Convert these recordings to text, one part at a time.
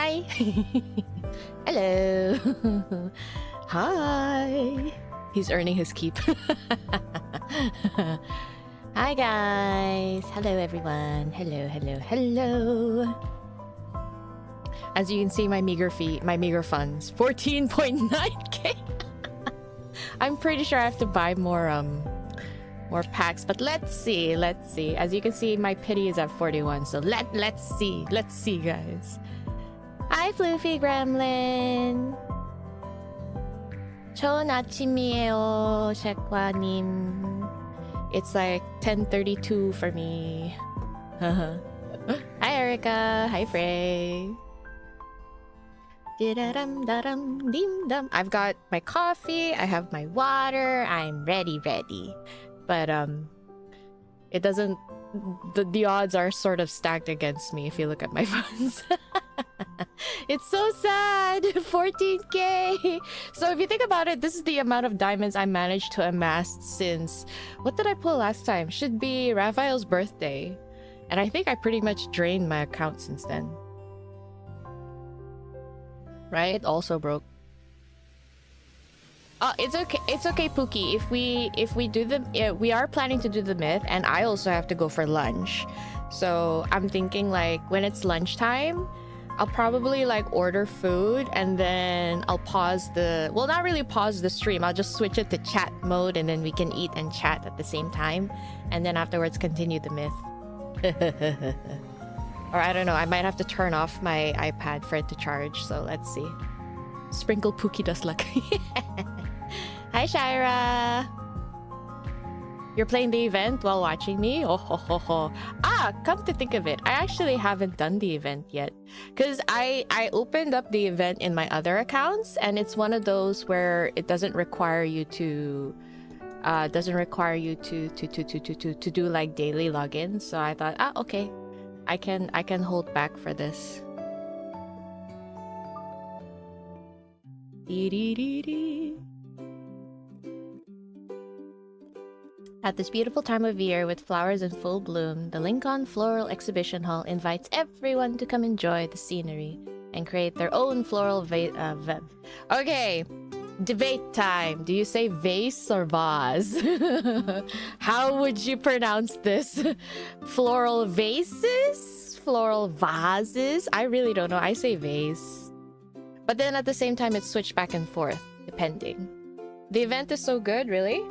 Hi! Hello! Hi! He's earning his keep. Hi guys! Hello everyone! Hello, hello, hello! As you can see, my meager funds. 14.9k! I'm pretty sure I have to buy more packs, but let's see. As you can see, my pity is at 41, so let's see, guys. Hi, Floofy Gremlin. 좋은 아침이에요, 셰과님. It's like 10:32 for me. Hi, Erica. Hi, Frey. I've got my coffee, I have my water, I'm ready. But it doesn't, the odds are sort of stacked against me if you look at my funds. It's so sad. 14k. So if you think about it, this is the amount of diamonds I managed to amass since, what did I pull last time? Should be Raphael's birthday. And I think I pretty much drained my account since then. Right? It also broke. Oh, it's okay, Pookie. If we do we are planning to do the myth, and I also have to go for lunch. So I'm thinking like when it's lunchtime, I'll probably like order food and then I'll pause the, well, not really pause the stream. I'll just switch it to chat mode and then we can eat and chat at the same time. And then afterwards continue the myth. Or I don't know, I might have to turn off my iPad for it to charge, so let's see. Sprinkle Pookie does luck. Hi, Shira! You're playing the event while watching me? Oh, ho, ho, ho. Ah, come to think of it, I actually haven't done the event yet. Because I opened up the event in my other accounts, and it's one of those where it doesn't require you to... to do like daily logins. So I thought, okay. I can hold back for this. At this beautiful time of year with flowers in full bloom, the Lincoln Floral Exhibition Hall invites everyone to come enjoy the scenery and create their own floral okay, debate time. Do you say vase or vase? How would you pronounce this? Floral vases? Floral vases? I really don't know. I say vase. But then at the same time, it's switched back and forth, depending. The event is so good, really?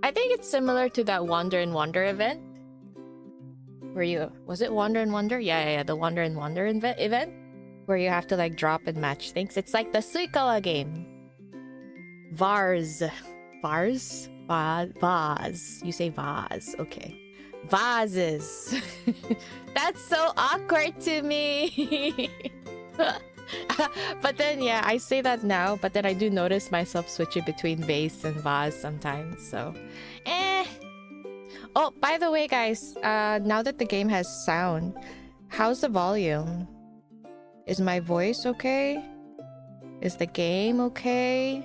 I think it's similar to that Wander and Wonder event. Was it Wander and Wonder? Yeah, the Wander and Wonder event. Where you have to like drop and match things. It's like the 𝓥𝓲𝓮𝓻 game. Vase. You say vase. Okay. Vases. That's so awkward to me. But then yeah, I say that now, but then I do notice myself switching between vase and vase sometimes, so Oh, by the way guys, now that the game has sound, how's the volume? Is my voice okay? Is the game okay?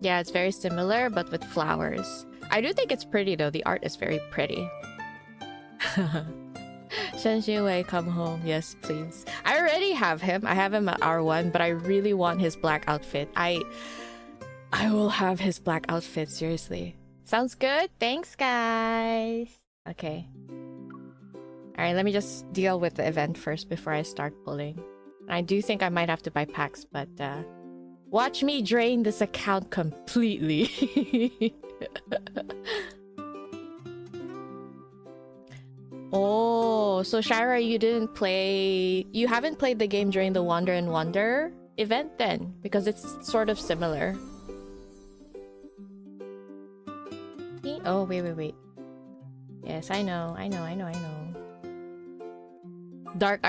Yeah, it's very similar, but with flowers. I do think it's pretty though. The art is very pretty. Shenxiwei, come home. Yes, please. I already have him. I have him at R1, but I really want his black outfit. I will have his black outfit, seriously. Sounds good? Thanks, guys. Okay. Alright, let me just deal with the event first before I start pulling. I do think I might have to buy packs, but watch me drain this account completely. Oh, so Shira, you haven't played the game during the Wander and Wonder event then? Because it's sort of similar. Oh, wait. Yes, I know. Dark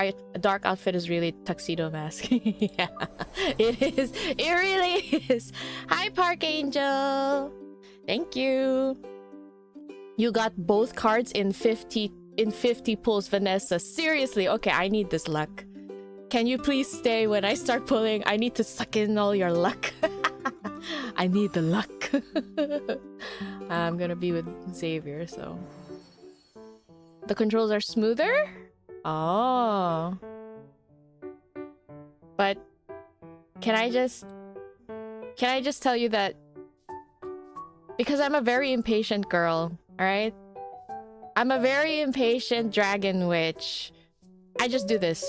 outfit is really tuxedo mask. Yeah, it is. It really is. Hi, Park Angel. Thank you. You got both cards in 50 pulls, Vanessa. Seriously. Okay, I need this luck. Can you please stay when I start pulling? I need to suck in all your luck. I need the luck. I'm gonna be with Xavier, so The controls are smoother? Oh. But can I just tell you that because I'm a very impatient girl, alright? I'm a very impatient dragon witch. I just do this.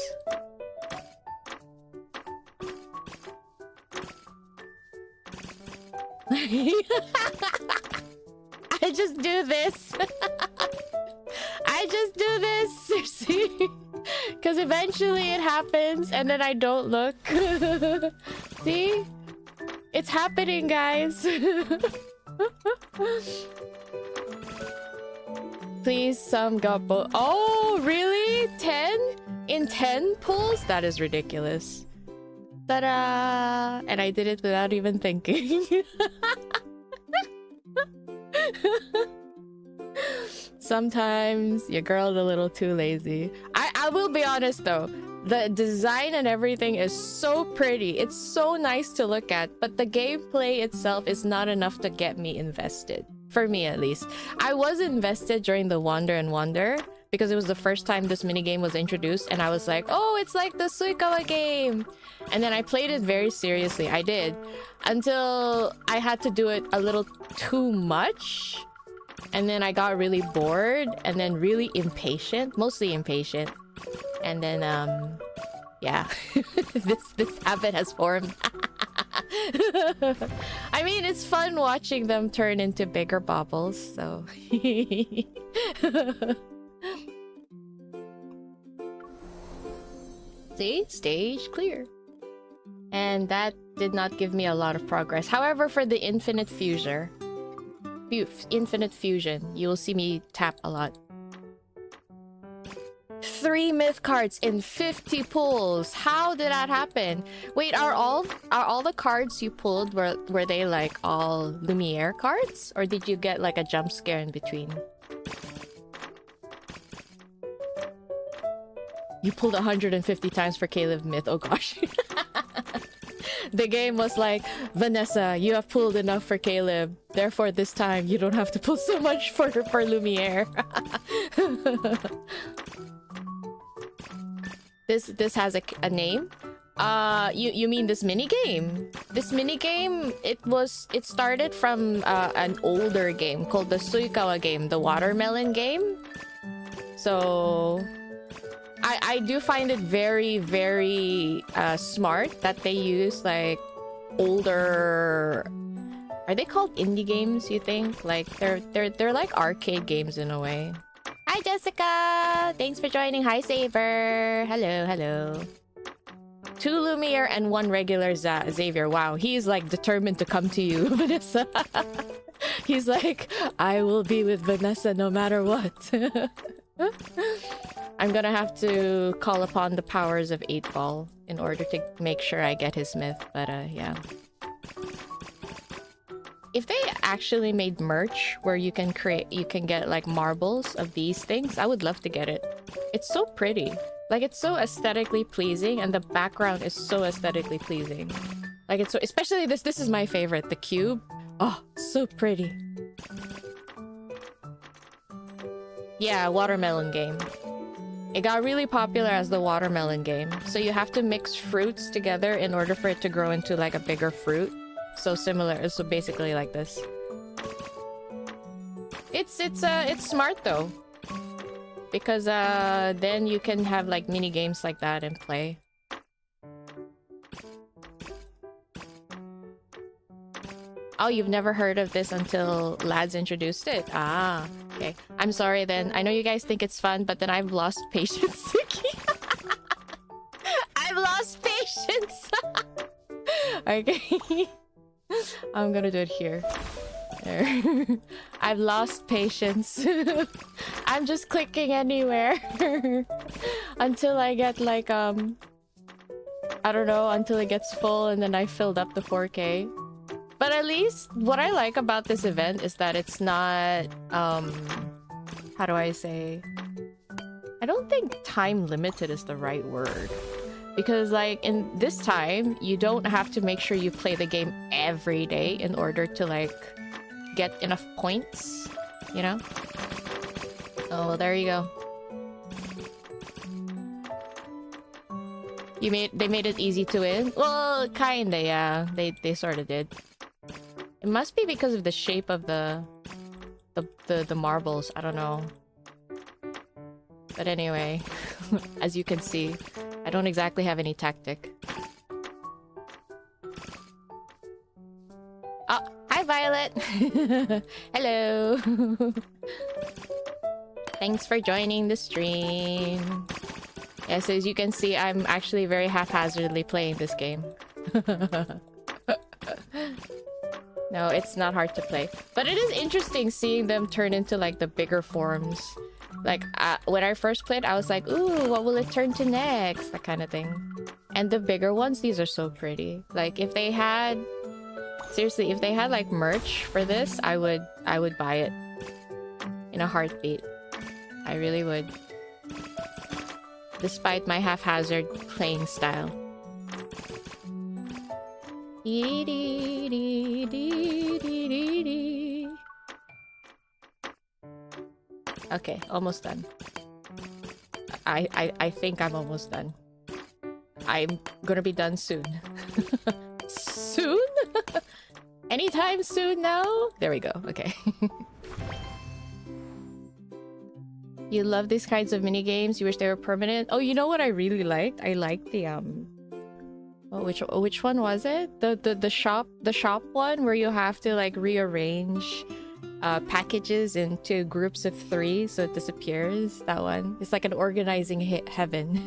I just do this. I just do this. See? Because eventually it happens and then I don't look. See? It's happening, guys. Please, some got both. Oh, really? 10? In 10 pulls? That is ridiculous. Ta-da! And I did it without even thinking. Sometimes your girl's a little too lazy. I will be honest though. The design and everything is so pretty. It's so nice to look at. But the gameplay itself is not enough to get me invested. For me at least. I was invested during the Wander and Wonder. Because it was the first time this minigame was introduced. And I was like, oh, it's like the Suikawa game. And then I played it very seriously. I did. Until I had to do it a little too much. And then I got really bored. And then really impatient. Mostly impatient. And then, yeah. This habit has formed. I mean, it's fun watching them turn into bigger baubles, so... See? Stage clear. And that did not give me a lot of progress. However, for the Infinite Fusion, you will see me tap a lot. 3 myth cards in 50 pulls. How did that happen? Wait, are all the cards you pulled were they like all Lumiere cards, or did you get like a jump scare in between? You pulled 150 times for Caleb myth. Oh gosh. The game was like, Vanessa, you have pulled enough for Caleb. Therefore, this time you don't have to pull so much for Lumiere. This has a name. You mean this mini game? This mini game, it started from an older game called the Suikawa game, the watermelon game. So I do find it very, very smart that they use like older. Are they called indie games, you think? Like they're like arcade games in a way. Hi Jessica! Thanks for joining. Hi Saber. Hello, hello. 2 Lumiere and 1 regular Xavier. Wow, he's like determined to come to you, Vanessa. He's like, I will be with Vanessa no matter what. I'm gonna have to call upon the powers of 8-Ball in order to make sure I get his myth, but yeah. If they actually made merch where you can get like marbles of these things, I would love to get it. It's so pretty. Like it's so aesthetically pleasing and the background is so aesthetically pleasing. Like it's so, especially this is my favorite, the cube. Oh, so pretty. Yeah, watermelon game. It got really popular as the watermelon game. So you have to mix fruits together in order for it to grow into like a bigger fruit. So similar, so basically like this. It's smart though, because then you can have like mini games like that and play. Oh, you've never heard of this until lads introduced it? Ah, okay. I'm sorry then. I know you guys think it's fun, but then I've lost patience. I've lost patience. Okay. I'm gonna do it here. There. I've lost patience. I'm just clicking anywhere until I get like I don't know, until it gets full and then I filled up the 4K. But at least what I like about this event is that it's not how do I say, I don't think time limited is the right word. Because like in this time, you don't have to make sure you play the game every day in order to like get enough points, you know? Oh, well, there you go. They made it easy to win. Well, kinda, yeah. They sort of did. It must be because of the shape of the marbles. I don't know. But anyway, as you can see, I don't exactly have any tactic. Oh, hi Violet. Hello. Thanks for joining the stream. Yes, as you can see, I'm actually very haphazardly playing this game. No, it's not hard to play. But it is interesting seeing them turn into like the bigger forms. Like when I first played, I was like, ooh, what will it turn to next? That kind of thing. And the bigger ones, these are so pretty. Like if they had... Seriously, if they had like merch for this, I would buy it. In a heartbeat. I really would. Despite my haphazard playing style. Okay, almost done. I think I'm almost done. I'm gonna be done soon. Soon? Anytime soon now? There we go. Okay. You love these kinds of mini games. You wish they were permanent. Oh, you know what I really liked? I liked the oh, which one was it? The shop one where you have to like rearrange packages into groups of 3 so it disappears. That one. It's like an organizing heaven.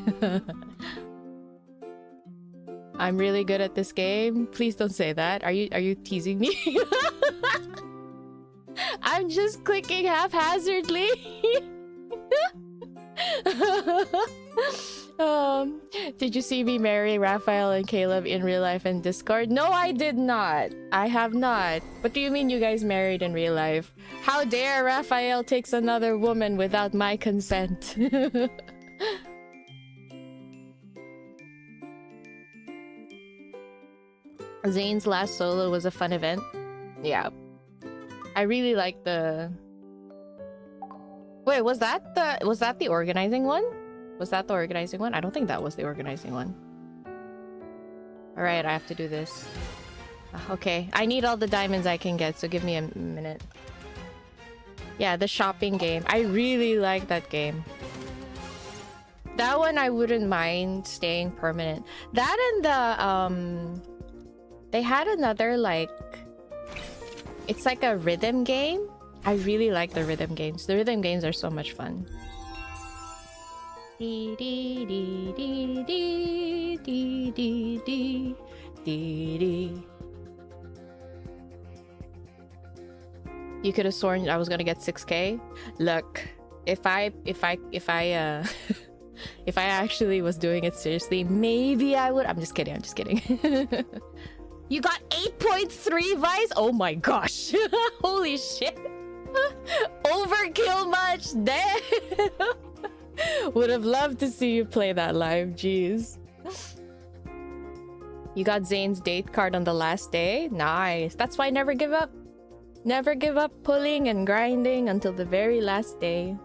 I'm really good at this game. Please don't say that. Are you teasing me? I'm just clicking haphazardly. Did you see me marry Raphael and Caleb in real life and Discord? No, I did not. I have not. What do you mean you guys married in real life? How dare Raphael takes another woman without my consent? Zane's last solo was a fun event. Yeah. I really like the... Wait, was that the organizing one? Was that the organizing one? I don't think that was the organizing one. Alright, I have to do this. Okay, I need all the diamonds I can get, so give me a minute. Yeah, the shopping game. I really like that game. That one I wouldn't mind staying permanent. That and the, they had another, like... It's like a rhythm game. I really like the rhythm games. The rhythm games are so much fun. You could have sworn I was gonna get 6K. Look, if I if I actually was doing it seriously, maybe I would. I'm just kidding. I'm just kidding. You got 8.3 Vice? Oh my gosh. Holy shit. Overkill much. Damn. Would have loved to see you play that live. Jeez. You got Zane's date card on the last day? Nice. That's why I never give up. Never give up pulling and grinding until the very last day.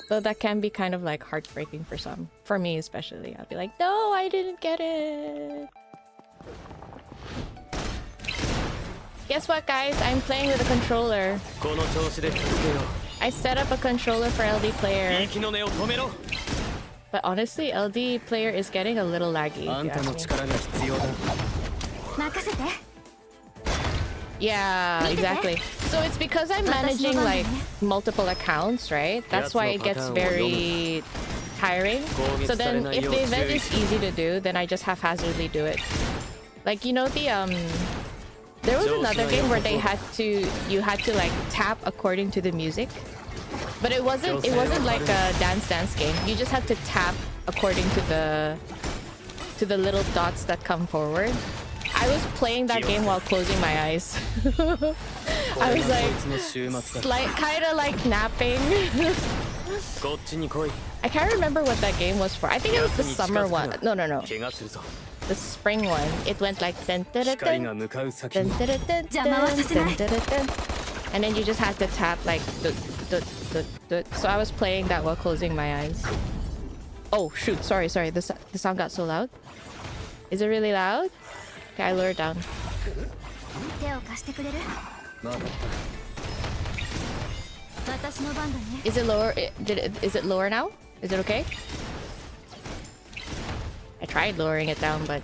Though that can be kind of like heartbreaking for some. For me especially. I'll be like, no, I didn't get it. Guess what, guys? I'm playing with a controller. I set up a controller for LD player. But honestly, LD player is getting a little laggy. Yeah, exactly. So it's because I'm managing like multiple accounts, right? That's why it gets very tiring. So then if the event is easy to do, then I just haphazardly do it. Like, you know, there was another game where you had to like tap according to the music. But it wasn't like a dance game. You just had to tap according to the little dots that come forward. I was playing that game while closing my eyes. I was like kind of like napping. I can't remember what that game was for. I think it was the summer one. No. The spring one. It went like dun, dun, dun, dun, dun, dun, dun, dun, dun, dun, and then you just had to tap like so I was playing that while closing my eyes. Oh shoot, sorry. The sound got so loud. Is it really loud? Okay, I lower it down. Is it lower? Is it lower now? Is it okay? I tried lowering it down, but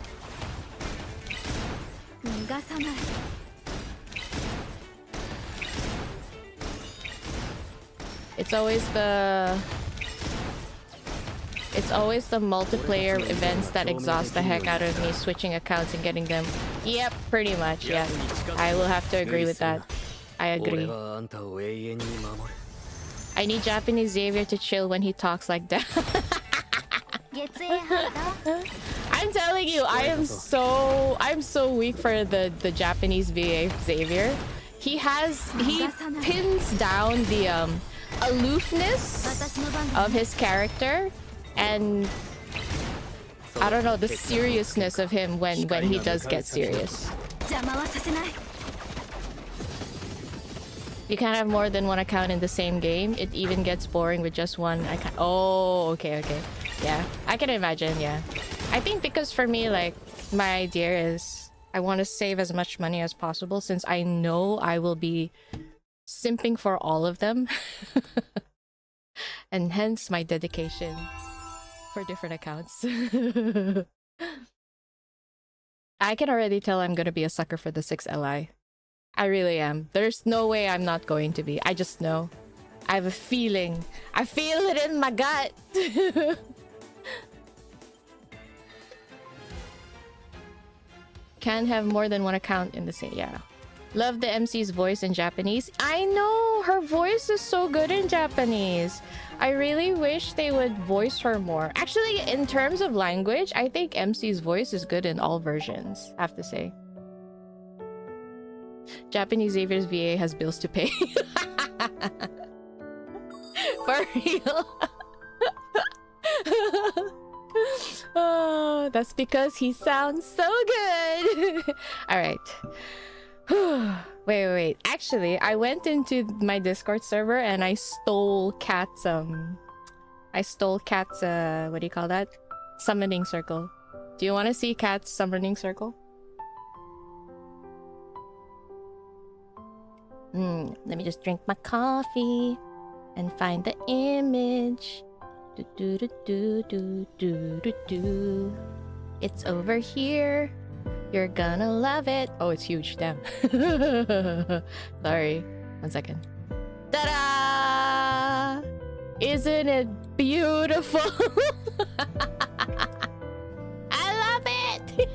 it's always the multiplayer events that exhaust the heck out of me, switching accounts and getting them. Yep, pretty much, yeah. I will have to agree with that. I agree. I need Japanese Xavier to chill when he talks like that. I'm telling you, I'm so weak for the Japanese VA Xavier. He pins down the aloofness of his character, and I don't know, the seriousness of him when he does get serious. You can't have more than one account in the same game. It even gets boring with just one account. Oh, okay. Yeah, I can imagine, yeah. I think because for me, like, my idea is I want to save as much money as possible since I know I will be simping for all of them. And hence my dedication for different accounts. I can already tell I'm gonna be a sucker for the 6LI. I really am. There's no way I'm not going to be. I just know. I have a feeling. I feel it in my gut. Can't have more than one account in the same. Yeah. Love the MC's voice in Japanese. I know! Her voice is so good in Japanese. I really wish they would voice her more. Actually, in terms of language, I think MC's voice is good in all versions, I have to say. Japanese Xavier's VA has bills to pay. For real. Oh, that's because he sounds so good. All right. Wait. Actually, I went into my Discord server and I stole Kat's what do you call that? Summoning circle. Do you want to see Kat's summoning circle? Let me just drink my coffee and find the image. It's over here. You're gonna love it. Oh, it's huge. Damn. Sorry. 1 second. Ta-da! Isn't it beautiful? I love it!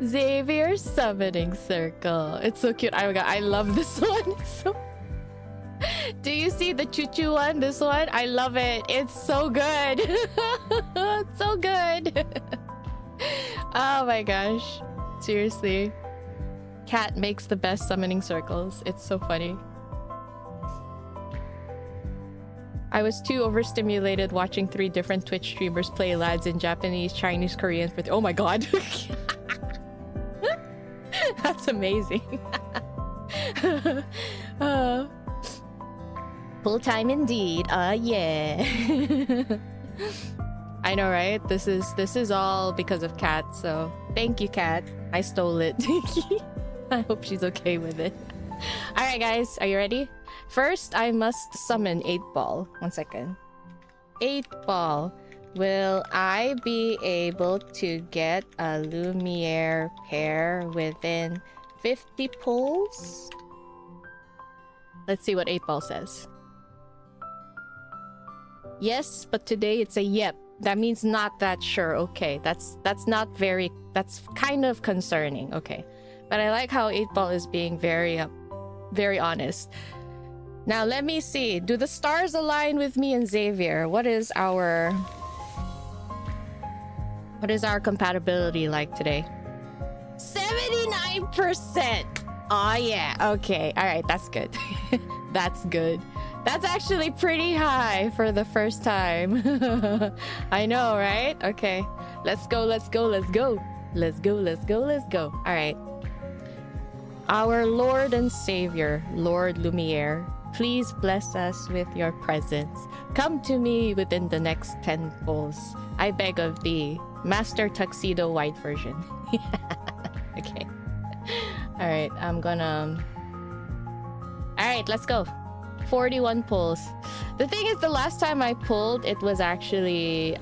Xavier's summoning circle. It's so cute. Oh my god, I love this one. Do you see the choo-choo one? This one? I love it. It's so good. It's so good. Oh my gosh. Seriously. Cat makes the best summoning circles. It's so funny. I was too overstimulated watching 3 different Twitch streamers play lads in Japanese, Chinese, Korean for... Oh my god. That's amazing. Full time indeed. Yeah. I know, right? This is all because of Kat, so thank you, Kat. I stole it. I hope she's okay with it. Alright guys, are you ready? First, I must summon 8-Ball. 1 second. 8-Ball. Will I be able to get a Lumiere pair within 50 pulls? Let's see what 8-Ball says. Yes, but today it's a yep. That means not that sure. Okay, that's not very... That's kind of concerning. Okay. But I like how 8-Ball is being very honest. Now, let me see. Do the stars align with me and Xavier? What is our compatibility like today? 79%! Oh yeah, okay. Alright, that's good. That's good. That's actually pretty high for the first time. I know, right? Okay. Let's go. Alright. Our Lord and Savior, Lord Lumiere, Please bless us with your presence. Come to me within the next 10 pulls. I beg of thee. Master Tuxedo White version. Okay. Alright, I'm gonna... Alright, let's go. 41 pulls. The thing is, the last time I pulled, it was actually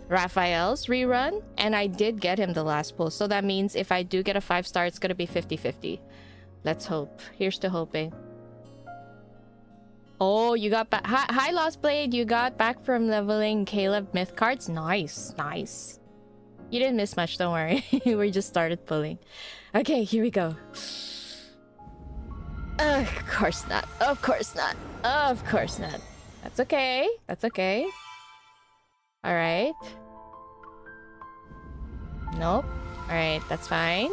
Raphael's rerun, and I did get him the last pull. So that means if I do get a 5-star, it's gonna be 50-50. Let's hope. Here's to hoping. Oh, you got back. Hi, Lost Blade. You got back from leveling Caleb myth cards. Nice, nice. You didn't miss much, don't worry. We just started pulling. Okay, here we go. Of course not. Of course not. Of course not. That's okay. That's okay. All right. Nope. All right, that's fine.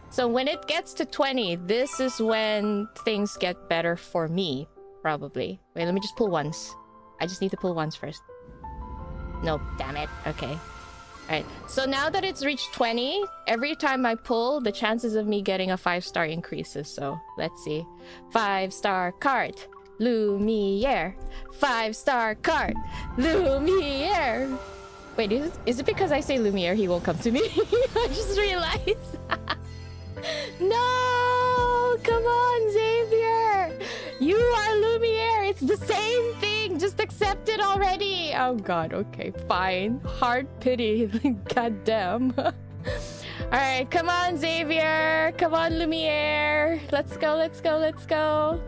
So when it gets to 20, this is when things get better for me, probably. Wait, let me just pull once. I just need to pull once first. Nope, damn it. Okay. Alright, so now that it's reached 20, every time I pull, the chances of me getting a 5-star increases. So, let's see. 5-star card. Lumiere. 5-star card. Lumiere. Wait, is it because I say Lumiere he won't come to me? I just realized. No! Come on, Xavier! You are Lumiere! It's the same thing! Just accept it already! Oh god, okay, fine. Hard pity. God damn. Alright, come on, Xavier! Come on, Lumiere! Let's go, let's go, let's go!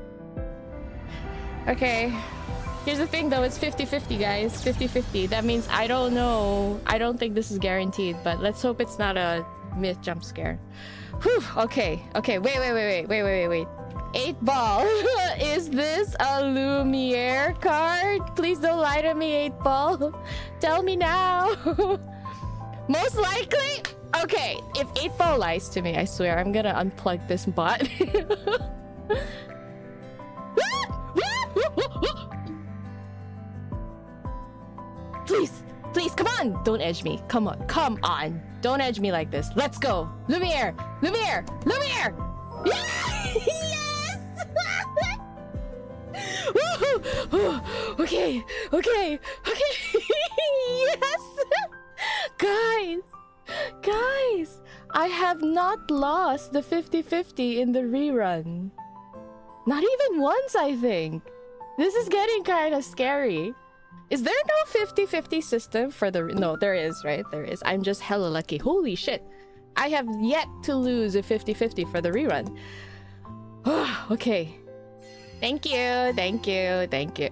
Okay. Here's the thing though, it's 50-50, guys. 50-50. That means I don't know. I don't think this is guaranteed, but let's hope it's not a myth jump scare. Whew, okay, okay, wait. 8 ball. Is this a Lumiere card? Please don't lie to me, 8 ball. Tell me now. Most likely? Okay, if 8 ball lies to me, I swear I'm gonna unplug this bot. Please, please, come on. Don't edge me. Come on, come on. Don't edge me like this. Let's go. Lumiere, Lumiere, Lumiere. Yes! Okay, okay, okay. Yes! Guys, I have not lost the 50-50 in the rerun. Not even once, I think. This is getting kind of scary. Is there no 50-50 system for the... No, there is, right? There is. I'm just hella lucky. Holy shit. I have yet to lose a 50-50 for the rerun. Okay. Thank you. Thank you. Thank you.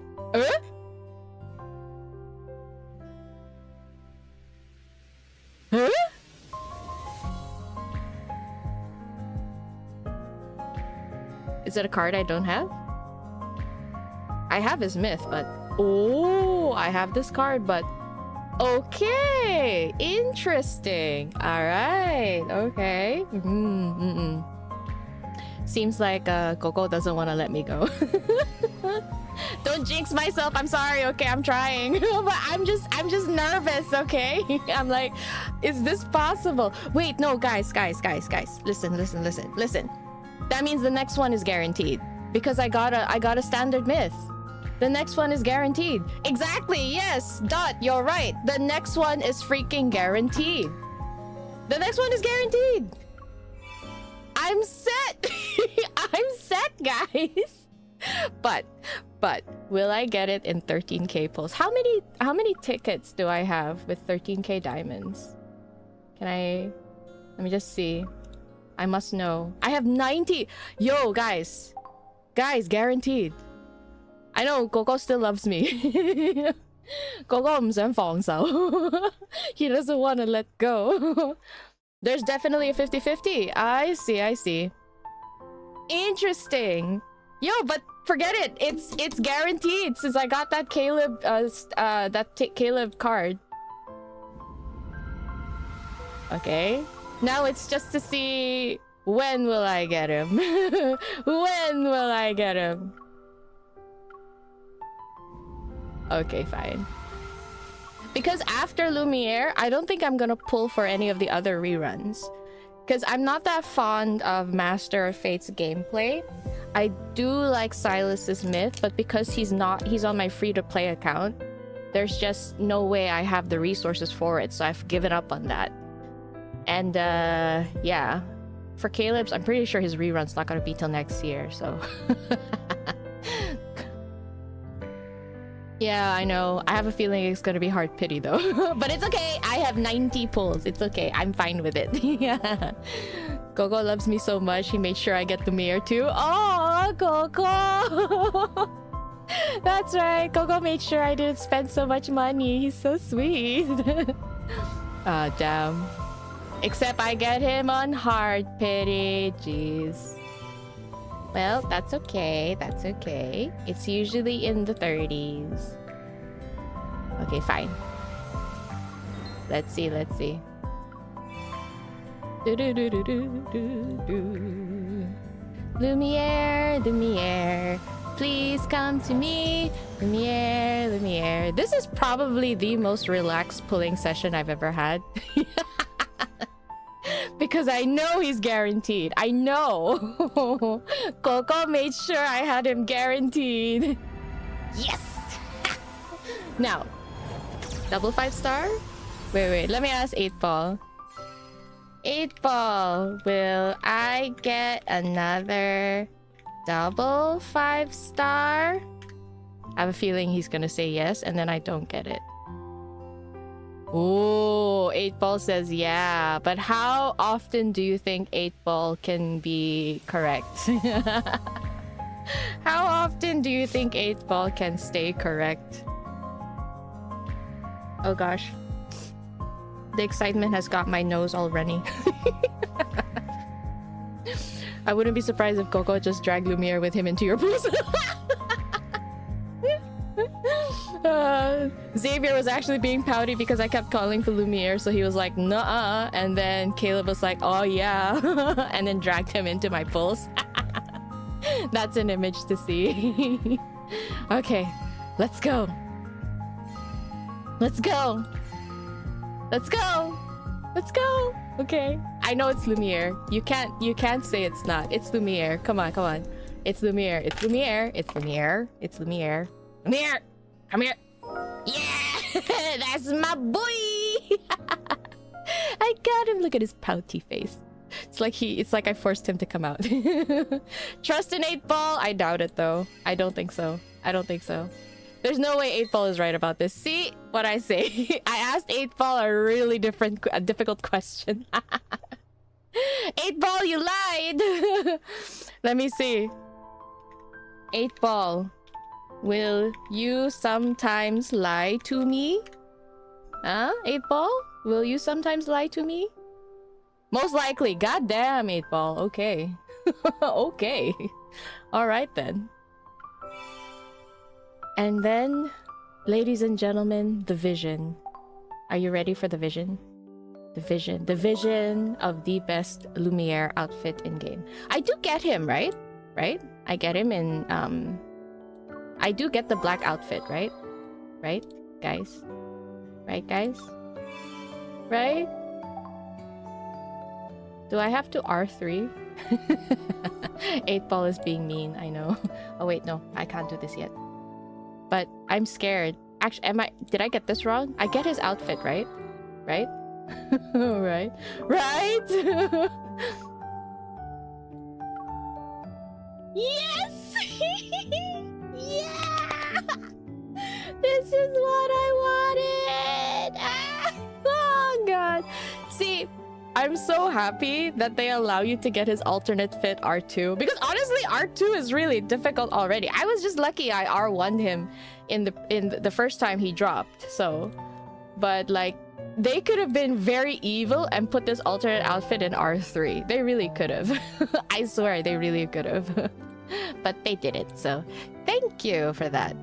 Huh? Is it a card I don't have? I have his myth, but... Oh, I have this card, but... Okay! Interesting! Alright, okay. Seems like Coco doesn't want to let me go. Don't jinx myself, I'm sorry, okay? I'm trying. But I'm just nervous, okay? I'm like, is this possible? Wait, no, guys. Listen. That means the next one is guaranteed. Because I got a standard myth. The next one is guaranteed. Exactly, yes. Dot, you're right. The next one is freaking guaranteed. The next one is guaranteed. I'm set. I'm set, guys. But will I get it in 13k pulls? How many tickets do I have with 13k diamonds? Let me just see. I must know. I have 90. Yo, guys, guaranteed. I know Coco still loves me. Coco 唔想放手. He doesn't want to let go. There's definitely a 50-50. I see. Interesting. Yo, but forget it. It's guaranteed since I got that Caleb Caleb card. Okay. Now it's just to see when will I get him. When will I get him? Okay, fine. Because after Lumiere, I don't think I'm gonna pull for any of the other reruns. Because I'm not that fond of Master of Fate's gameplay. I do like Silas's myth, but because he's on my free-to-play account, there's just no way I have the resources for it, so I've given up on that. And yeah, for Caleb's, I'm pretty sure his rerun's not gonna be till next year, so yeah, I know. I have a feeling it's gonna be hard pity though. But it's okay. I have 90 pulls. It's okay. I'm fine with it. Yeah. Gogo loves me so much. He made sure I get Lumiere too. Oh, Gogo. That's right. Gogo made sure I didn't spend so much money. He's so sweet. Ah, damn. Except I get him on hard pity. Jeez. Well, that's okay. That's okay. It's usually in the 30s. Okay, fine. Let's see, let's see. Lumiere, Lumiere, please come to me. Lumiere, Lumiere. This is probably the most relaxed pulling session I've ever had. Because I know he's guaranteed. I know. Coco made sure I had him guaranteed. Yes! Now, double 5-star? Wait. Let me ask 8-ball. 8-ball, will I get another double 5-star? I have a feeling he's gonna say yes, and then I don't get it. Oh, 8-ball says yeah, but how often do you think 8-ball can be correct? How often do you think 8-ball can stay correct? Oh gosh. The excitement has got my nose all runny. I wouldn't be surprised if Coco just dragged Lumiere with him into your booth. Xavier was actually being pouty because I kept calling for Lumiere, so he was like, nuh-uh. And then Caleb was like, oh yeah. And then dragged him into my pulse. That's an image to see. Okay, let's go. Let's go. Let's go. Let's go. Okay. I know it's Lumiere. You can't say it's not. It's Lumiere. Come on, come on. It's Lumiere. It's Lumiere. It's Lumiere. It's Lumiere. Lumiere! Come here. Yeah! That's my boy! I got him. Look at his pouty face. It's like I forced him to come out. Trust in 8-ball? I doubt it though. I don't think so. I don't think so. There's no way 8-ball is right about this. See what I say? I asked 8-ball a really difficult question. 8-ball, you lied! Let me see. 8-ball, will you sometimes lie to me? Huh? 8-ball? Will you sometimes lie to me? Most likely. Goddamn, 8-ball. Okay. Okay. Alright then. And then, ladies and gentlemen, the vision. Are you ready for the vision? The vision. The vision of the best Lumiere outfit in game. I do get him, right? Right? I get him in, I do get the black outfit, right? Right, guys? Right, guys? Right? Do I have to R3? 8-ball is being mean, I know. Oh wait, no. I can't do this yet. But I'm scared. Actually, did I get this wrong? I get his outfit, right? Right? Right? Right? Yes! Yeah! This is what I wanted! Ah! Oh god. See, I'm so happy that they allow you to get his alternate fit R2, because honestly R2 is really difficult already. I was just lucky I R1'd him in the first time he dropped, so, but like they could have been very evil and put this alternate outfit in R3. They really could have. I swear they really could have. But they didn't, so thank you for that.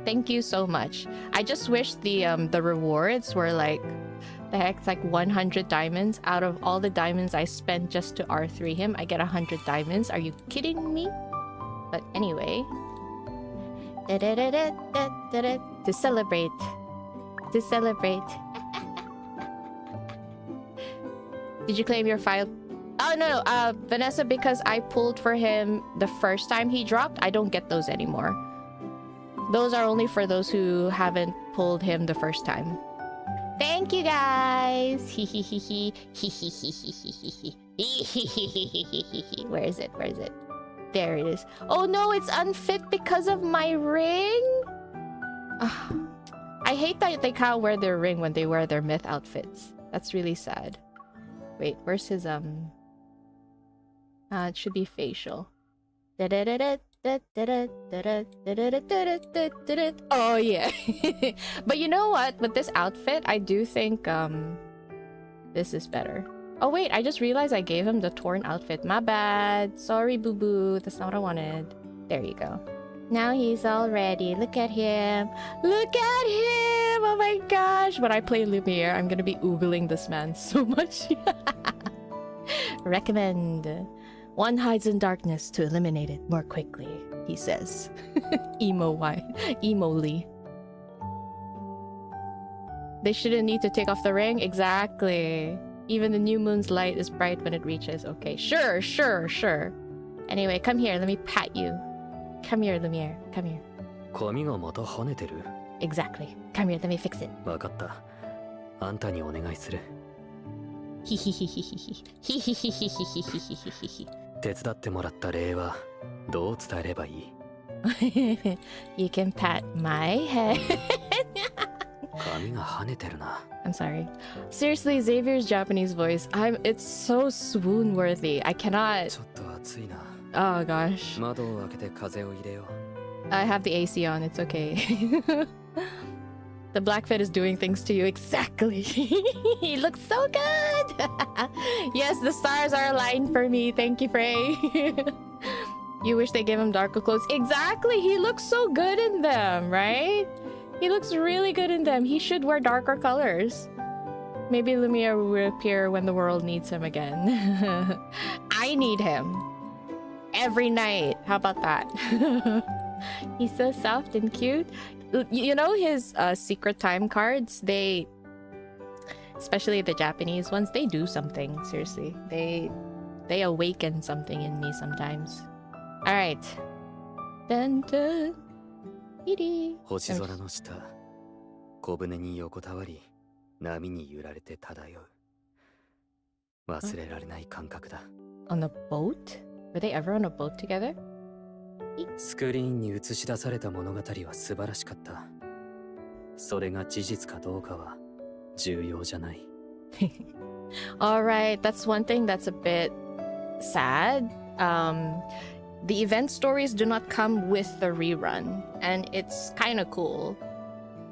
Thank you so much. I just wish the rewards were like, the heck, it's like 100 diamonds. Out of all the diamonds I spent just to R3 him, I get 100 diamonds. Are you kidding me? But anyway. To celebrate. To celebrate. Did you claim your file? Oh no, Vanessa, because I pulled for him the first time he dropped, I don't get those anymore. Those are only for those who haven't pulled him the first time. Thank you guys. Where is it? Where is it? There it is. Oh no, it's unfit because of my ring. I hate that they can't wear their ring when they wear their myth outfits. That's really sad. Wait, where's his it should be facial. Oh yeah. But you know what? With this outfit, I do think this is better. Oh wait, I just realized I gave him the torn outfit. My bad. Sorry, boo-boo. That's not what I wanted. There you go. Now he's all ready. Look at him. Look at him! Oh my gosh. When I play Lumiere, I'm gonna be oogling this man so much. Recommend. One hides in darkness to eliminate it more quickly, he says. Emo-ly. They shouldn't need to take off the ring? Exactly. Even the new moon's light is bright when it reaches. Okay, sure. Anyway, come here, let me pat you. Come here, Lumiere. Come here. Exactly. Come here, let me fix it. You can pat my head. I'm sorry. Seriously, Xavier's Japanese voice. It's so swoon worthy. I cannot. Oh gosh. I have the AC on, it's okay. The Blackfit is doing things to you. Exactly. He looks so good. Yes, the stars are aligned for me. Thank you, Frey. You wish they gave him darker clothes. Exactly. He looks so good in them, right? He looks really good in them. He should wear darker colors. Maybe Lumiere will appear when the world needs him again. I need him. Every night. How about that? He's so soft and cute. You know his secret time cards, they, especially the Japanese ones, they do something. Seriously, they awaken something in me sometimes. All right. Dun dun. Dee. On a boat? Were they ever on a boat together? Alright, that's one thing that's a bit sad. The event stories do not come with the rerun, and it's kind of cool.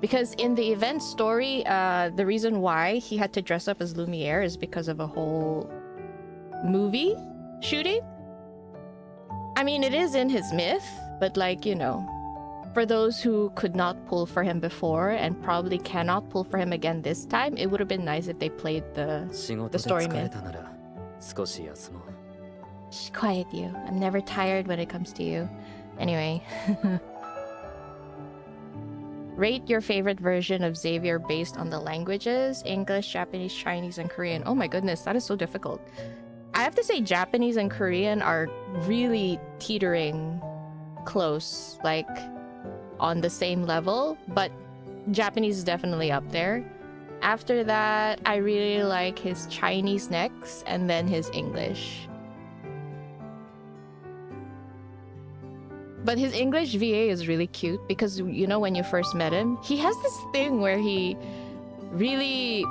Because in the event story, the reason why he had to dress up as Lumiere is because of a whole movie shooting. I mean, it is in his myth, but like, you know, for those who could not pull for him before and probably cannot pull for him again this time, it would have been nice if they played the story myth. Shh, quiet you. I'm never tired when it comes to you. Anyway. Rate your favorite version of Xavier based on the languages: English, Japanese, Chinese, and Korean. Oh my goodness, that is so difficult. I have to say Japanese and Korean are really teetering close, like on the same level, but Japanese is definitely up there. After that, I really like his Chinese next, and then his English. But his English VA is really cute because, you know, when you first met him, he has this thing where he really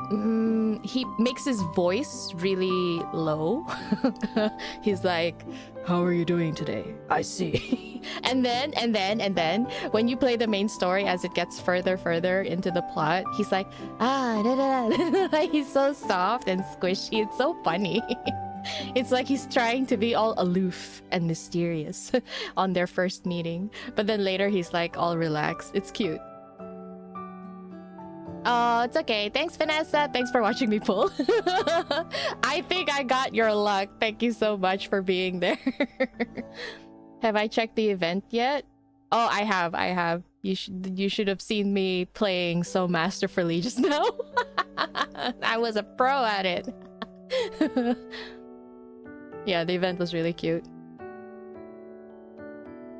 he makes his voice really low. He's like, how are you doing today? I see. and then when you play the main story, as it gets further into the plot, he's like, ah, da, da, da, da. He's so soft and squishy. It's so funny. It's like he's trying to be all aloof and mysterious on their first meeting, but then later he's like all relaxed. It's cute. Oh, it's okay. Thanks, Vanessa. Thanks for watching me pull. I think I got your luck. Thank you so much for being there. Have I checked the event yet? Oh, I have. You should have seen me playing so masterfully just now. I was a pro at it. Yeah, the event was really cute.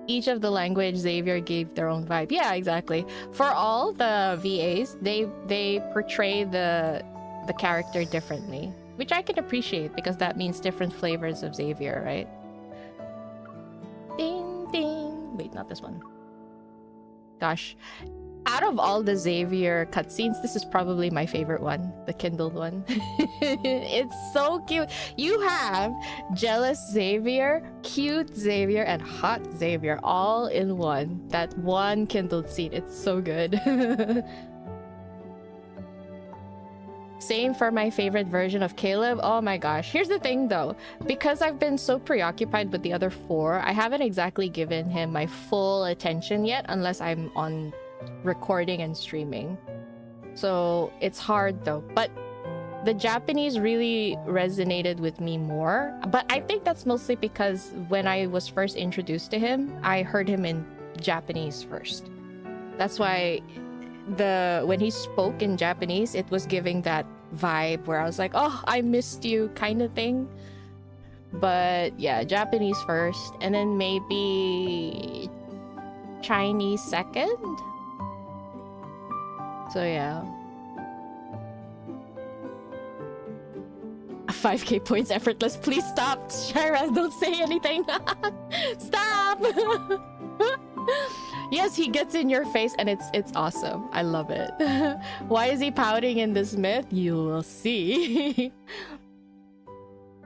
Each of the language Xavier gave their own vibe. Yeah, exactly. For all the VAs, they portray the character differently, which I can appreciate because that means different flavors of Xavier, right? Ding ding. Wait, not this one. Gosh, out of all the Xavier cutscenes, this is probably my favorite one, the kindled one. It's so cute. You have jealous Xavier, cute Xavier, and hot Xavier all in one. That one kindled scene. It's so good. Same for my favorite version of Caleb. Oh my gosh. Here's the thing though. Because I've been so preoccupied with the other four, I haven't exactly given him my full attention yet unless I'm on recording and streaming. So it's hard though. But the Japanese really resonated with me more. But I think that's mostly because when I was first introduced to him, I heard him in Japanese first. That's why when he spoke in Japanese, it was giving that vibe where I was like, oh, I missed you kind of thing. But yeah, Japanese first, and then maybe Chinese second. So yeah. 5k points effortless. Please stop, Shira. Don't say anything. Stop. Yes, he gets in your face and it's awesome. I love it. Why is he pouting in this myth? You will see.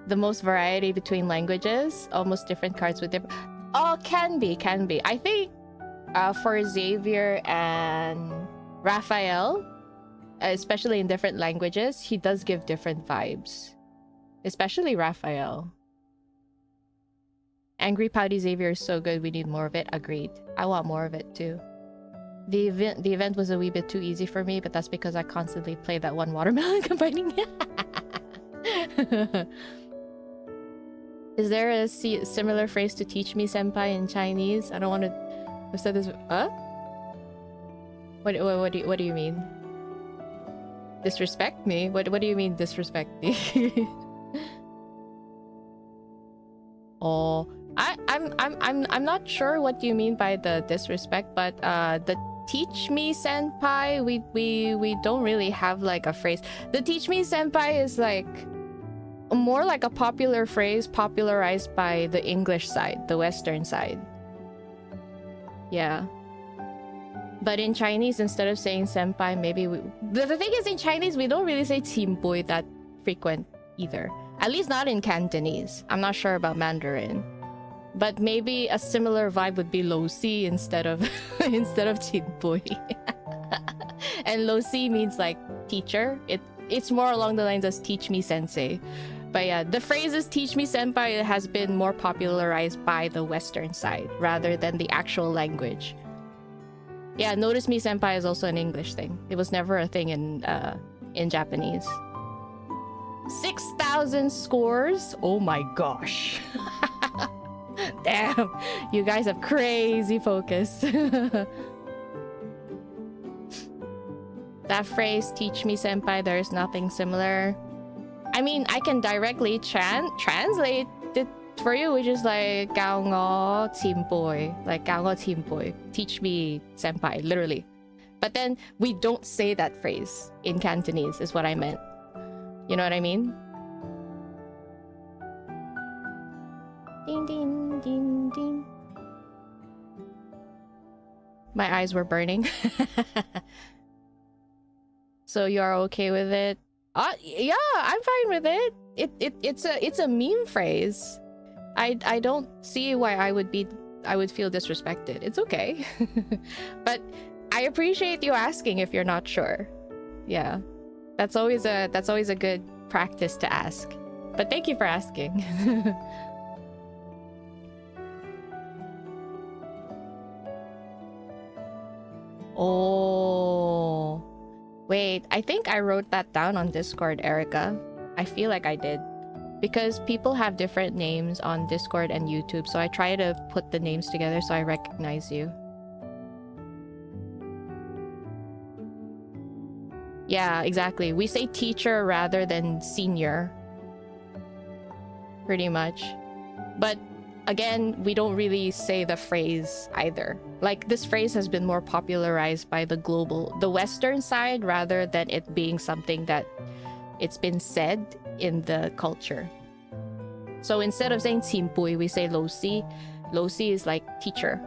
The most variety between languages. Almost different cards with different... Oh, can be. I think for Xavier and Raphael, especially in different languages, he does give different vibes. Especially Raphael. Angry Pouty Xavier is so good, we need more of it. Agreed. I want more of it too. The event was a wee bit too easy for me, but that's because I constantly play that one watermelon combining. Is there a similar phrase to teach me senpai in Chinese? I don't want to... I've said this... Huh? What do you mean? Disrespect me? What do you mean disrespect me? Oh, I'm not sure what you mean by the disrespect, but the teach me senpai, we don't really have like a phrase. The teach me senpai is like more like a popular phrase popularized by the English side, the Western side. Yeah. But in Chinese, instead of saying senpai, maybe the thing is, in Chinese, we don't really say qinbui that frequent either. At least not in Cantonese. I'm not sure about Mandarin. But maybe a similar vibe would be lo si instead of instead of qinbui. And lo si means like teacher. It's more along the lines as teach me sensei. But yeah, the phrases teach me senpai has been more popularized by the Western side rather than the actual language. Yeah, notice me senpai is also an English thing. It was never a thing in Japanese. 6,000 scores? Oh my gosh. Damn, you guys have crazy focus. That phrase, teach me senpai, there's nothing similar. I mean, I can directly translate it for you, which is like 𝓿𝓲𝓮𝓻 𝓖𝓾𝓲𝓮𝓵, like 𝓿𝓲𝓮𝓻 𝓖𝓾𝓲𝓮𝓵, teach me senpai, literally. But then we don't say that phrase in Cantonese, is what I meant. You know what I mean? Ding ding ding ding. My eyes were burning. So you are okay with it? Yeah, I'm fine with it. It's a meme phrase. I don't see why I would feel disrespected. It's okay. But I appreciate you asking if you're not sure. Yeah. That's always a good practice to ask. But thank you for asking. Oh. Wait, I think I wrote that down on Discord, Erica. I feel like I did. Because people have different names on Discord and YouTube, so I try to put the names together so I recognize you. Yeah, exactly. We say teacher rather than senior. pretty much. But again, we don't really say the phrase either. Like, this phrase has been more popularized by the Western side, rather than it being something that it's been said in the culture. So instead of saying "칭보이," we say "losi." Losi is like teacher.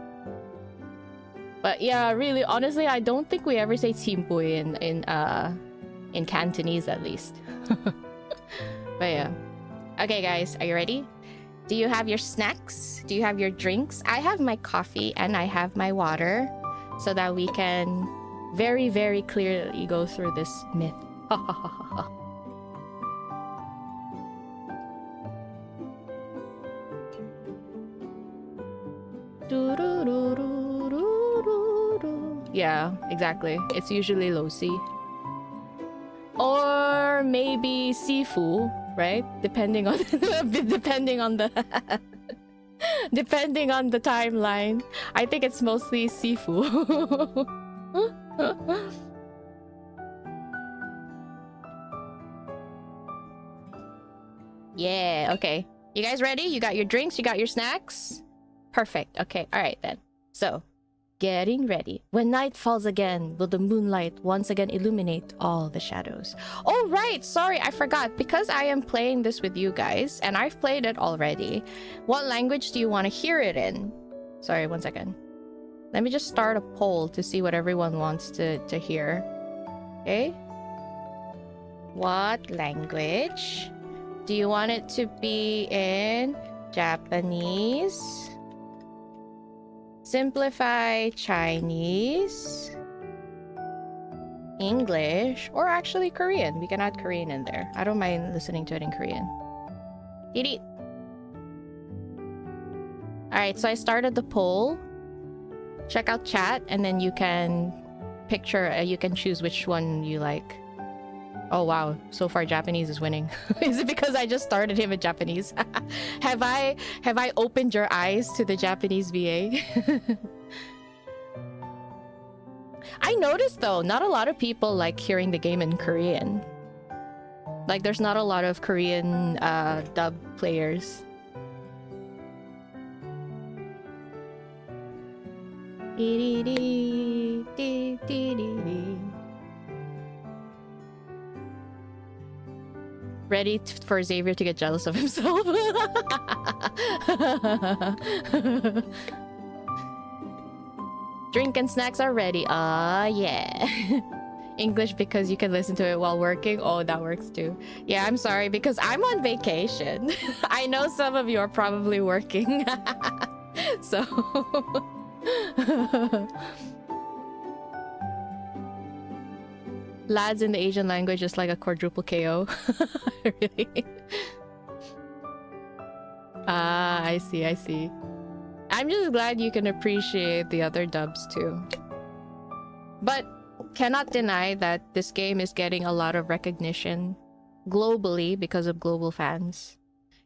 But yeah, really, honestly, I don't think we ever say "칭보이" in Cantonese, at least. But yeah. Okay, guys, are you ready? Do you have your snacks? Do you have your drinks? I have my coffee and I have my water, so that we can very, very clearly go through this myth. Yeah, exactly. It's usually losi. Or maybe sifu, right? Depending on depending on the depending on the timeline. I think it's mostly sifu. Yeah, okay. You guys ready? You got your drinks, you got your snacks? Perfect. Okay, all right then. So, getting ready. When night falls again, will the moonlight once again illuminate all the shadows? Oh, right. Sorry, I forgot. Because I am playing this with you guys, and I've played it already, what language do you want to hear it in? Sorry, one second. Let me just start a poll to see what everyone wants to hear. Okay? What language do you want it to be in? Japanese, simplify Chinese, English, or actually Korean. We can add Korean in there. I don't mind listening to it in Korean. Didi. Alright, so I started the poll. Check out chat, and then you can you can choose which one you like. Oh wow, so far Japanese is winning. Is it because I just started him in Japanese? Have I opened your eyes to the Japanese VA? I noticed though, not a lot of people like hearing the game in Korean. Like, there's not a lot of Korean dub players. Ready for Xavier to get jealous of himself. Drink and snacks are ready. Yeah. English because you can listen to it while working. Oh, that works too. Yeah, I'm sorry because I'm on vacation. I know some of you are probably working. So... Lads in the Asian language is like a quadruple KO. Really? Ah, I see. I'm just glad you can appreciate the other dubs too. But cannot deny that this game is getting a lot of recognition globally because of global fans.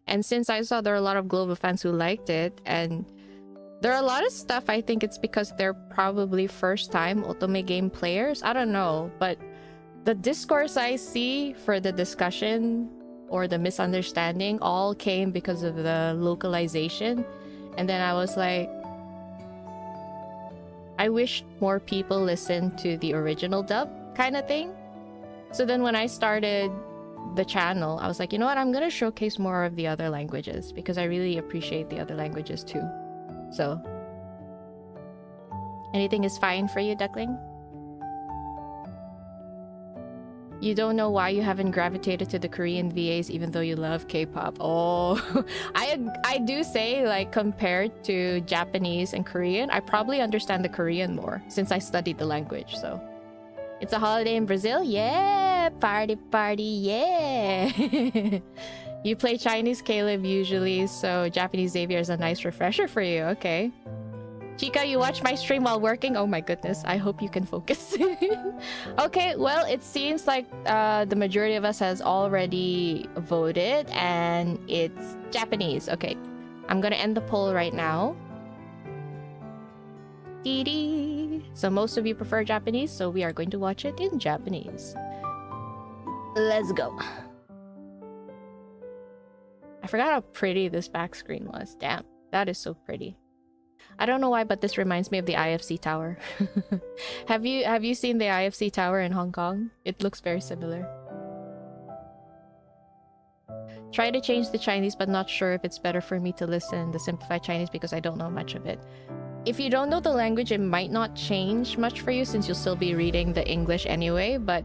And since I saw there are a lot of global fans who liked it, and there are a lot of stuff, I think it's because they're probably first-time otome game players. I don't know, but the discourse I see for the discussion or the misunderstanding all came because of the localization. And then I was like, I wish more people listened to the original dub kind of thing. So then when I started the channel, I was like, you know what? I'm going to showcase more of the other languages because I really appreciate the other languages too. So, anything is fine for you, Duckling? You don't know why you haven't gravitated to the Korean VAs even though you love K-pop. Oh, I do say, like, compared to Japanese and Korean, I probably understand the Korean more since I studied the language, so. It's a holiday in Brazil? Yeah! Party, yeah! You play Chinese Caleb usually, so Japanese Xavier is a nice refresher for you. Okay. Chica, you watch my stream while working? Oh my goodness, I hope you can focus. Okay, well, it seems like the majority of us has already voted, and it's Japanese. Okay, I'm gonna end the poll right now. Dee-dee. So most of you prefer Japanese, so we are going to watch it in Japanese. Let's go. I forgot how pretty this back screen was. Damn, that is so pretty. I don't know why, but this reminds me of the IFC tower. Have you seen the IFC tower in Hong Kong? It looks very similar. Try to change the Chinese, but not sure if it's better for me to listen the simplified Chinese because I don't know much of it. If you don't know the language, it might not change much for you since you'll still be reading the English anyway, but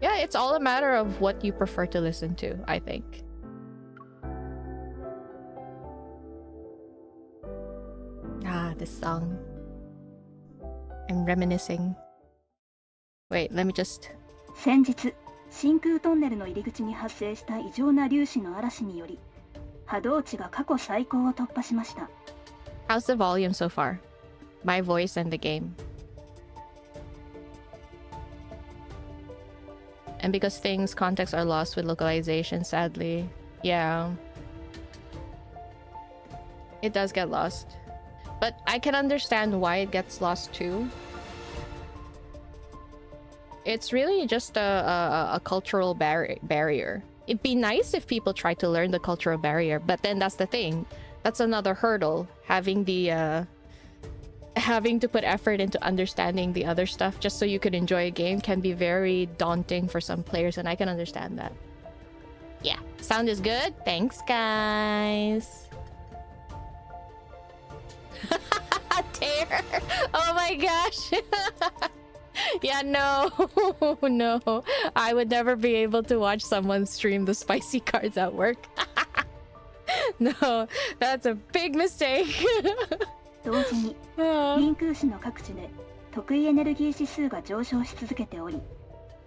yeah, it's all a matter of what you prefer to listen to, I think. Ah, this song. I'm reminiscing. Wait, let me just... 先日、真空トンネルの入り口に発生した異常な粒子の嵐により、波動値が過去最高を突破しました。How's the volume so far? My voice and the game. And because things, context are lost with localization, sadly. Yeah. It does get lost. But I can understand why it gets lost too. It's really just a cultural barrier. It'd be nice if people try to learn the cultural barrier, but then that's the thing. That's another hurdle. Having to put effort into understanding the other stuff just so you can enjoy a game can be very daunting for some players, and I can understand that. Yeah, sound is good. Thanks, guys. Tear. Oh my gosh. Yeah, no. No. I would never be able to watch someone stream the spicy cards at work. No, that's a big mistake. 同時に、臨空市の各地で特異エネルギー指数が上昇し続けており、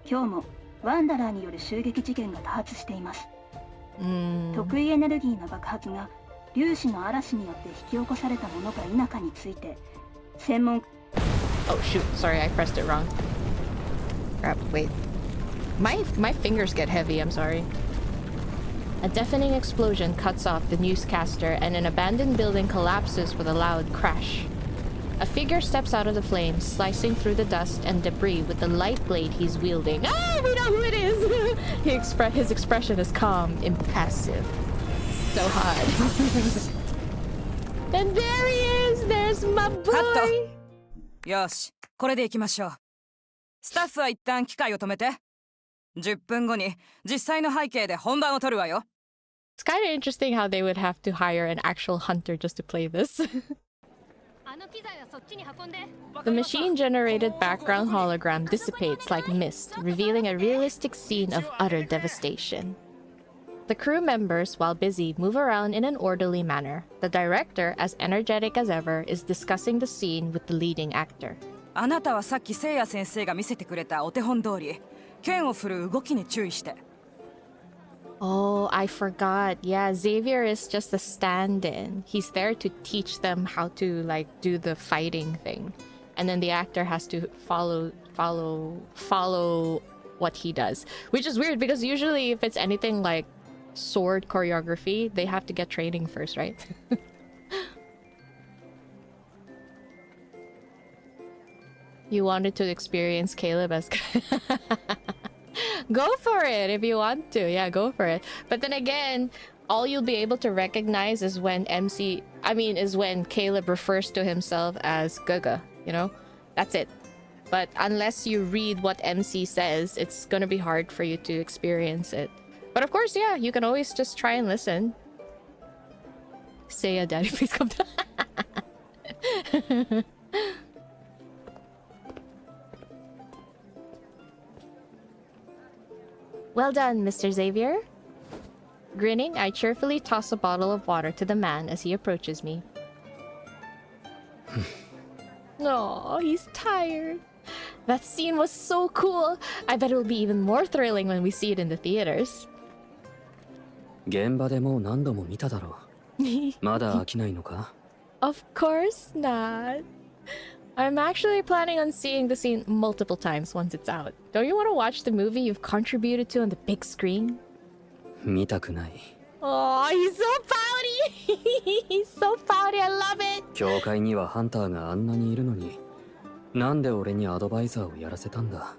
今日もワンダラーによる襲撃事件が多発しています。特異エネルギーの爆発が粒子の嵐によって引き起こされたものか否かについて、専門... Oh shoot, sorry, I pressed it wrong. Crap, wait. My fingers get heavy, I'm sorry. A deafening explosion cuts off the newscaster and an abandoned building collapses with a loud crash. A figure steps out of the flames, slicing through the dust and debris with the light blade he's wielding. Ah, we know who it is! His expression is calm, impassive. So hot. And there he is! There's my boy! よし、これで行きましょう。スタッフは一旦機械を止めて。10分後に実際の背景で本番を撮るわよ。It's kind of interesting how they would have to hire an actual hunter just to play this. The machine-generated background hologram dissipates like mist, revealing a realistic scene of utter devastation. The crew members, while busy, move around in an orderly manner. The director, as energetic as ever, is discussing the scene with the leading actor. あなたはさっき聖夜先生が見せてくれたお手本通り、剣を振る動きに注意して。Oh, I forgot. Yeah, Xavier is just a stand-in. He's there to teach them how to, like, do the fighting thing. And then the actor has to follow what he does. Which is weird because usually if it's anything like sword choreography, they have to get training first, right? You wanted to experience Caleb as... Go for it if you want to. Yeah, go for it. But then again, all you'll be able to recognize is when when Caleb refers to himself as 𝓥𝓲, you know? That's it. But unless you read what MC says, it's gonna be hard for you to experience it. But of course, yeah, you can always just try and listen. Say, Daddy, please come down. Well done, Mr. Xavier. Grinning, I cheerfully toss a bottle of water to the man as he approaches me. Oh, he's tired. That scene was so cool. I bet it'll be even more thrilling when we see it in the theaters. 現場でもう何度も見ただろう。まだ飽きないのか? Of course not. I'm actually planning on seeing the scene multiple times once it's out. Don't you want to watch the movie you've contributed to on the big screen? 見たくない。 Oh, he's so pouty! He's so pouty, I love it! 教会にはハンターがあんなにいるのに、なんで俺にアドバイザーをやらせたんだ?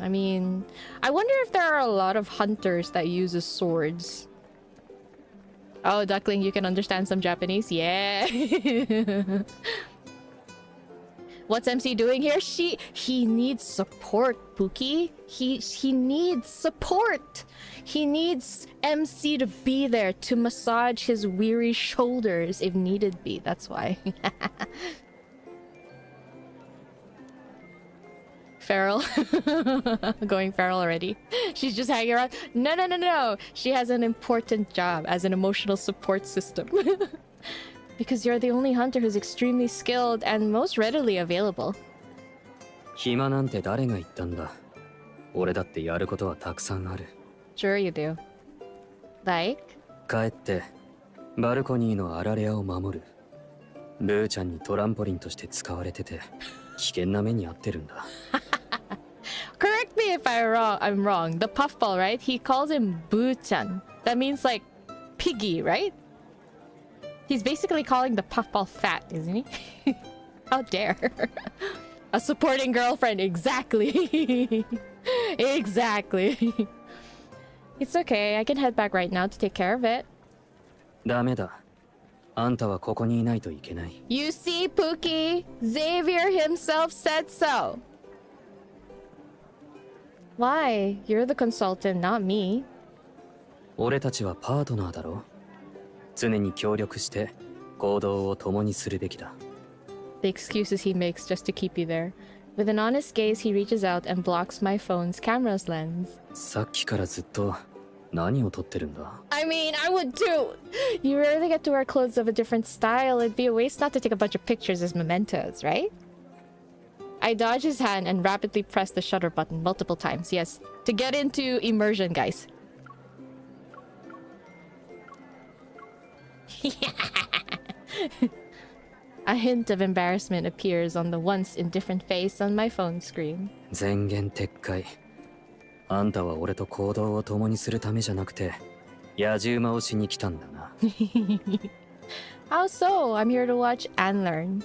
I mean, I wonder if there are a lot of hunters that uses swords. Oh, Duckling, you can understand some Japanese? Yeah. What's MC doing here? He needs support, Pookie. He needs support. He needs MC to be there to massage his weary shoulders if needed be. That's why. Feral. Going feral already. She's just hanging around. No. She has an important job as an emotional support system. Because you're the only hunter who's extremely skilled and most readily available. 暇なんて誰が言ったんだ。俺だってやることはたくさんある。Sure you do. Like? 帰ってバルコニーのアラレアを守る。ブーちゃんにトランポリンとして使われてて危険な目に遭ってるんだ。Correct me if I'm wrong. The puffball, right? He calls him Boo-chan. That means like piggy, right? He's basically calling the puffball fat, isn't he? How dare. A supporting girlfriend, exactly. Exactly. It's okay, I can head back right now to take care of it. ダメだ。あんたはここにいないといけない。You see, Pookie? Xavier himself said so. Why? You're the consultant, not me. 俺たちはパートナーだろ。常に協力して行動を共にするべきだ。The excuses he makes just to keep you there. With an honest gaze, he reaches out and blocks my phone's camera's lens. さっきからずっと何を撮ってるんだ？ I mean, I would too! You rarely get to wear clothes of a different style. It'd be a waste not to take a bunch of pictures as mementos, right? I dodge his hand and rapidly press the shutter button multiple times. Yes, to get into immersion, guys. A hint of embarrassment appears on the once indifferent face on my phone screen. 前言撤回。あんたは俺と行動を共にするためじゃなくて野獣馬をしに来たんだな。How so? I'm here to watch and learn.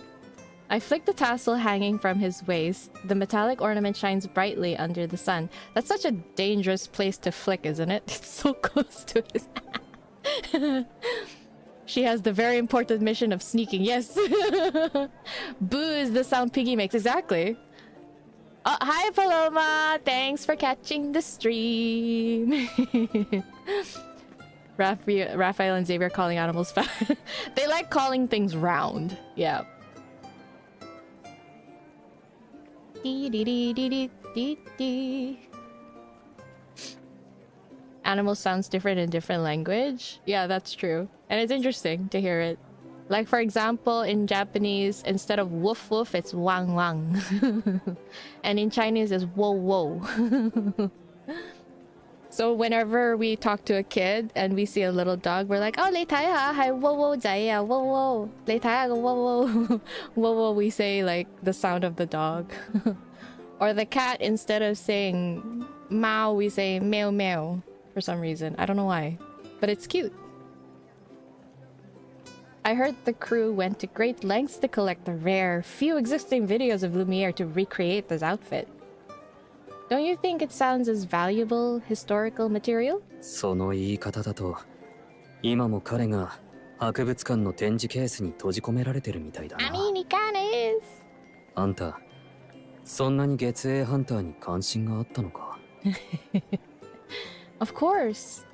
I flick the tassel hanging from his waist. The metallic ornament shines brightly under the sun. That's such a dangerous place to flick, isn't it? It's so close to his... She has the very important mission of sneaking. Yes. Boo is the sound Piggy makes. Exactly. Oh, hi, Paloma. Thanks for catching the stream. Raphael and Xavier calling animals fat. They like calling things round. Yeah. Animal sounds different in different language. Yeah, that's true. And it's interesting to hear it. Like, for example, in Japanese, instead of woof woof, it's wang wang. And in Chinese, it's wo wo. So whenever we talk to a kid and we see a little dog, we're like, oh, lei tai ha, hai wo wo zai ya, wo wo. Lei tai ha, wo wo. Wo wo, we say, like, the sound of the dog. Or the cat, instead of saying mao, we say meow meow. For some reason. I don't know why. But it's cute. I heard the crew went to great lengths to collect the rare, few existing videos of Lumiere to recreate this outfit. Don't you think it sounds as valuable historical material? その言い方だと、今も彼が博物館の展示ケースに閉じ込められてるみたいだな。I mean, he kinda is. あんた、そんなに月影ハンターに関心があったのか？ Of course.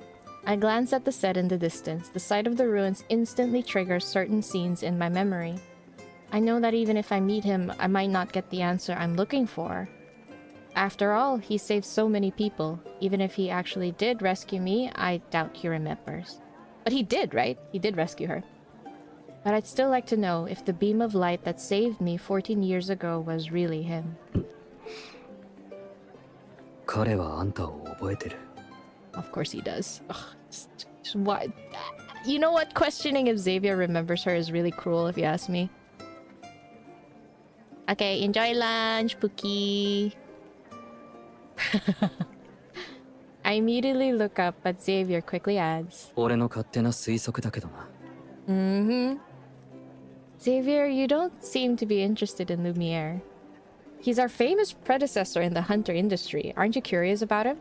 I glance at the set in the distance. The sight of the ruins instantly triggers certain scenes in my memory. I know that even if I meet him, I might not get the answer I'm looking for. After all, he saved so many people. Even if he actually did rescue me, I doubt he remembers. But he did, right? He did rescue her. But I'd still like to know if the beam of light that saved me 14 years ago was really him. 彼はあんたを覚えてる。 Of course he does. Ugh, just what? You know what? Questioning if Xavier remembers her is really cruel, if you ask me. Okay, enjoy lunch, Pookie. I immediately look up, but Xavier quickly adds. 俺の勝手な推測だけどな。Xavier, you don't seem to be interested in Lumiere. He's our famous predecessor in the hunter industry. Aren't you curious about him?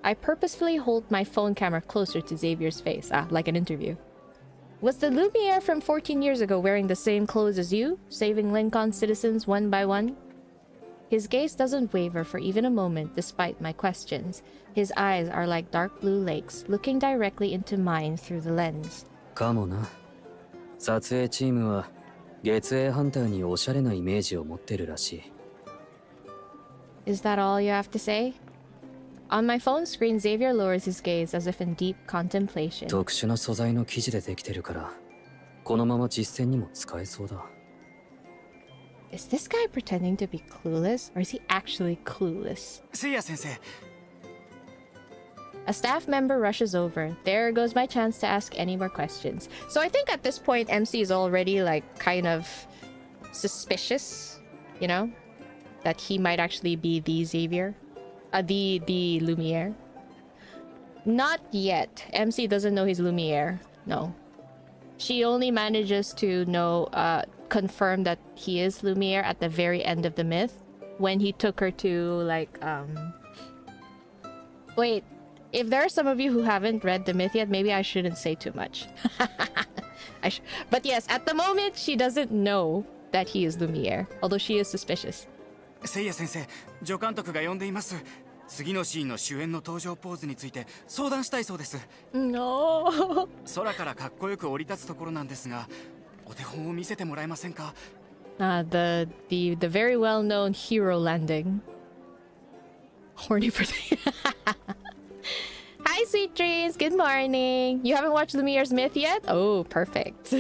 I purposefully hold my phone camera closer to Xavier's face. Ah, like an interview. Was the Lumiere from 14 years ago wearing the same clothes as you, saving Lincoln citizens one by one? His gaze doesn't waver for even a moment despite my questions. His eyes are like dark blue lakes, looking directly into mine through the lens. かもな。撮影チームは月影ハンターにおしゃれなイメージを持ってるらしい。Is that all you have to say? On my phone screen, Xavier lowers his gaze as if in deep contemplation. 特殊な素材の生地でできてるから、このまま実践にも使えそうだ。Is this guy pretending to be clueless, or is he actually clueless? せいや先生。A staff member rushes over. There goes my chance to ask any more questions. So I think at this point, MC is already like kind of suspicious, you know, that he might actually be the Xavier, the Lumiere. Not yet. MC doesn't know he's Lumiere. No. She only manages to know, confirm that he is Lumiere at the very end of the myth, when he took her to like, wait. If there are some of you who haven't read the myth yet, maybe I shouldn't say too much. But yes, at the moment, she doesn't know that he is Lumiere, although she is suspicious. せいや先生、助監督が呼んでいます。次のシーンの主演の登場ポーズについて相談したいそうです。No. 空からかっこよく降り立つところなんですが、お手本を見せてもらえませんか? The very well-known hero landing. Horny for the... Hi, sweet dreams. Good morning. You haven't watched Lumiere's myth yet? Oh, perfect.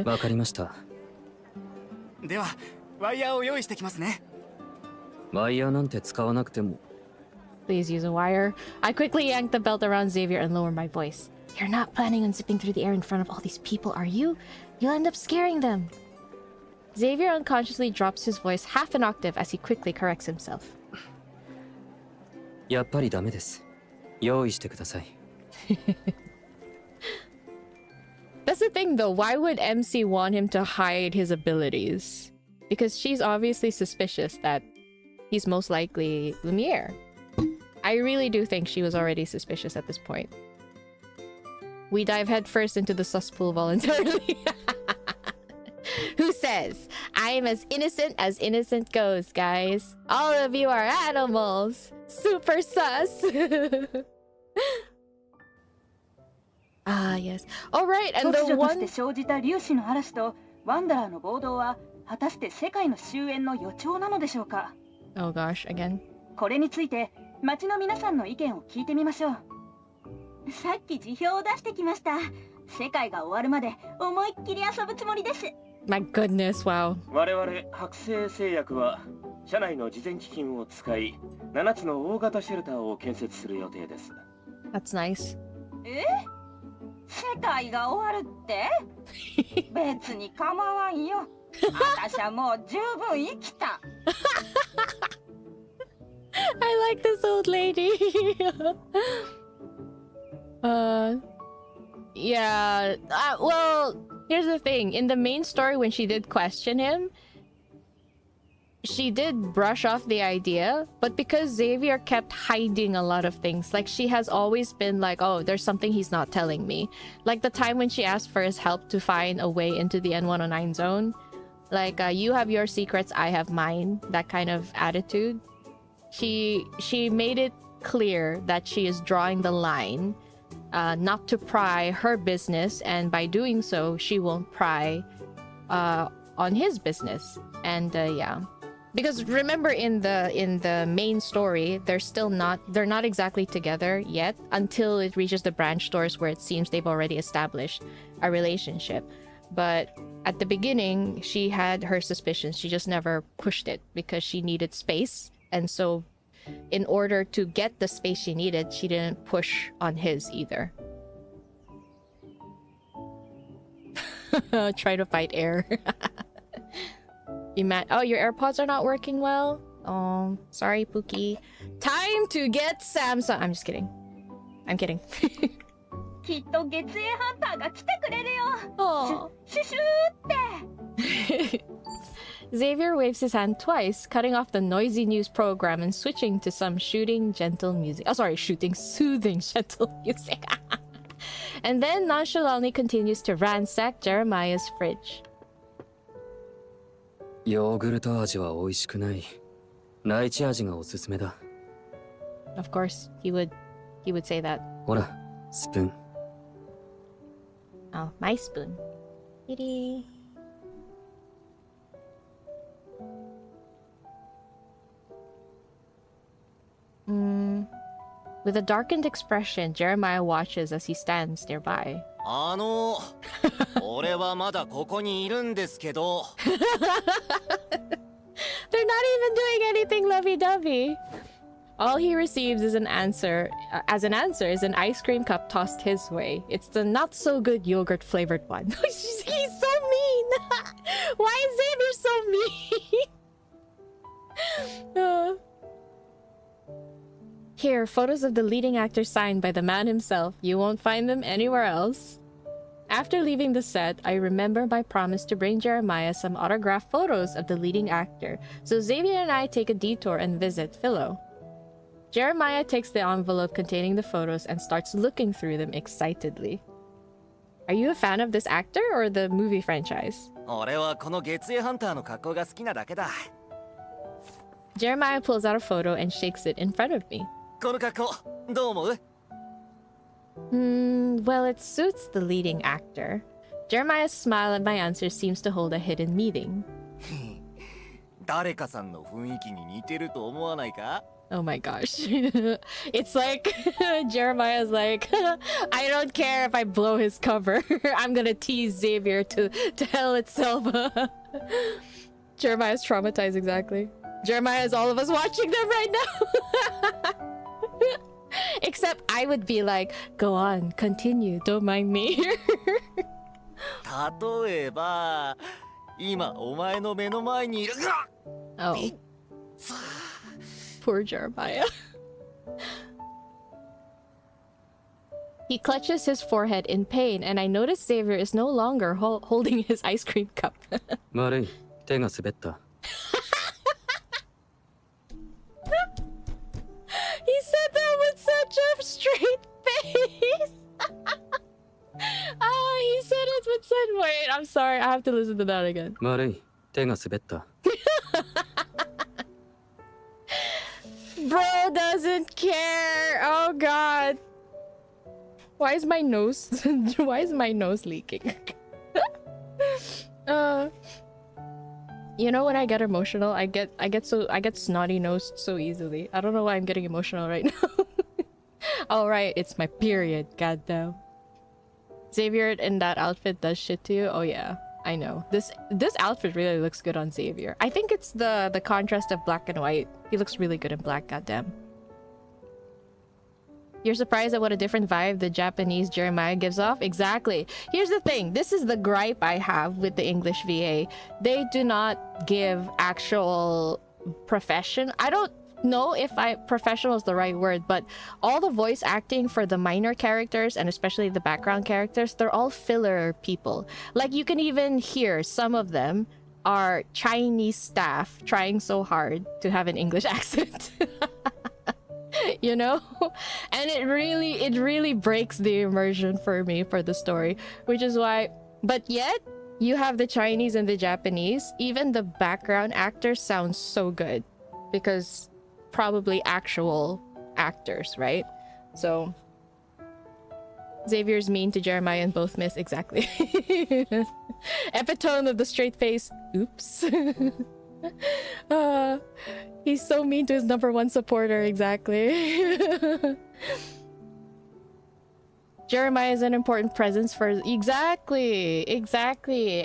わかりました。では、ワイヤーを用意してきますね。ワイヤーなんて使わなくても。Please use a wire. I quickly yank the belt around Xavier and lower my voice. You're not planning on zipping through the air in front of all these people, are you? You'll end up scaring them. Xavier unconsciously drops his voice half an octave as he quickly corrects himself. やっぱりダメです。用意してください。That's the thing though, why would MC want him to hide his abilities? Because she's obviously suspicious that he's most likely Lumiere. I really do think she was already suspicious at this point. We dive headfirst into the cesspool voluntarily. Who says? I'm as innocent goes, guys. All of you are animals. Super sus. Ah, yes. Alright, and the 突如とし one... て生じた粒子の嵐とワンダラーの暴動は果たして世界の終焉の予兆なのでしょうか? Oh gosh, again. これについて街の皆さんの意見を聞いてみましょう。さっき辞表を出してきました。世界が終わるまで思いっきり遊ぶつもりです。 My goodness, wow. 我々白星製薬は社内の事前基金を使い7つの大型シェルターを建設する予定です。 That's nice. 世界が終わるって別に構わんよ。私はもう十分生きた。I like this old lady. Yeah. Well, here's the thing. In the main story, when she did question him, she did brush off the idea, but because Xavier kept hiding a lot of things, like she has always been like, oh, there's something he's not telling me. Like the time when she asked for his help to find a way into the N109 zone. Like, you have your secrets, I have mine. That kind of attitude. She made it clear that she is drawing the line, not to pry her business, and by doing so, she won't pry on his business. And yeah. Because remember in the main story, they're not exactly together yet until it reaches the branch stores where it seems they've already established a relationship. But at the beginning, she had her suspicions. She just never pushed it because she needed space. And so in order to get the space she needed, she didn't push on his either. Try to fight air. Oh, your AirPods are not working well? Oh, sorry, Pookie. Time to get Samsung. I'm just kidding. I'm kidding. きっと月影ハンターが来てくれるよ。Oh. シュシューって。Xavier waves his hand twice, cutting off the noisy news program and switching to some shooting gentle music. Oh, sorry, shooting soothing gentle music. And then nonchalantly continues to ransack Jeremiah's fridge. ヨーグルト味は美味しくない。ライチ味がおすすめだ。Of course, he would say that. ほら、スプーン。Oh, my spoon. Kitty. With a darkened expression, Jeremiah watches as he stands nearby. 俺はまだここにいるんですけど。They're not even doing anything lovey-dovey. All he receives is an answer. As an answer is an ice cream cup tossed his way. It's the not-so-good yogurt-flavored one. He's so mean! Why is Xavier so mean? Here, photos of the leading actor signed by the man himself. You won't find them anywhere else. After leaving the set, I remember my promise to bring Jeremiah some autographed photos of the leading actor, so Xavier and I take a detour and visit Philo. Jeremiah takes the envelope containing the photos and starts looking through them excitedly. Are you a fan of this actor or the movie franchise? 俺はこの月影ハンターの格好が好きなだけだ。Jeremiah pulls out a photo and shakes it in front of me. この格好どう思う？ Well, it suits the leading actor. Jeremiah's smile at my answer seems to hold a hidden meaning. 誰かさんの雰囲気に似てると思わないか？ Oh my gosh. It's like Jeremiah's like, I don't care if I blow his cover. I'm gonna tease Xavier to hell itself. Jeremiah's traumatized, exactly. Jeremiah is all of us watching them right now. Except I would be like, go on, continue, don't mind me. 例えば、今お前の目の前にいる。Oh. Poor Jeremiah. He clutches his forehead in pain, and I notice Xavier is no longer holding his ice cream cup. 悪い、手が滑った。He said that with such a straight face. He said it with such... Wait, I'm sorry. I have to listen to that again. 悪い、手が滑った。Bro doesn't care. Oh god. Why is my nose leaking? You know when I get emotional, I get snotty nosed so easily. I don't know why I'm getting emotional right now. All right, it's my period. Goddamn. Xavier in that outfit does shit to you. Oh yeah, I know. This outfit really looks good on Xavier. I think it's the contrast of black and white. He looks really good in black. Goddamn. You're surprised at what a different vibe the Japanese Jeremiah gives off? Exactly. Here's the thing. This is the gripe I have with the English VA. They do not give actual profession. I don't know if professional is the right word, but all the voice acting for the minor characters and especially the background characters, they're all filler people. Like you can even hear some of them are Chinese staff trying so hard to have an English accent. You know? And it really breaks the immersion for me for the story, which is why... But yet, you have the Chinese and the Japanese. Even the background actors sound so good because probably actual actors, right? So Xavier's mean to Jeremiah in both myths. Exactly. Epitome of the straight face. Oops. He's so mean to his #1 supporter. Exactly. Jeremiah is an important presence for... Exactly.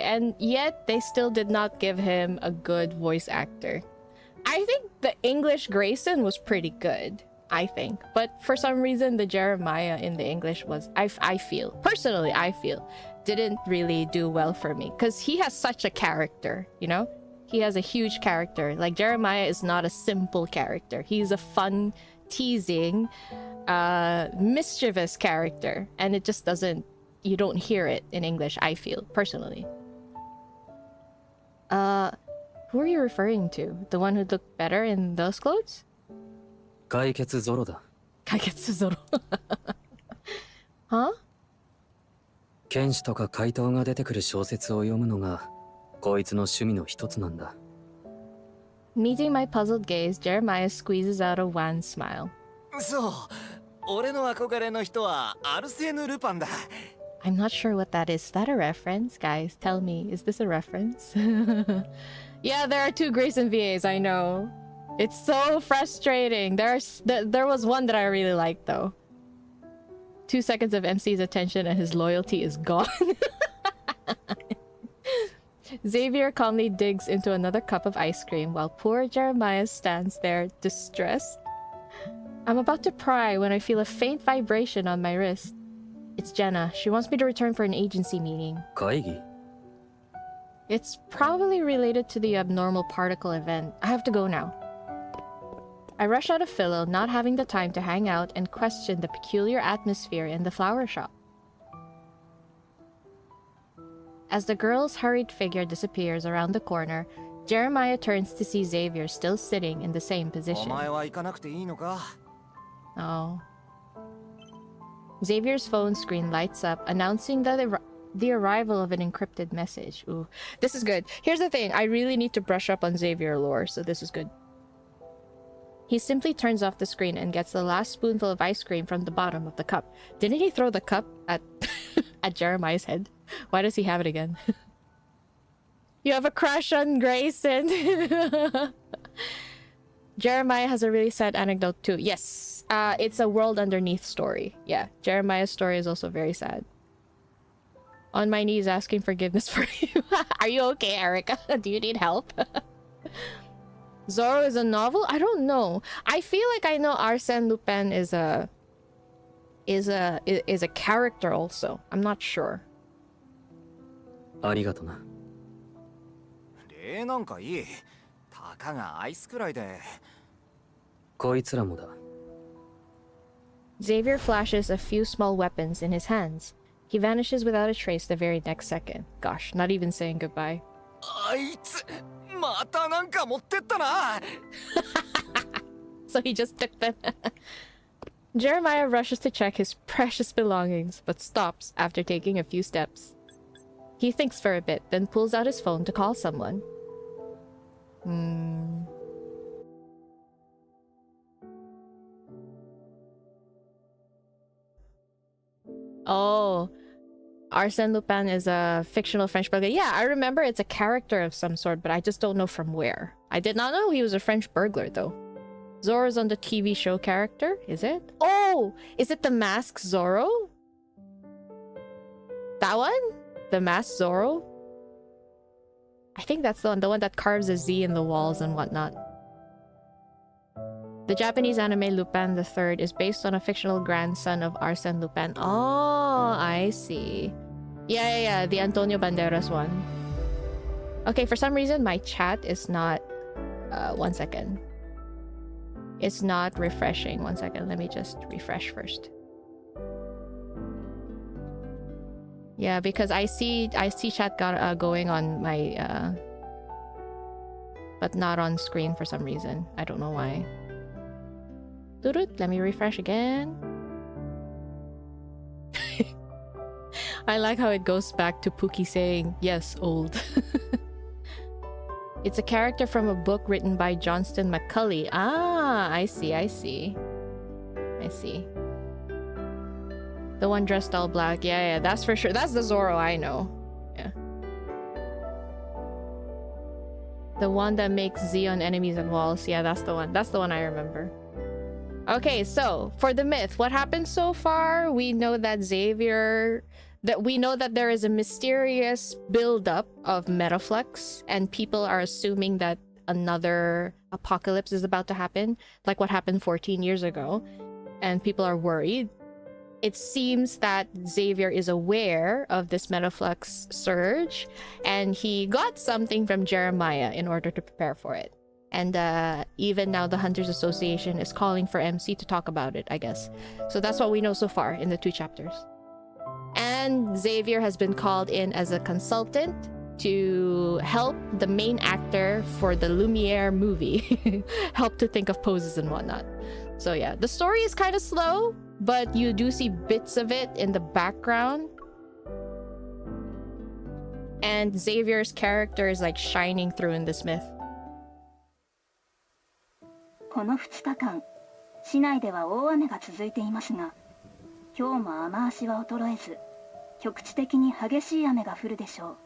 And yet they still did not give him a good voice actor. I think the English Grayson was pretty good, I think. But for some reason, the Jeremiah in the English was... I feel, didn't really do well for me. Because he has such a character, you know? He has a huge character. Like, Jeremiah is not a simple character. He's a fun, teasing, mischievous character. And it just doesn't... You don't hear it in English, I feel, personally. Who are you referring to? The one who looked better in those clothes? 解決ゾロだ。 𝓥𝓲𝓮𝓻 Huh? 剣士とか怪盗が出てくる小説を読むのがこいつの趣味の一つなんだ。 Meeting my puzzled gaze, Jeremiah squeezes out a wan smile. そう、俺の憧れの人はアルセーヌ・ルパンだ。 I'm not sure what that is. Is that a reference? Guys, tell me, is this a reference? Yeah, there are two Grayson VAs, I know. It's so frustrating. There was one that I really liked, though. 2 seconds of MC's attention and his loyalty is gone. Xavier calmly digs into another cup of ice cream while poor Jeremiah stands there, distressed. I'm about to pry when I feel a faint vibration on my wrist. It's Jenna. She wants me to return for an agency meeting. 会議 It's probably related to the abnormal particle event. I have to go now. I rush out of Philo, not having the time to hang out and question the peculiar atmosphere in the flower shop. As the girl's hurried figure disappears around the corner, Jeremiah turns to see Xavier still sitting in the same お position. 前は行かなくていいのか？ Oh. Xavier's phone screen lights up, announcing the arrival of an encrypted message. Ooh, this is good. Here's the thing, I really need to brush up on Xavier lore, so this is good. He simply turns off the screen and gets the last spoonful of ice cream from the bottom of the cup. Didn't he throw the cup at at Jeremiah's head? Why does he have it again? You have a crush on Grayson. Jeremiah has a really sad anecdote too. Yes, it's a world underneath story. Yeah, Jeremiah's story is also very sad. On my knees asking forgiveness for you. Are you okay, Erica? Do you need help? Zorro is a novel? I don't know. I feel like I know Arsène Lupin is a character also. I'm not sure. ありがとな。礼なんかいい。たかがアイスくらいで。こいつらもだ。 Xavier flashes a few small weapons in his hands. He vanishes without a trace the very next second. Gosh, not even saying goodbye. あいつ、またなんか持ってったな。So he just took them. Jeremiah rushes to check his precious belongings, but stops after taking a few steps. He thinks for a bit, then pulls out his phone to call someone. Oh, Arsène Lupin is a fictional French burglar. Yeah, I remember it's a character of some sort, but I just don't know from where. I did not know he was a French burglar, though. Zorro's on the TV show character, is it? Oh, is it the Masked Zorro? That one? The Masked Zorro? I think that's the one that carves a Z in the walls and whatnot. The Japanese anime Lupin III is based on a fictional grandson of Arsène Lupin. Oh, I see. Yeah, the Antonio Banderas one. Okay, for some reason my chat is not... 1 second. It's not refreshing. 1 second, let me just refresh first. Yeah, because I see chat going on my... but not on screen for some reason. I don't know why. Let me refresh again. I like how it goes back to Pookie saying, yes, old. It's a character from a book written by Johnston McCulley. Ah, I see. The one dressed all black. Yeah, that's for sure. That's the Zorro I know. Yeah. The one that makes Z on enemies and walls. Yeah, that's the one. That's the one I remember. Okay, so for the myth, what happened so far? We know that there is a mysterious buildup of Metaflux, and people are assuming that another apocalypse is about to happen, like what happened 14 years ago, and people are worried. It seems that Xavier is aware of this Metaflux surge, and he got something from Jeremiah in order to prepare for it. And even now the Hunters Association is calling for MC to talk about it, I guess. So that's what we know so far in the 2 chapters. And Xavier has been called in as a consultant. to help the main actor for the Lumiere movie help to think of poses and whatnot. So yeah, the story is kind of slow, but you do see bits of it in the background. And Xavier's character is like shining through in this myth. この2日間、市内では大雨が続いていますが、今日も雨足は衰えず、局地的に激しい雨が降るでしょう。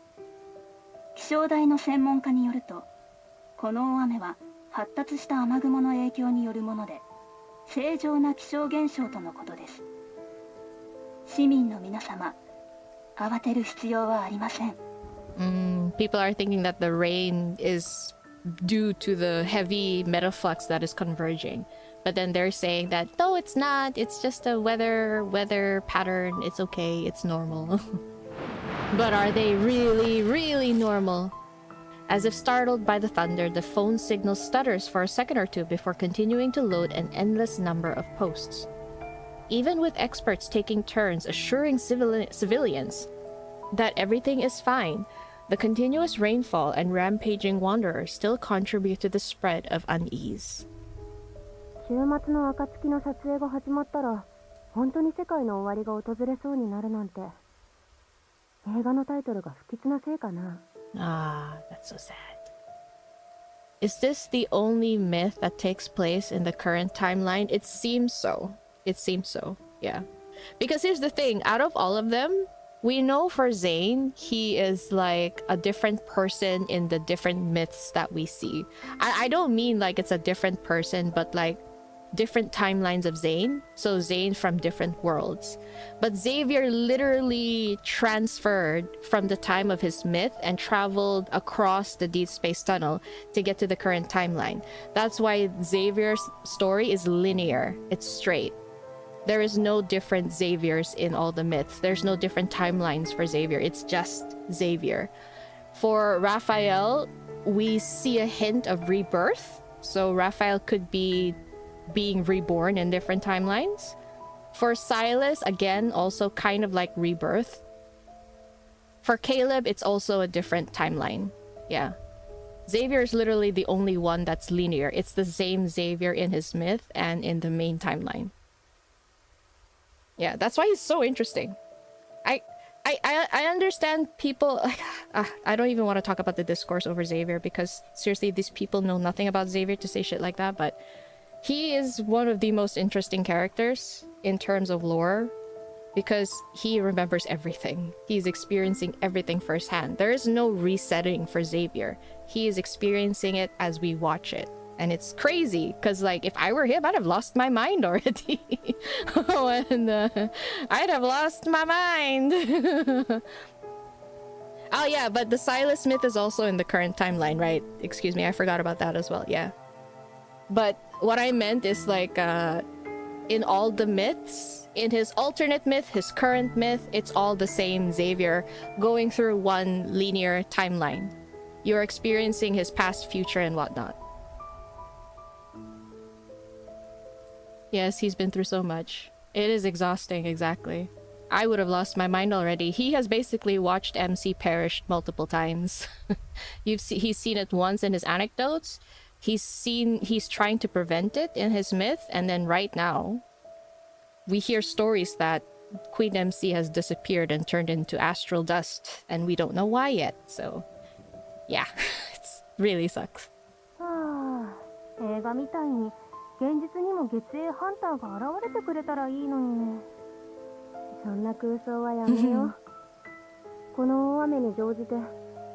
気象台の専門家によると、この大雨は発達した雨雲の影響によるもので、正常な気象現象とのことです。市民の皆様、慌てる必要はありません。People are thinking that the rain is due to the heavy metaflux that is converging. But then they're saying that, no, it's not. It's just a weather pattern. It's okay. It's normal. But are they really, really normal? As if startled by the thunder, the phone signal stutters for a second or two before continuing to load an endless number of posts. Even with experts taking turns assuring civilians that everything is fine, the continuous rainfall and rampaging wanderers still contribute to the spread of unease. 週末の暁の撮影が始まったら、本当に世界の終わりが訪れそうになるなんて。映画のタイトルが不吉なせいかな。Ah, that's so sad. Is this the only myth that takes place in the current timeline? It seems so. It seems so, yeah. Because here's the thing, out of all of them, we know for Zane, he is like a different person in the different myths that we see. I don't mean like it's a different person, but like different timelines of Zane. So Zane from different worlds. But Xavier literally transferred from the time of his myth and traveled across the Deepspace tunnel to get to the current timeline. That's why Xavier's story is linear. It's straight. There is no different Xaviers in all the myths. There's no different timelines for Xavier. It's just Xavier. For Raphael, we see a hint of rebirth. So Raphael could be being reborn in different timelines. For Silas, again, also kind of like rebirth. For Caleb, it's also a different timeline. Yeah. Xavier is literally the only one that's linear. It's the same Xavier in his myth and in the main timeline. Yeah, that's why he's so interesting. I understand people like I don't even want to talk about the discourse over Xavier because seriously these people know nothing about Xavier to say shit like that, but he is one of the most interesting characters in terms of lore because he remembers everything. He's experiencing everything firsthand. There is no resetting for Xavier. He is experiencing it as we watch it. And it's crazy because like if I were him, I'd have lost my mind already. I'd have lost my mind. Oh yeah, but the Silas myth is also in the current timeline, right? Excuse me, I forgot about that as well. Yeah. But what I meant is like in all the myths, in his alternate myth, his current myth, it's all the same Xavier going through one linear timeline. You're experiencing his past, future, and whatnot. Yes, he's been through so much. It is exhausting, exactly. I would have lost my mind already. He has basically watched MC perish multiple times. He's seen it once in his anecdotes. He's trying to prevent it in his myth, and then right now, we hear stories that Queen MC has disappeared and turned into astral dust, and we don't know why yet, so... Yeah, it really sucks. 映画みたいに現実にも月影ハンターが現れてくれたらいいのに。そんな空想はやめよう。この大雨に乗じて、今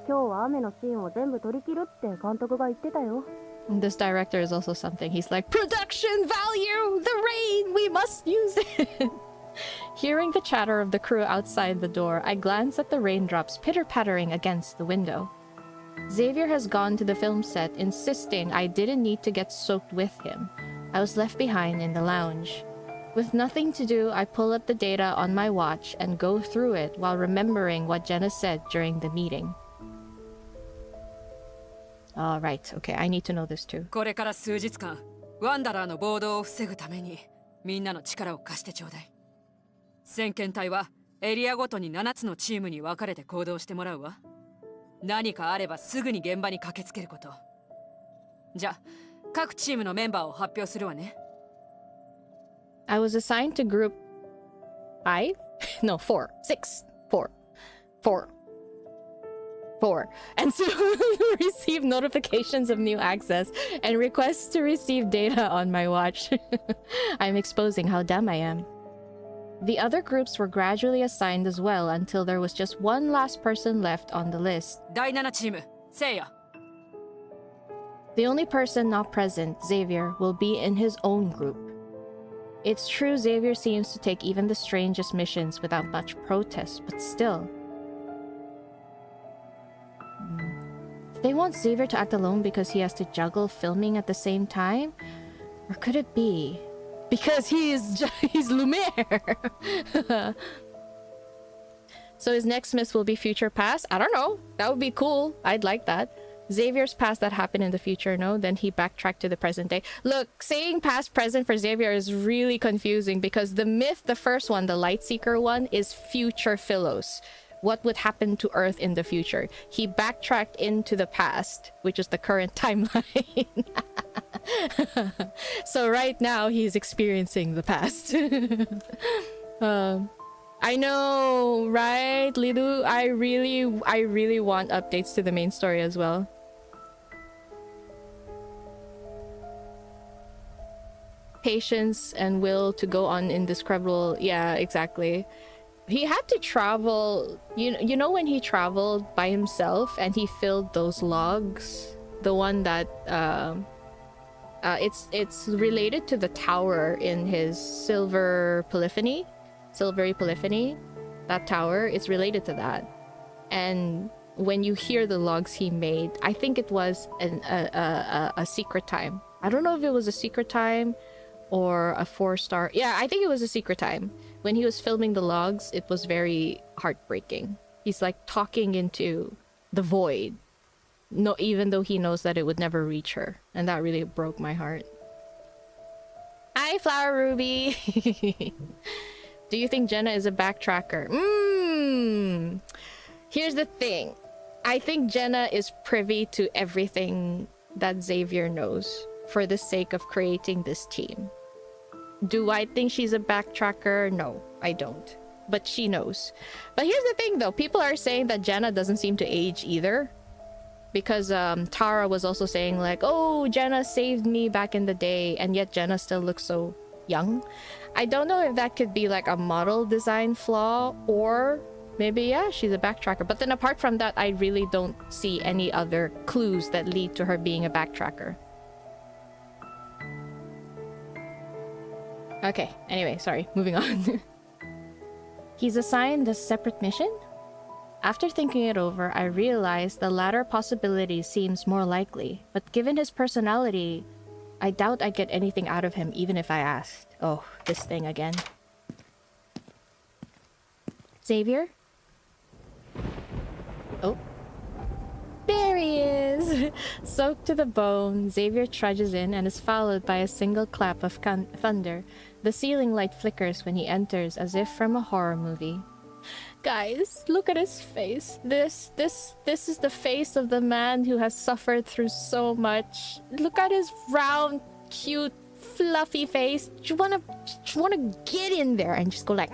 日は雨のシーンを全部撮り切るって監督が言ってたよ。This director is also something. He's like, production value! The rain! We must use it! Hearing the chatter of the crew outside the door, I glance at the raindrops pitter-pattering against the window. Xavier has gone to the film set, insisting I didn't need to get soaked with him. I was left behind in the lounge. With nothing to do, I pull up the data on my watch and go through it while remembering what Jenna said during the meeting. Alright, okay, I need to know this too. これから数日間、ワンダラーの暴動を防ぐために、みんなの力を貸してちょうだい。先遣隊はエリアごとに7つのチームに分かれて行動してもらうわ。何かあればすぐに現場に駆けつけること。じゃ、各チームのメンバーを発表するわね。I was assigned to group 5? No, 4. 6. 4. 4. 4. And soon receive notifications of new access and requests to receive data on my watch. I'm exposing how dumb I am. The other groups were gradually assigned as well until there was just one last person left on the list. 第7チーム、せいや。The only person not present, Xavier, will be in his own group. It's true Xavier seems to take even the strangest missions without much protest, but still. They want Xavier to act alone because he has to juggle filming at the same time? Or could it be because he's Lumiere? So his next miss will be future past? I don't know. That would be cool. I'd like that. Xavier's past that happened in the future, no? Then he backtracked to the present day. Look, saying past present for Xavier is really confusing because the myth, the first one, the Lightseeker one, is future Philos. What would happen to Earth in the future? He backtracked into the past, which is the current timeline. So right now, he's experiencing the past. I know, right, Lidu? I really want updates to the main story as well. Patience and will to go on indescribable. Yeah, exactly. He had to travel. You know when he traveled by himself and he filled those logs. The one that it's related to the tower in his silvery polyphony. That tower is related to that. And when you hear the logs he made, I think it was a secret time. I don't know if it was a secret time or a 4-star. Yeah, I think it was a secret time. When he was filming the logs, it was very heartbreaking. He's like talking into the void. No, even though he knows that it would never reach her. And that really broke my heart. Hi, Flower Ruby! Do you think Jenna is a backtracker? Here's the thing. I think Jenna is privy to everything that Xavier knows for the sake of creating this team. Do I think she's a backtracker? No, I don't. But she knows. But here's the thing though. People are saying that Jenna doesn't seem to age either. Because Tara was also saying like, oh, Jenna saved me back in the day. And yet Jenna still looks so young. I don't know if that could be like a model design flaw or maybe, yeah, she's a backtracker. But then apart from that, I really don't see any other clues that lead to her being a backtracker. Okay, anyway, sorry, moving on. He's assigned a separate mission? After thinking it over, I realized the latter possibility seems more likely. But given his personality, I doubt I'd get anything out of him even if I asked. Oh, this thing again. Xavier? Oh. There he is! Soaked to the bone, Xavier trudges in and is followed by a single clap of thunder. The ceiling light flickers when he enters as if from a horror movie. Guys, look at his face. This is the face of the man who has suffered through so much. Look at his round, cute, fluffy face. You wanna get in there and just go like...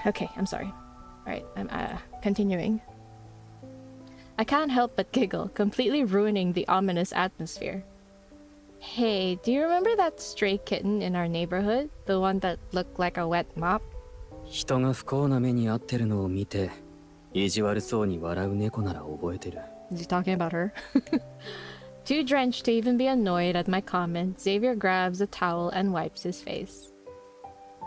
Okay, I'm sorry. Alright, I'm continuing. I can't help but giggle, completely ruining the ominous atmosphere. Hey, do you remember that stray kitten in our neighborhood? The one that looked like a wet mop? 人が不幸な目に遭ってるのを見て、意地悪そうに笑う猫なら覚えてる。Is he talking about her? Too drenched to even be annoyed at my comment, Xavier grabs a towel and wipes his face.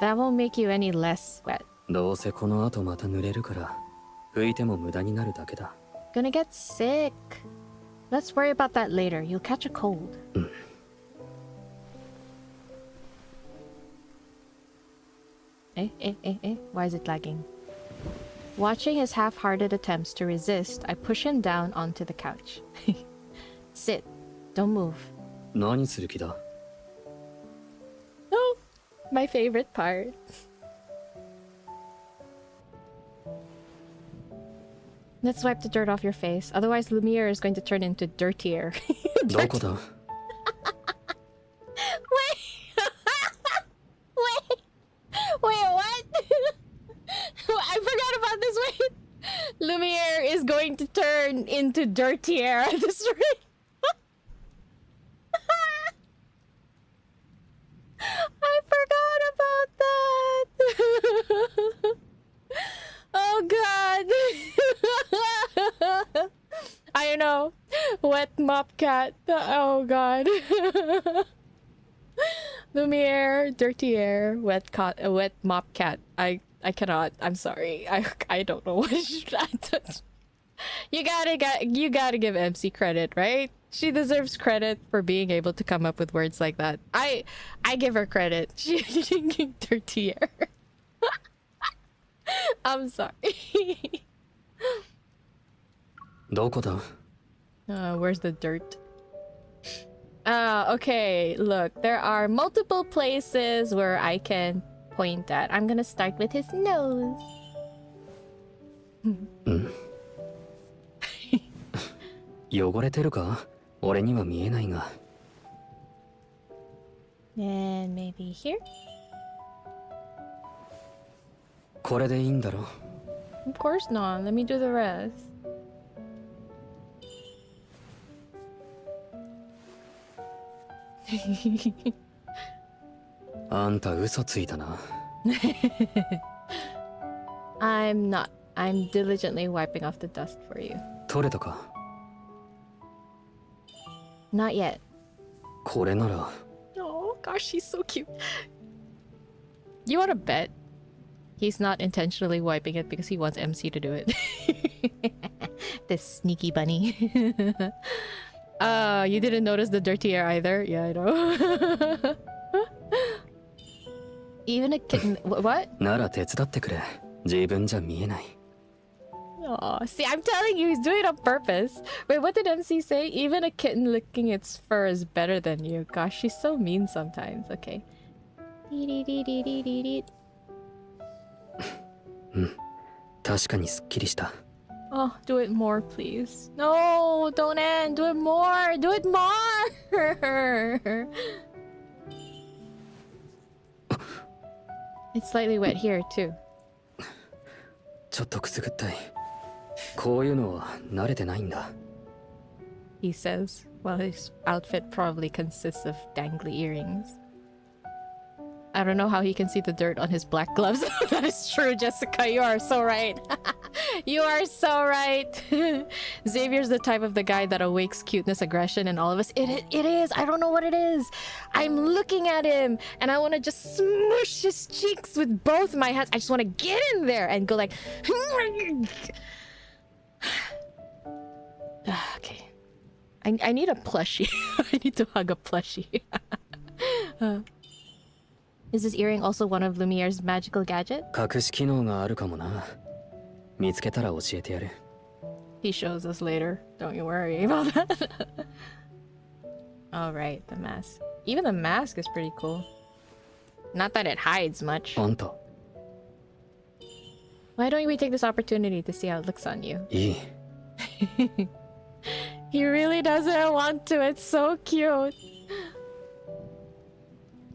That won't make you any less wet. どうせこの後また濡れるから、拭いても無駄になるだけだ。Gonna get sick. Let's worry about that later. You'll catch a cold. Why is it lagging? Watching his half-hearted attempts to resist, I push him down onto the couch. Sit. Don't move. 何する気だ? Oh, my favorite part. Let's wipe the dirt off your face. Otherwise, Lumiere is going to turn into dirtier. どこだ Wait, what? I forgot about this. Wait. Lumiere is going to turn into dirtier at this rate. I forgot about that. Oh god. I know. Wet mop cat. Oh god. Lumiere, dirtier, wet mop cat. I cannot. I'm sorry. I don't know what you gotta give MC credit, right? She deserves credit for being able to come up with words like that. I give her credit. She dirtier. I'm sorry. どこだ Where's the dirt? Okay, look, there are multiple places where I can point at. I'm gonna start with his nose. 汚れてるか俺には見えないが And maybe here? これでいいんだろ Of course not. Let me do the rest. あんた嘘ついたな I'm not. I'm diligently wiping off the dust for you. 取れたか Not yet. これなら Oh gosh, she's so cute. You wanna bet? He's not intentionally wiping it because he wants MC to do it. This sneaky bunny. You didn't notice the dirty air either? Yeah, I know. Even a kitten... What? なら手伝ってくれ自分じゃ見えない Aw, see, I'm telling you, he's doing it on purpose. Wait, what did MC say? Even a kitten licking its fur is better than you. Gosh, she's so mean sometimes. Okay. 確かにすっきりした Oh, do it more, please. No, don't end. Do it more. Do it more. It's slightly wet here, too. ちょっとくすぐったいこういうのは慣れてないんだ He says, while his outfit probably consists of dangly earrings. I don't know how he can see the dirt on his black gloves. That is true, Jessica. You are so right. You are so right. Xavier's the type of the guy that awakes cuteness, aggression, and all of us. It is. I don't know what it is. I'm looking at him, and I want to just smush his cheeks with both my hands. I just want to get in there and go like... Okay. I need a plushie. I need to hug a plushie. Is this earring also one of Lumiere's magical gadgets? 隠し機能があるかもな見つけたら教えてやる He shows us later. Don't you worry about that. Alright, the mask. Even the mask is pretty cool. Not that it hides much. あんた Why don't we take this opportunity to see how it looks on you? いい He really doesn't want to. It's so cute.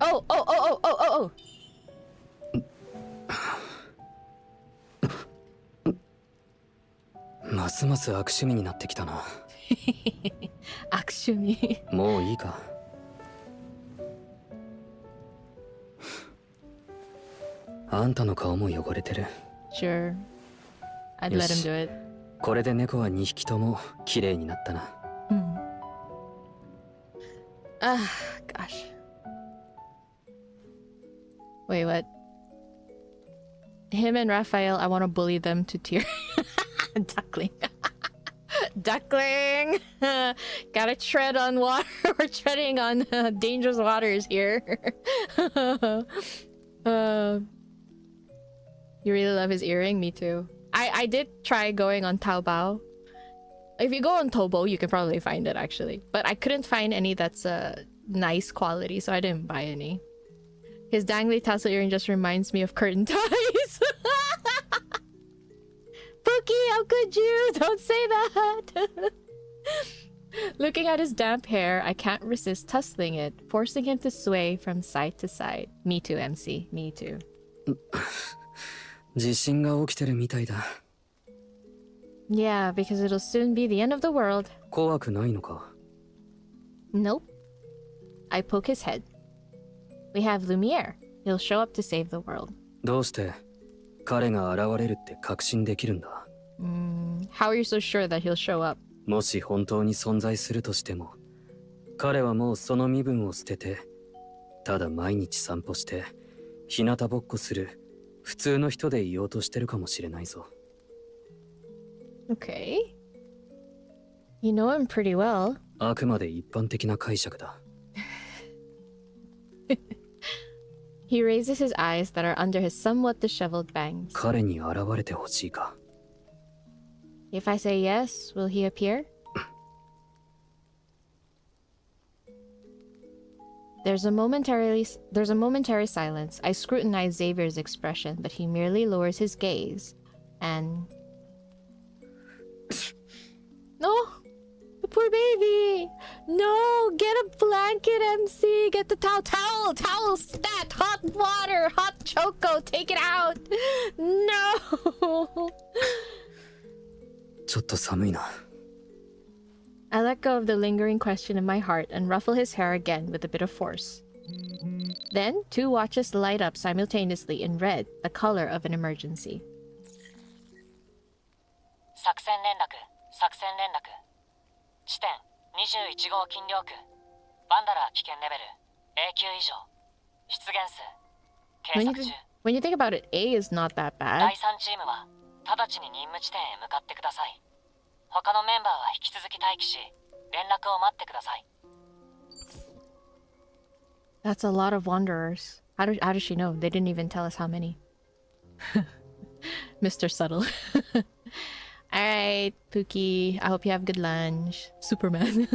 Oh. ますます悪趣味になってきたな 悪趣味もういいかあんたの顔も汚れてる Sure. I'd let him do it. これで猫は2匹とも綺麗になったな Ah, gosh. Wait, what? Him and Raphael, I want to bully them to tears. Duckling. Duckling! Gotta tread on water. We're treading on dangerous waters here. You really love his earring? Me too. I did try going on Taobao. If you go on Tobo, you can probably find it actually. But I couldn't find any that's nice quality, so I didn't buy any. His dangly tassel earring just reminds me of curtain ties. Pookie, how could you? Don't say that. Looking at his damp hair, I can't resist tussling it, forcing him to sway from side to side. Me too, MC. Me too. 地震が起きてるみたいだ。 Yeah, because it'll soon be the end of the world. 怖くないのか? Nope. I poke his head. We have Lumiere. He'll show up to save the world. どうして彼が現れるって確信できるんだ? How are you so sure that he'll show up? もし本当に存在するとしても、彼はもうその身分を捨てて、ただ毎日散歩して日向ぼっこする普通の人でいようとしてるかもしれないぞ。 Okay. You know him pretty well. あくまで一般的な解釈だ。 He raises his eyes that are under his somewhat disheveled bangs. 彼に現れてほしいか? If I say yes, will he appear? There's a momentary silence. I scrutinize Xavier's expression, but he merely lowers his gaze and... No! The poor baby! No! Get a blanket, MC! Get the towel! Stat! Hot water! Hot choco! Take it out! No! ちょっと寒いな。 I let go of the lingering question in my heart and ruffle his hair again with a bit of force. Then, 2 watches light up simultaneously in red, the color of an emergency. 作戦連絡地点21号禁漁区バンダラー危険レベル A 級以上出現数計測中 When you think about it, A is not that bad. 第3チームは直ちに任務地点へ向かってください他のメンバーは引き続き待機し連絡を待ってください That's a lot of wanderers. How does she know? They didn't even tell us how many. Mr. Subtle. Alright, Pookie. I hope you have good lunch. Superman.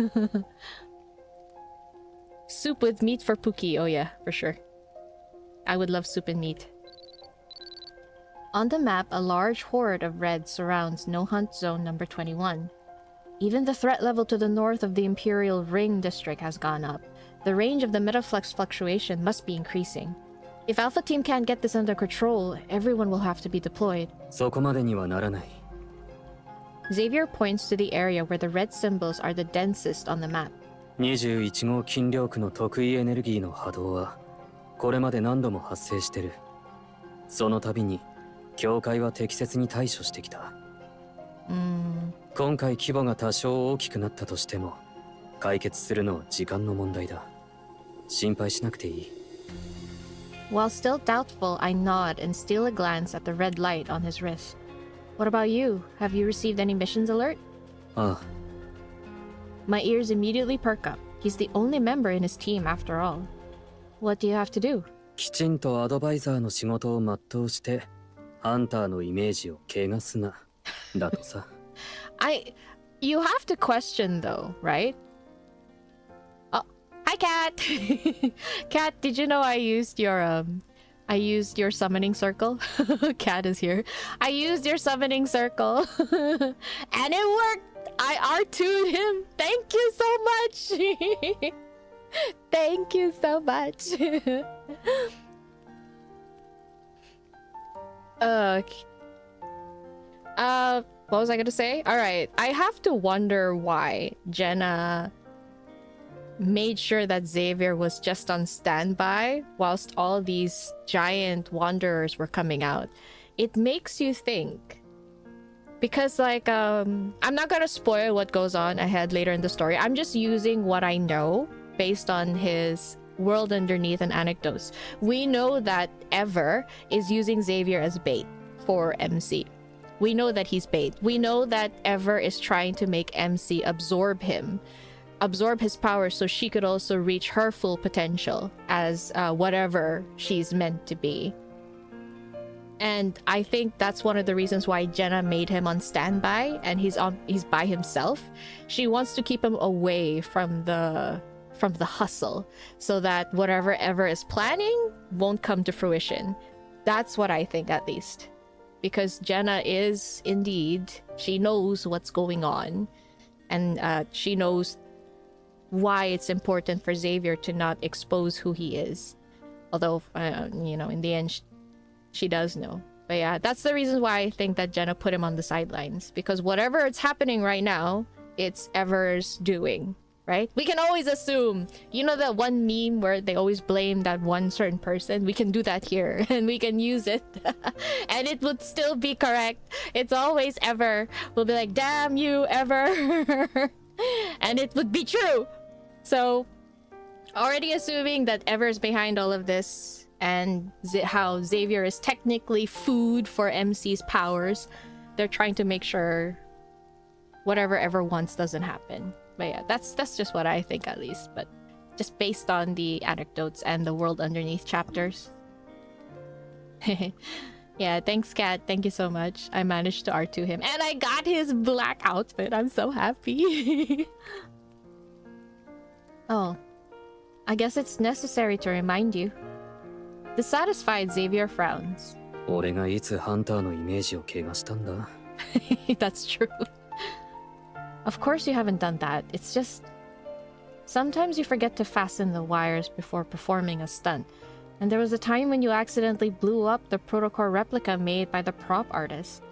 Soup with meat for Pookie. Oh yeah, for sure. I would love soup and meat. On the map, a large horde of red surrounds No Hunt Zone number 21. Even the threat level to the north of the Imperial Ring district has gone up. The range of the metaflex fluctuation must be increasing. If Alpha Team can't get this under control, everyone will have to be deployed. そこまでにはならない。 Xavier points to the area where the red symbols are the densest on the map. 21号禁漁区の特異エネルギーの波動はこれまで何度も発生してる。その度に教会は適切に対処してきた。今回規模が多少大きくなったとしても解決するのは時間の問題だ。心配しなくていい。 While still doubtful, I nod and steal a glance at the red light on his wrist. What about you? Have you received any missions alert? ああ。 My ears immediately perk up. He's the only member in his team after all. What do you have to do? きちんとアドバイザーの仕事を全うしてハンターのイメージを汚すな。だとさ。You have to question though, right? Oh, hi Cat! Cat, did you know I used your summoning circle? Cat is here. I used your summoning circle. And it worked! I R2'd him! Thank you so much! Thank you so much! What was I gonna say? Alright, I have to wonder why Jenna made sure that Xavier was just on standby whilst all these giant wanderers were coming out. It makes you think. Because like, I'm not gonna spoil what goes on ahead later in the story. I'm just using what I know based on his World Underneath and anecdotes. We know that Ever is using Xavier as bait for MC. We know that he's bait. We know that Ever is trying to make MC absorb his powers so she could also reach her full potential as whatever she's meant to be. And I think that's one of the reasons why Jenna made him on standby and he's by himself. She wants to keep him away from the hustle so that whatever Ever is planning won't come to fruition. That's what I think, at least. because Jenna is indeed, she knows what's going on, and she knows why it's important for Xavier to not expose who he is. Although, you know, in the end, she does know. But yeah, that's the reason why I think that Jenna put him on the sidelines, because whatever is happening right now, it's Ever's doing, right? We can always assume, you know, that one meme where they always blame that one certain person. We can do that here and we can use it and it would still be correct. It's always Ever. We'll be like, damn you, Ever. And it would be true. So already assuming that Ever's behind all of this, and how Xavier is technically food for MC's powers, they're trying to make sure whatever Ever wants doesn't happen. But yeah, that's just what I think, at least. But just based on the anecdotes and the World Underneath chapters. Yeah, thanks, Kat. Thank you so much. I managed to R2 him. And I got his black outfit. I'm so happy. Oh, I guess it's necessary to remind you. Dissatisfied, Xavier frowns. 俺がいつハンターのイメージを汚したんだ? That's true. Of course you haven't done that. It's just... sometimes you forget to fasten the wires before performing a stunt. And there was a time when you accidentally blew up the protocore replica made by the prop artist.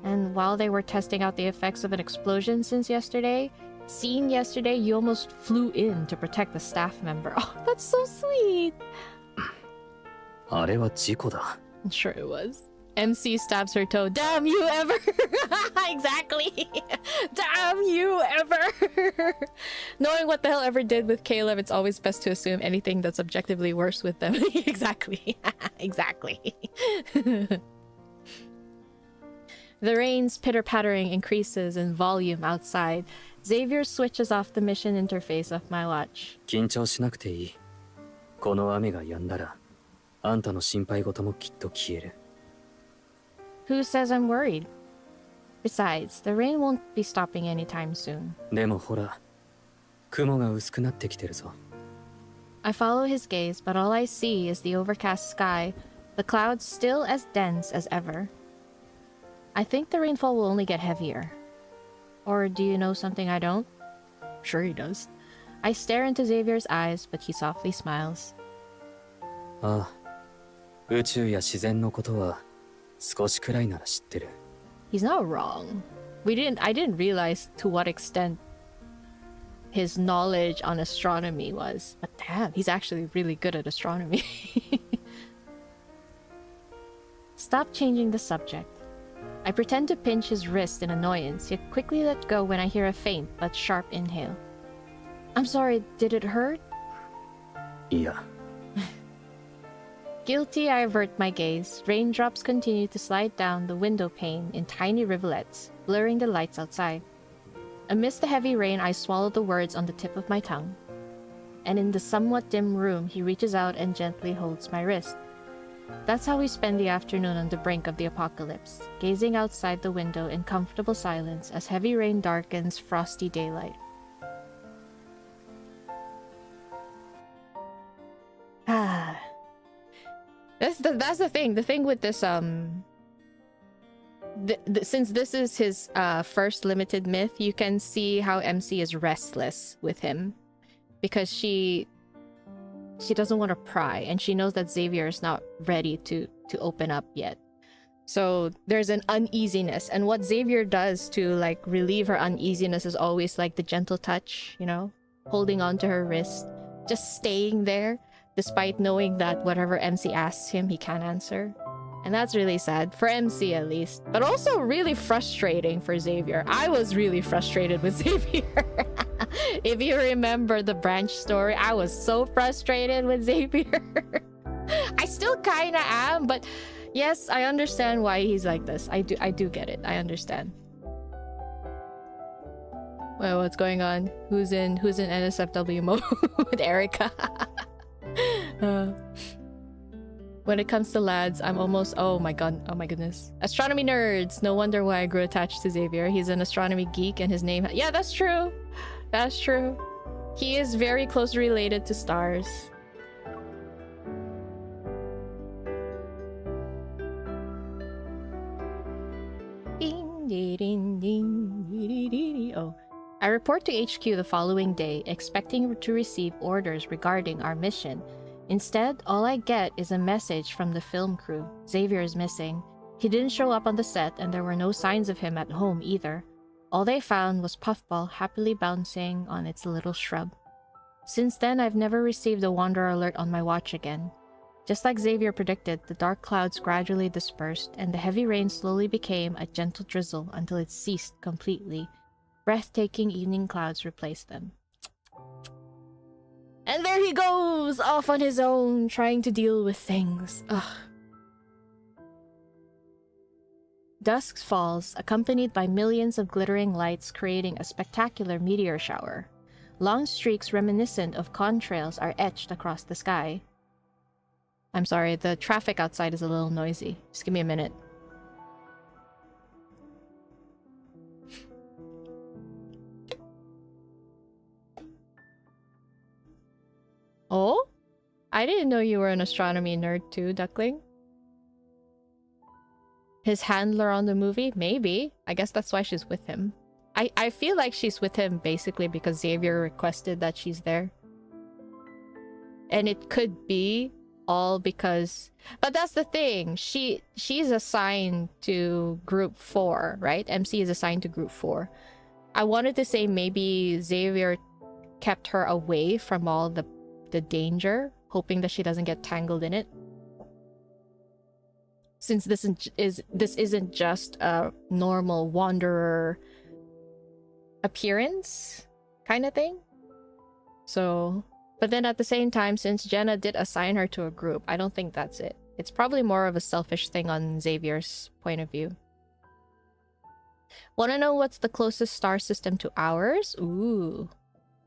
And while they were testing out the effects of an explosion since yesterday, you almost flew in to protect the staff member. Oh, that's so sweet! あれは事故だ. I'm sure it was. MC stabs her toe. Damn you, Ever! Exactly! Damn you, Ever! Knowing what the hell Ever did with Caleb, it's always best to assume anything that's objectively worse with them. Exactly. Exactly. The rain's pitter-pattering increases in volume outside. Xavier switches off the mission interface of my watch. 緊張しなくていい。この雨が止んだら、あんたの心配事もきっと消える。 Who says I'm worried? Besides, the rain won't be stopping anytime soon. でもほら、雲が薄くなってきてるぞ。 I follow his gaze, but all I see is the overcast sky, the clouds still as dense as ever. I think the rainfall will only get heavier. Or do you know something I don't? Sure he does. I stare into Xavier's eyes, but he softly smiles. ああ、宇宙や自然のことは少しくらいなら知ってる。 He's not wrong. I didn't realize to what extent his knowledge on astronomy was. But damn, he's actually really good at astronomy. Stop changing the subject. I pretend to pinch his wrist in annoyance, yet quickly let go when I hear a faint but sharp inhale. I'm sorry, did it hurt? いや。 Guilty, I avert my gaze. Raindrops continue to slide down the window pane in tiny rivulets, blurring the lights outside. Amidst the heavy rain, I swallow the words on the tip of my tongue. And in the somewhat dim room, he reaches out and gently holds my wrist. That's how we spend the afternoon on the brink of the apocalypse, gazing outside the window in comfortable silence as heavy rain darkens frosty daylight. Ah. That's the thing. The thing with this, since this is his first limited myth, you can see how MC is restless with him, because she doesn't want to pry, and she knows that Xavier is not ready to open up yet. So there's an uneasiness, and what Xavier does to like relieve her uneasiness is always like the gentle touch, you know, holding on to her wrist, just staying there. Despite knowing that whatever MC asks him, he can't answer. And that's really sad, for MC at least. But also really frustrating for Xavier. I was really frustrated with Xavier. If you remember the branch story, I was so frustrated with Xavier. I still kinda am, but yes, I understand why he's like this. I do get it. I understand. Well, what's going on? Who's in NSFW mode with Erica? When it comes to lads, I'm almost... oh my goodness. Astronomy nerds! No wonder why I grew attached to Xavier. He's an astronomy geek and his name... yeah, that's true! That's true. He is very closely related to stars. Oh. I report to HQ the following day, expecting to receive orders regarding our mission. Instead, all I get is a message from the film crew. Xavier is missing. He didn't show up on the set, and there were no signs of him at home either. All they found was Puffball happily bouncing on its little shrub. Since then, I've never received a Wanderer alert on my watch again. Just like Xavier predicted, the dark clouds gradually dispersed, and the heavy rain slowly became a gentle drizzle until it ceased completely. Breathtaking evening clouds replaced them. And there he goes, off on his own, trying to deal with things. Ugh. Dusk falls, accompanied by millions of glittering lights creating a spectacular meteor shower. Long streaks reminiscent of contrails are etched across the sky. I'm sorry, the traffic outside is a little noisy. Just give me a minute. Oh? I didn't know you were an astronomy nerd too, Duckling. His handler on the movie? Maybe. I guess that's why she's with him. I feel like she's with him basically because Xavier requested that she's there. And it could be all because... But that's the thing. She's assigned to Group 4, right? MC is assigned to Group 4. I wanted to say maybe Xavier kept her away from all the danger, hoping that she doesn't get tangled in it. Since this isn't just a normal wanderer appearance kind of thing. So, but then at the same time, since Jenna did assign her to a group, I don't think that's it. It's probably more of a selfish thing on Xavier's point of view. Want to know what's the closest star system to ours? Ooh.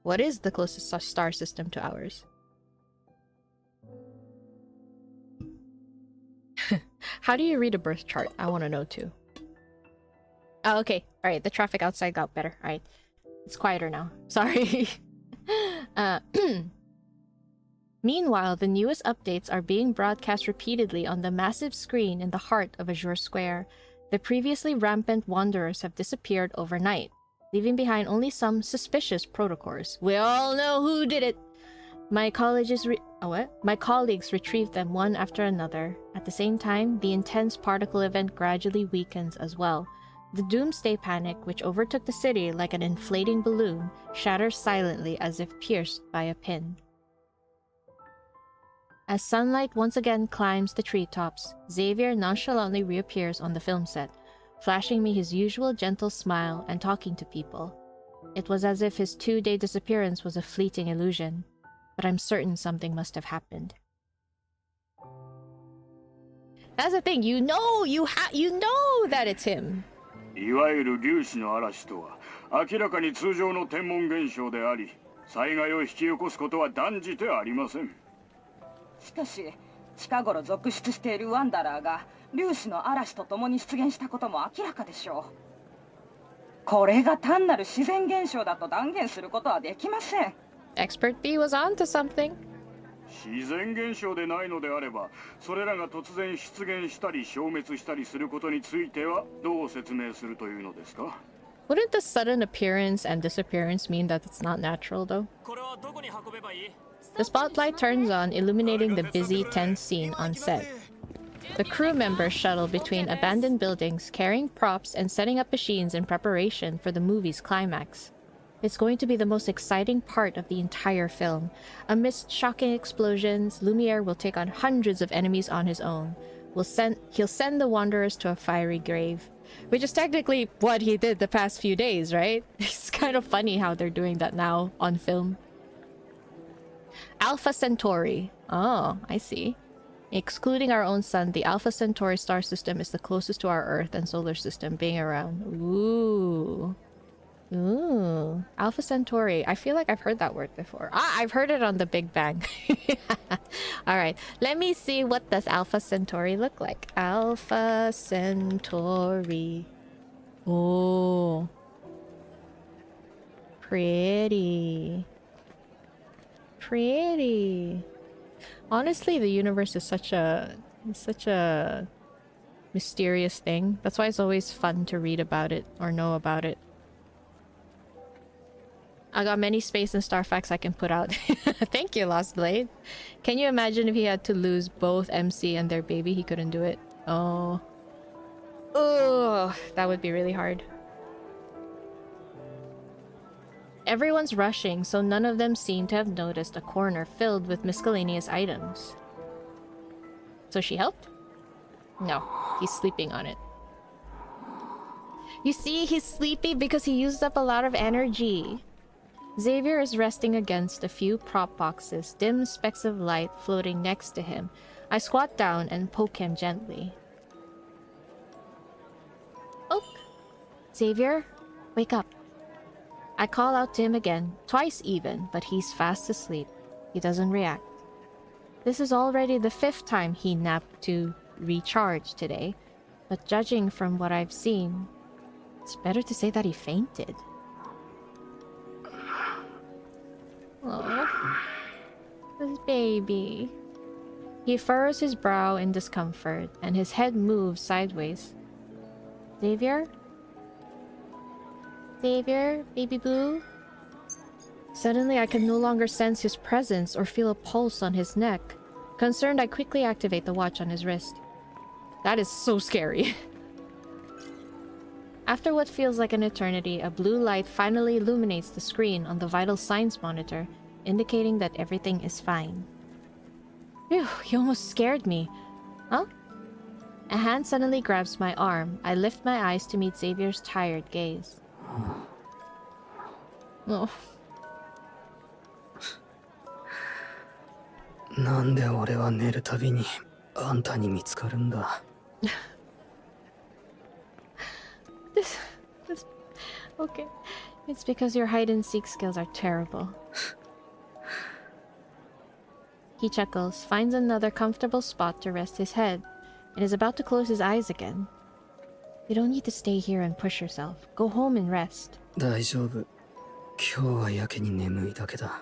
What is the closest star system to ours? How do you read a birth chart? I want to know too. Oh, okay. Alright, the traffic outside got better. Alright. It's quieter now. Sorry. Meanwhile, the newest updates are being broadcast repeatedly on the massive screen in the heart of Azure Square. The previously rampant wanderers have disappeared overnight, leaving behind only some suspicious protocols. We all know who did it! My colleagues retrieved them one after another. At the same time, the intense particle event gradually weakens as well. The doomsday panic, which overtook the city like an inflating balloon, shatters silently as if pierced by a pin. As sunlight once again climbs the treetops, Xavier nonchalantly reappears on the film set, flashing me his usual gentle smile and talking to people. It was as if his 2-day disappearance was a fleeting illusion, but I'm certain something must have happened. That's the thing, you know that it's him. いわゆる粒子の嵐とは明らかに通常の天文現象であり、災害を引き起こすことは断じてありません。しかし、近頃続出しているワンダラーが粒子の嵐と共に出現したことも明らかでしょう。これが単なる自然現象だと断言することはできません。Expert B was on to something. 自然現象でないのであれば、それらが突然出現したり消滅したりすることについてはどう説明するというのですか? Wouldn't the sudden appearance and disappearance mean that it's not natural, though? The spotlight turns on, illuminating the busy, tense scene on set. The crew members shuttle between abandoned buildings, carrying props and setting up machines in preparation for the movie's climax. It's going to be the most exciting part of the entire film. Amidst shocking explosions, Lumiere will take on hundreds of enemies on his own. He'll send the Wanderers to a fiery grave. Which is technically what he did the past few days, right? It's kind of funny how they're doing that now on film. Alpha Centauri. Oh, I see. Excluding our own sun, the Alpha Centauri star system is the closest to our Earth and solar system being around. Ooh. Ooh. Alpha Centauri. I feel like I've heard that word before. Ah, I've heard it on the Big Bang. Alright, let me see what does Alpha Centauri look like. Alpha Centauri. Oh. Pretty. Pretty. Honestly, the universe is such a mysterious thing. That's why it's always fun to read about it or know about it. I got many space and star facts I can put out. Thank you, Lost Blade. Can you imagine if he had to lose both MC and their baby? He couldn't do it. Oh. Ugh, that would be really hard. Everyone's rushing, so none of them seem to have noticed a corner filled with miscellaneous items. So she helped? No, he's sleeping on it. You see, he's sleepy because he used up a lot of energy. Xavier is resting against a few prop boxes, dim specks of light floating next to him. I squat down and poke him gently. Poke! Xavier, wake up. I call out to him again, twice even, but he's fast asleep. He doesn't react. This is already the 5th time he napped to recharge today, but judging from what I've seen, it's better to say that he fainted. Oh, this baby. He furrows his brow in discomfort, and his head moves sideways. Xavier? Xavier, baby boo? Suddenly, I can no longer sense his presence or feel a pulse on his neck. Concerned, I quickly activate the watch on his wrist. That is so scary. After what feels like an eternity, a blue light finally illuminates the screen on the vital signs monitor, indicating that everything is fine. Phew, he almost scared me. Huh? A hand suddenly grabs my arm. I lift my eyes to meet Xavier's tired gaze. Oh. なんで俺は寝るたびにあんたに見つかるんだ。Okay. It's because your hide and seek skills are terrible. He chuckles, finds another comfortable spot to rest his head, and is about to close his eyes again. You don't need to stay here and push yourself. Go home and rest. 大丈夫。今日はやけに眠いだけだ。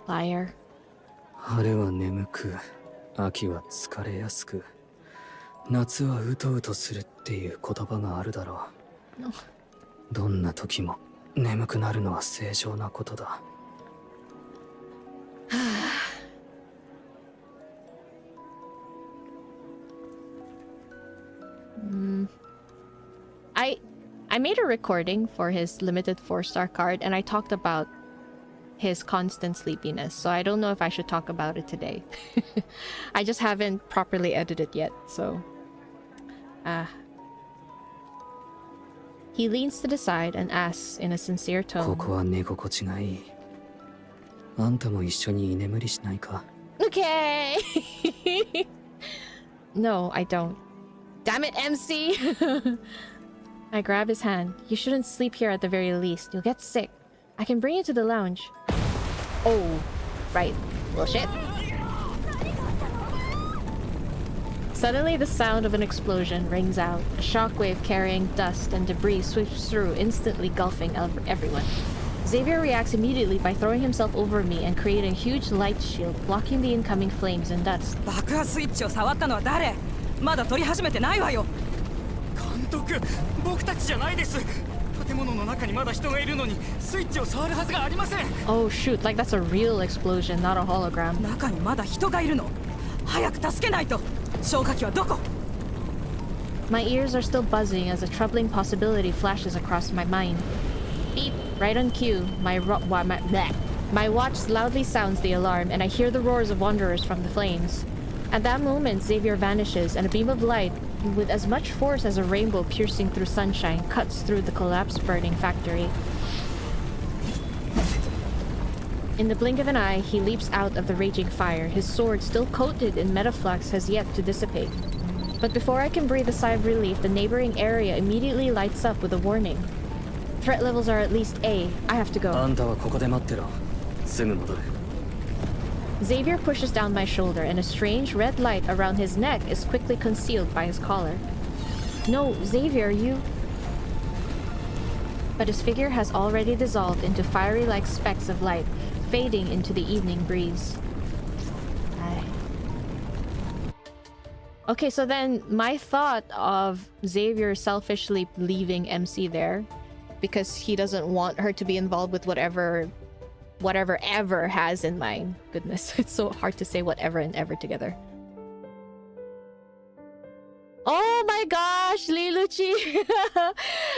Liar. 春は眠く、秋は疲れやすく、夏はうとうとするっていう言葉があるだろう。No. どんな時も眠くなるのは正常なことだ。I made a recording for his limited 4-star card, and I talked about his constant sleepiness, so I don't know if I should talk about it today. I just haven't properly edited yet, so... He leans to the side and asks in a sincere tone. ここは寝心地がいい。あんたも一緒に居眠りしないか? Okay! No, I don't. Damn it, MC! I grab his hand. You shouldn't sleep here at the very least. You'll get sick. I can bring you to the lounge. Oh, right. Well, shit. Suddenly, the sound of an explosion rings out. A shockwave carrying dust and debris sweeps through, instantly engulfing everyone. Xavier reacts immediately by throwing himself over me and creating a huge light shield, blocking the incoming flames and dust. 爆破スイッチを触ったのは誰？まだ取り始めてないわよ。監督、僕たちじゃないです。建物の中にまだ人がいるのにスイッチを触るはずがありません。Oh shoot, like that's a real explosion, not a hologram. 中にまだ人がいるの。早く助けないと。消火器はどこ？ My ears are still buzzing as a troubling possibility flashes across my mind. Beep, right on cue. My watch loudly sounds the alarm, and I hear the roars of wanderers from the flames. At that moment, Xavier vanishes, and a beam of light, with as much force as a rainbow piercing through sunshine, cuts through the collapsed burning factory. In the blink of an eye, he leaps out of the raging fire. His sword, still coated in metaflux, has yet to dissipate. But before I can breathe a sigh of relief, the neighboring area immediately lights up with a warning. Threat levels are at least A. I have to go. あんたはここで待ってろ。すぐ戻る。Xavier pushes down my shoulder, and a strange red light around his neck is quickly concealed by his collar. No, Xavier, you... But his figure has already dissolved into fiery-like specks of light, fading into the evening breeze. Okay, so then my thought of Xavier selfishly leaving MC there because he doesn't want her to be involved with whatever ever has in mind. Goodness, it's so hard to say whatever and ever together. Oh my gosh, Liluchi!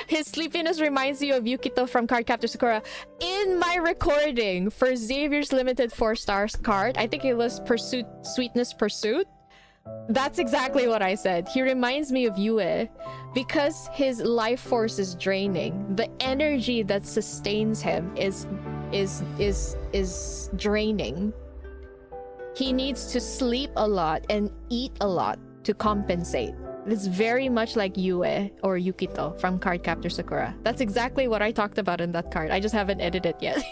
His sleepiness reminds you of Yukito from Cardcaptor Sakura. In my recording for Xavier's limited 4-star card, I think it was Sweetness Pursuit. That's exactly what I said. He reminds me of Yue because his life force is draining. The energy that sustains him is draining. He needs to sleep a lot and eat a lot to compensate. It's very much like Yue or Yukito from Cardcaptor Sakura. That's exactly what I talked about in that card. I just haven't edited it yet.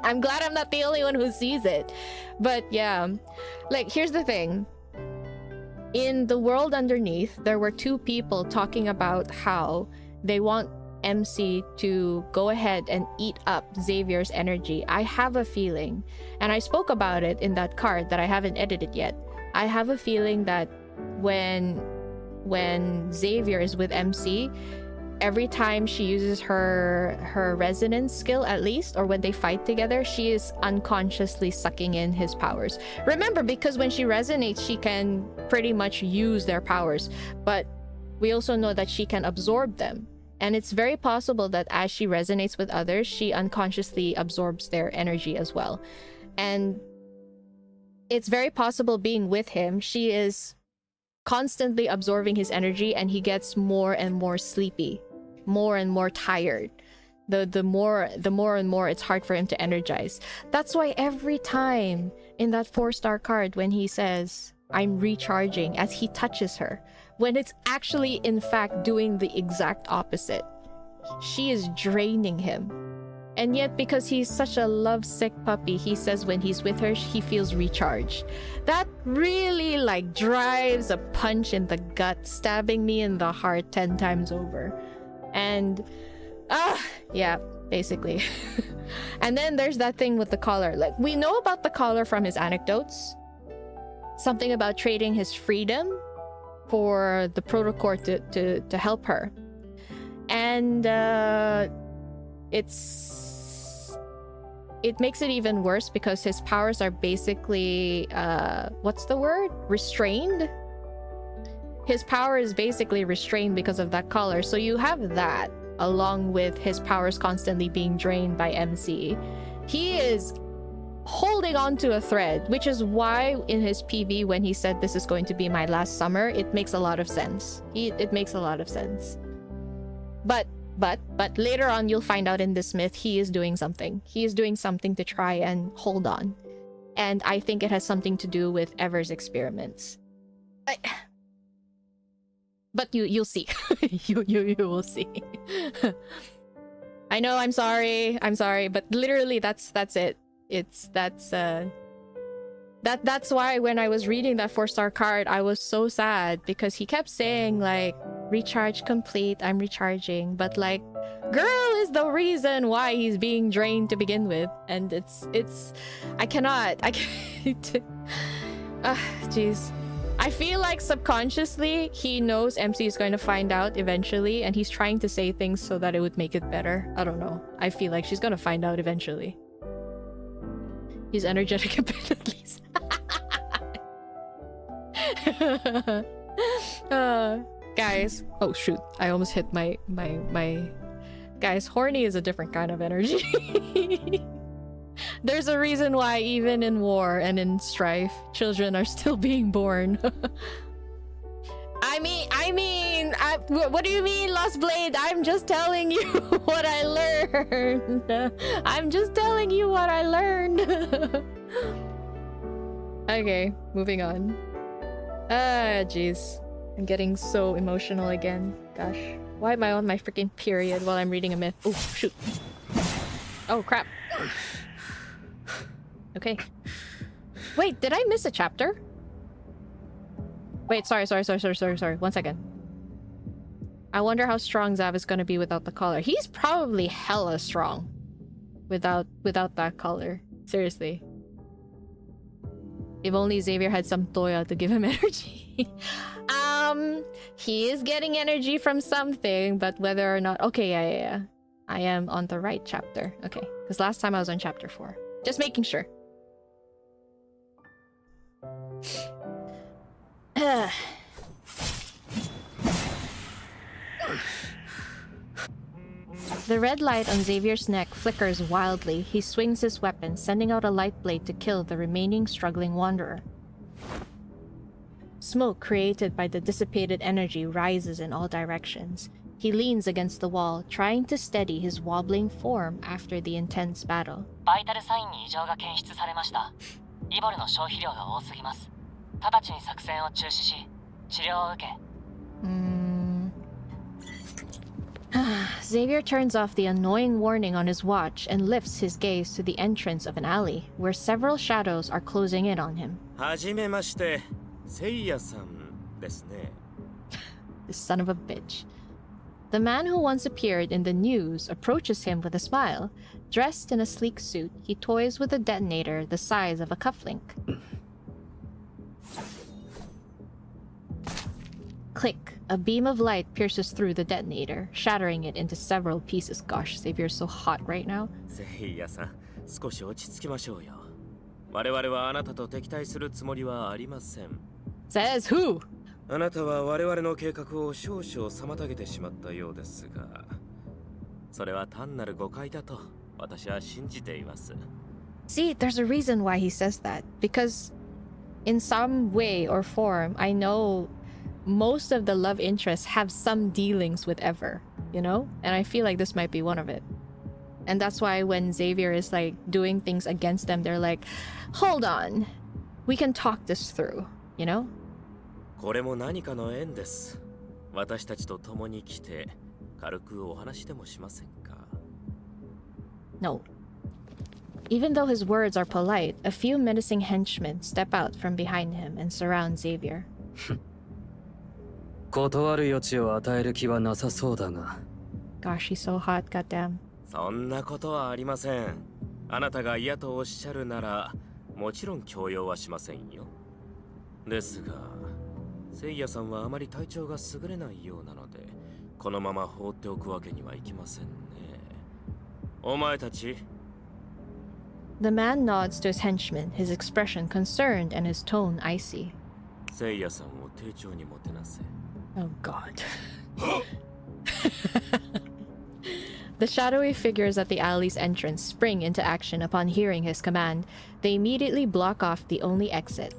I'm glad I'm not the only one who sees it. But yeah, like, here's the thing. In the world underneath, there were two people talking about how they want MC to go ahead and eat up Xavier's energy. I have a feeling, and I spoke about it in that card that I haven't edited yet. I have a feeling that when Xavier is with MC, every time she uses her resonance skill, at least, or when they fight together, she is unconsciously sucking in his powers. Remember, because when she resonates, she can pretty much use their powers, but we also know that she can absorb them. And it's very possible that as she resonates with others, she unconsciously absorbs their energy as well. And it's very possible being with him, she is constantly absorbing his energy and he gets more and more sleepy, more and more tired. The more and more it's hard for him to energize. That's why every time in that 4-star card when he says, "I'm recharging," as he touches her, when it's actually in fact doing the exact opposite. She is draining him. And yet, because he's such a lovesick puppy, he says when he's with her, he feels recharged. That really, like, drives a punch in the gut, stabbing me in the heart 10 times over. And, yeah, basically. And then there's that thing with the collar. Like, we know about the collar from his anecdotes. Something about trading his freedom for the protocol to help her. And, it makes it even worse because his powers are basically, what's the word? Restrained? His power is basically restrained because of that collar. So you have that, along with his powers constantly being drained by MC. He is holding on to a thread, which is why in his PV, when he said this is going to be my last summer, it makes a lot of sense. It makes a lot of sense. But later on, you'll find out in this myth, he is doing something. He is doing something to try and hold on. And I think it has something to do with Ever's experiments. But you'll see. you will see. I know, I'm sorry, but literally that's it. That's why when I was reading that 4-star card, I was so sad because he kept saying, like, recharge complete, I'm recharging, but, like, girl is the reason why he's being drained to begin with. And I can't jeez. I feel like subconsciously he knows MC is going to find out eventually, and he's trying to say things so that it would make it better. I don't know, I feel like she's gonna find out eventually. He's energetic a bit, at least. Guys, oh shoot, I almost hit my guys, horny is a different kind of energy. There's a reason why even in war and in strife, children are still being born. What do you mean, Lost Blade? I'm just telling you what I learned. I'm just telling you what I learned. Okay, moving on. Jeez. I'm getting so emotional again. Gosh. Why am I on my freaking period while I'm reading a myth? Oh, shoot. Oh, crap. Okay. Wait, did I miss a chapter? Wait, sorry. 1 second. I wonder how strong Zav is gonna be without the collar. He's probably hella strong without that collar. Seriously. If only Xavier had some Toya to give him energy. He is getting energy from something, but whether or not... Okay, yeah. I am on the right chapter. Okay, because last time I was on chapter 4. Just making sure. The red light on Xavier's neck flickers wildly. He swings his weapon, sending out a light blade to kill the remaining struggling wanderer. Smoke created by the dissipated energy rises in all directions. He leans against the wall, trying to steady his wobbling form after the intense battle. バイタルサインに異常が検出されました。イボルの消費量が多すぎます。直ちに作戦を中止し、治療を受け。Xavier turns off the annoying warning on his watch and lifts his gaze to the entrance of an alley, where several shadows are closing in on him. はじめまして、せいやさんですね。The son of a bitch. The man who once appeared in the news approaches him with a smile. Dressed in a sleek suit, he toys with a detonator the size of a cufflink. Click. A beam of light pierces through the detonator, shattering it into several pieces. Gosh, Xavier's so hot right now. せいやさん、少し落ち着きましょうよ。我々はあなたと敵対するつもりはありません。Says who? あなたは我々の計画を少々妨げてしまったようですが、それは単なる誤解だと私は信じています。See, there's a reason why he says that. Because in some way or form, I know most of the love interests have some dealings with Ever, you know? And I feel like this might be one of it. And that's why when Xavier is like doing things against them, they're like, hold on, we can talk this through, you know? これも何かの縁です。私たちと共に来て軽くお話でもしませんか? No. Even though his words are polite, a few menacing henchmen step out from behind him and surround Xavier. 断る余地を与える気はなさそうだが。 Gosh, he's so hot, goddamn. そんなことはありません。あなたが嫌とおっしゃるなら、もちろん強要はしませんよ。ですが、せいやさんはあまり体調が優れないようなので、このまま放っておくわけにはいきませんね。お前たち。The man nods to his henchman, his expression concerned and his tone icy. せいやさんを丁重にもてなせ。Oh god. The shadowy figures at the alley's entrance spring into action upon hearing his command. They immediately block off the only exit.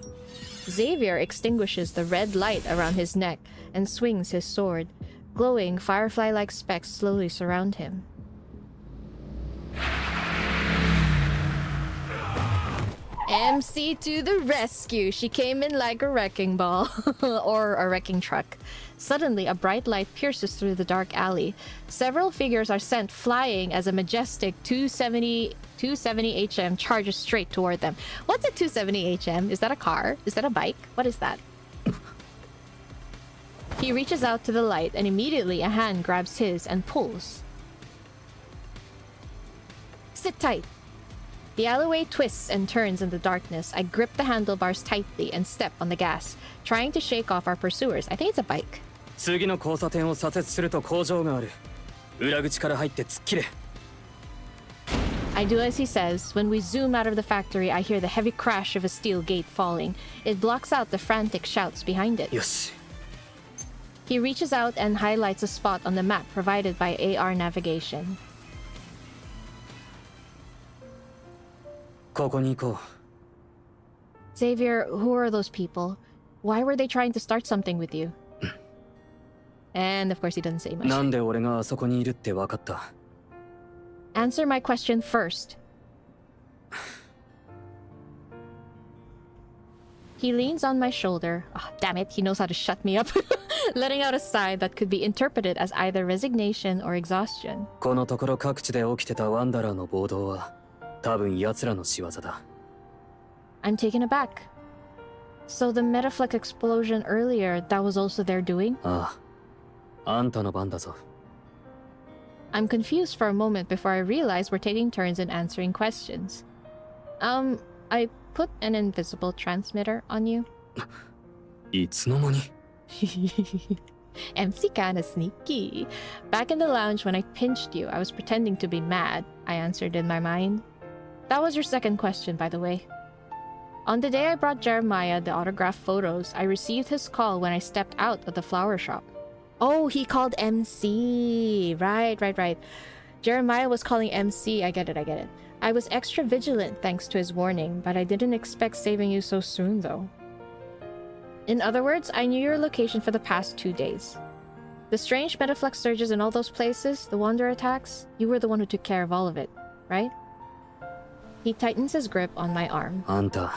Xavier extinguishes the red light around his neck and swings his sword. Glowing, firefly-like specks slowly surround him. MC to the rescue! She came in like a wrecking ball. Or a wrecking truck. Suddenly, a bright light pierces through the dark alley. Several figures are sent flying as a majestic 270 HM charges straight toward them. What's a 270 HM? Is that a car? Is that a bike? What is that? He reaches out to the light and immediately a hand grabs his and pulls. Sit tight. The alleyway twists and turns in the darkness. I grip the handlebars tightly and step on the gas, trying to shake off our pursuers. I think it's a bike. 次の交差点を左折すると工場がある。裏口から入って突っ切れ。I do as he says. When we zoom out of the factory, I hear the heavy crash of a steel gate falling. It blocks out the frantic shouts behind it. よし。 He reaches out and highlights a spot on the map provided by AR navigation. ここに行こう。 Xavier, who are those people? Why were they trying to start something with you? And of course he doesn't say much. なんで俺があそこにいるって分かった？ Answer my question first. He leans on my shoulder. Oh, damn it, he knows how to shut me up. Letting out a sigh that could be interpreted as either resignation or exhaustion. このところ各地で起きてたワンダラーの暴動は多分奴らの仕業だ。 I'm taken aback. So the Metaflex explosion earlier, that was also their doing? ああ、あんたの番だぞ。 I'm confused for a moment before I realize we're taking turns in answering questions. I put an invisible transmitter on you. いつの間に MC kinda sneaky. Back in the lounge when I pinched you, I was pretending to be mad, I answered in my mind. That was your second question, by the way. On the day I brought Jeremiah the autographed photos, I received his call when I stepped out of the flower shop. Oh, he called MC. Right. Jeremiah was calling MC. I get it. I was extra vigilant thanks to his warning, but I didn't expect saving you so soon, though. In other words, I knew your location for the past 2 days. The strange metaflux surges in all those places, the wonder attacks, you were the one who took care of all of it, right? He tightens his grip on my arm. あんた、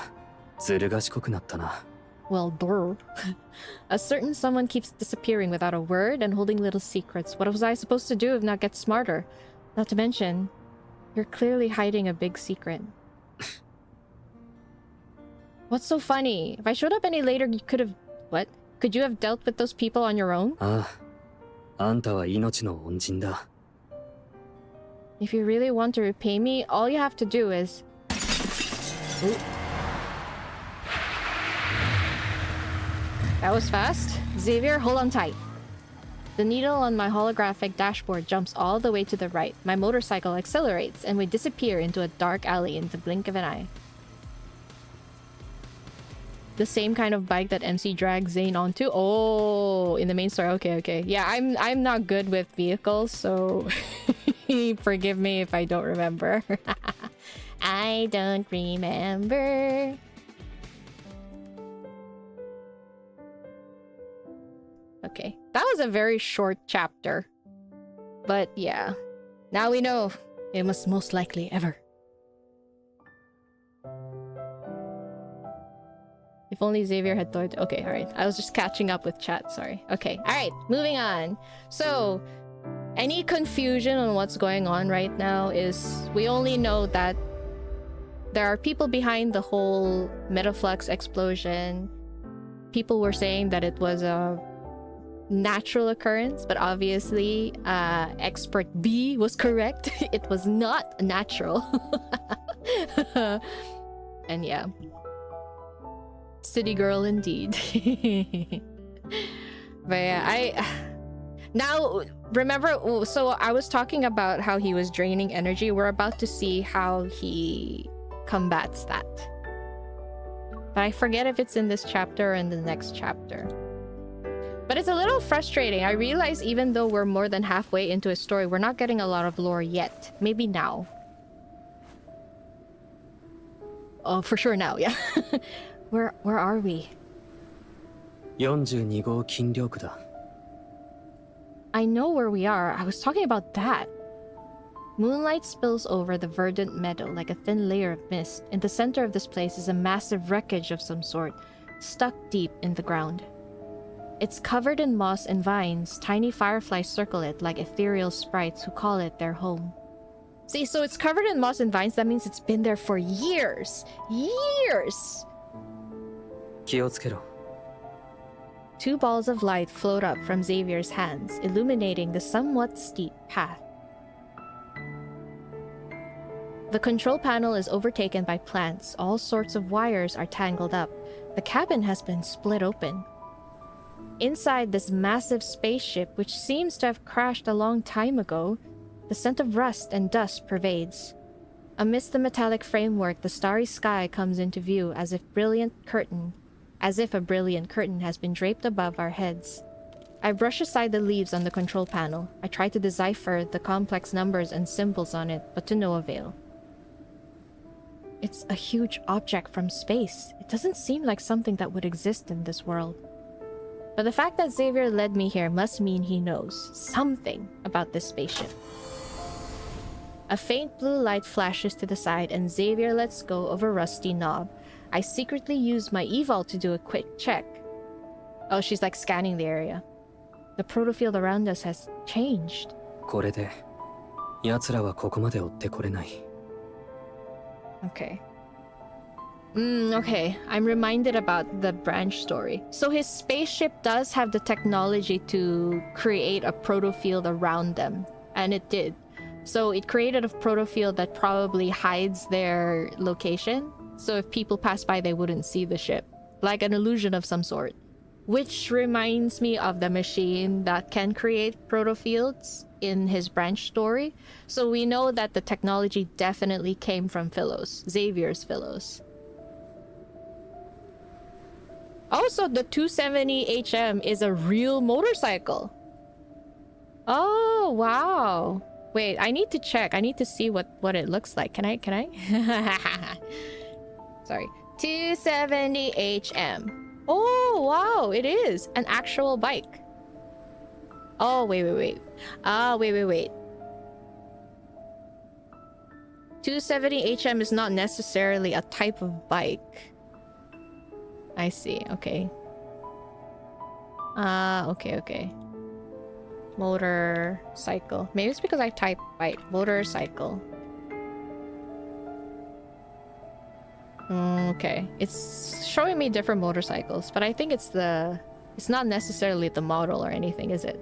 ずる賢くなったな。 Well, brr. A certain someone keeps disappearing without a word and holding little secrets. What was I supposed to do if not get smarter? Not to mention, you're clearly hiding a big secret. What's so funny? If I showed up any later, you could have... What? Could you have dealt with those people on your own? ああ、あんたは命の恩人だ。 If you really want to repay me, all you have to do is... Ooh. That was fast. Xavier, hold on tight. The needle on my holographic dashboard jumps all the way to the right. My motorcycle accelerates, and we disappear into a dark alley in the blink of an eye. The same kind of bike that MC dragged Zane onto? Oh, in the main story. Okay. Yeah, I'm not good with vehicles, so forgive me if I don't remember. I don't remember. Okay, that was a very short chapter. But yeah, now we know it was most likely ever. If only Xavier had thought... Okay, alright. I was just catching up with chat, sorry. Okay, alright, moving on. So, any confusion on what's going on right now is... We only know that there are people behind the whole Metaflux explosion. People were saying that it was a natural occurrence, but obviously expert B was correct. It was not natural. And yeah, city girl indeed. But yeah, now remember, so I was talking about how he was draining energy. We're about to see how he combats that, but I forget if it's in this chapter or in the next chapter. But it's a little frustrating. I realize even though we're more than halfway into a story, we're not getting a lot of lore yet. Maybe now. Oh, for sure now, yeah. Where are we? 42号筋力だ。 I know where we are. I was talking about that. Moonlight spills over the verdant meadow like a thin layer of mist. In the center of this place is a massive wreckage of some sort, stuck deep in the ground. It's covered in moss and vines. Tiny fireflies circle it like ethereal sprites who call it their home. See, so it's covered in moss and vines. That means it's been there for years. Years! 気をつけろ。 Two balls of light float up from Xavier's hands, illuminating the somewhat steep path. The control panel is overtaken by plants. All sorts of wires are tangled up. The cabin has been split open. Inside this massive spaceship, which seems to have crashed a long time ago, the scent of rust and dust pervades. Amidst the metallic framework, the starry sky comes into view as if a brilliant curtain has been draped above our heads. I brush aside the leaves on the control panel. I try to decipher the complex numbers and symbols on it, but to no avail. It's a huge object from space. It doesn't seem like something that would exist in this world. But the fact that Xavier led me here must mean he knows something about this spaceship. A faint blue light flashes to the side and Xavier lets go of a rusty knob. I secretly use my eval to do a quick check. Oh, she's like scanning the area. The protofield around us has changed. これで、奴らはここまで追ってこれない。 Okay. Okay, I'm reminded about the branch story. So his spaceship does have the technology to create a protofield around them. And it did. So it created a protofield that probably hides their location. So if people pass by, they wouldn't see the ship. Like an illusion of some sort. which reminds me of the machine that can create protofields in his branch story. So we know that the technology definitely came from Philos, Xavier's Philos. Also, the 270 HM is a real motorcycle. Oh, wow. Wait, I need to check. I need to see what it looks like. Can I? Sorry. 270 HM. Oh, wow, it is an actual bike. Oh, wait. Wait. 270 HM is not necessarily a type of bike. I see, okay. Okay. Motorcycle. Maybe it's because I type bike. Motorcycle. Okay, it's showing me different motorcycles, but I think it's not necessarily the model or anything, is it?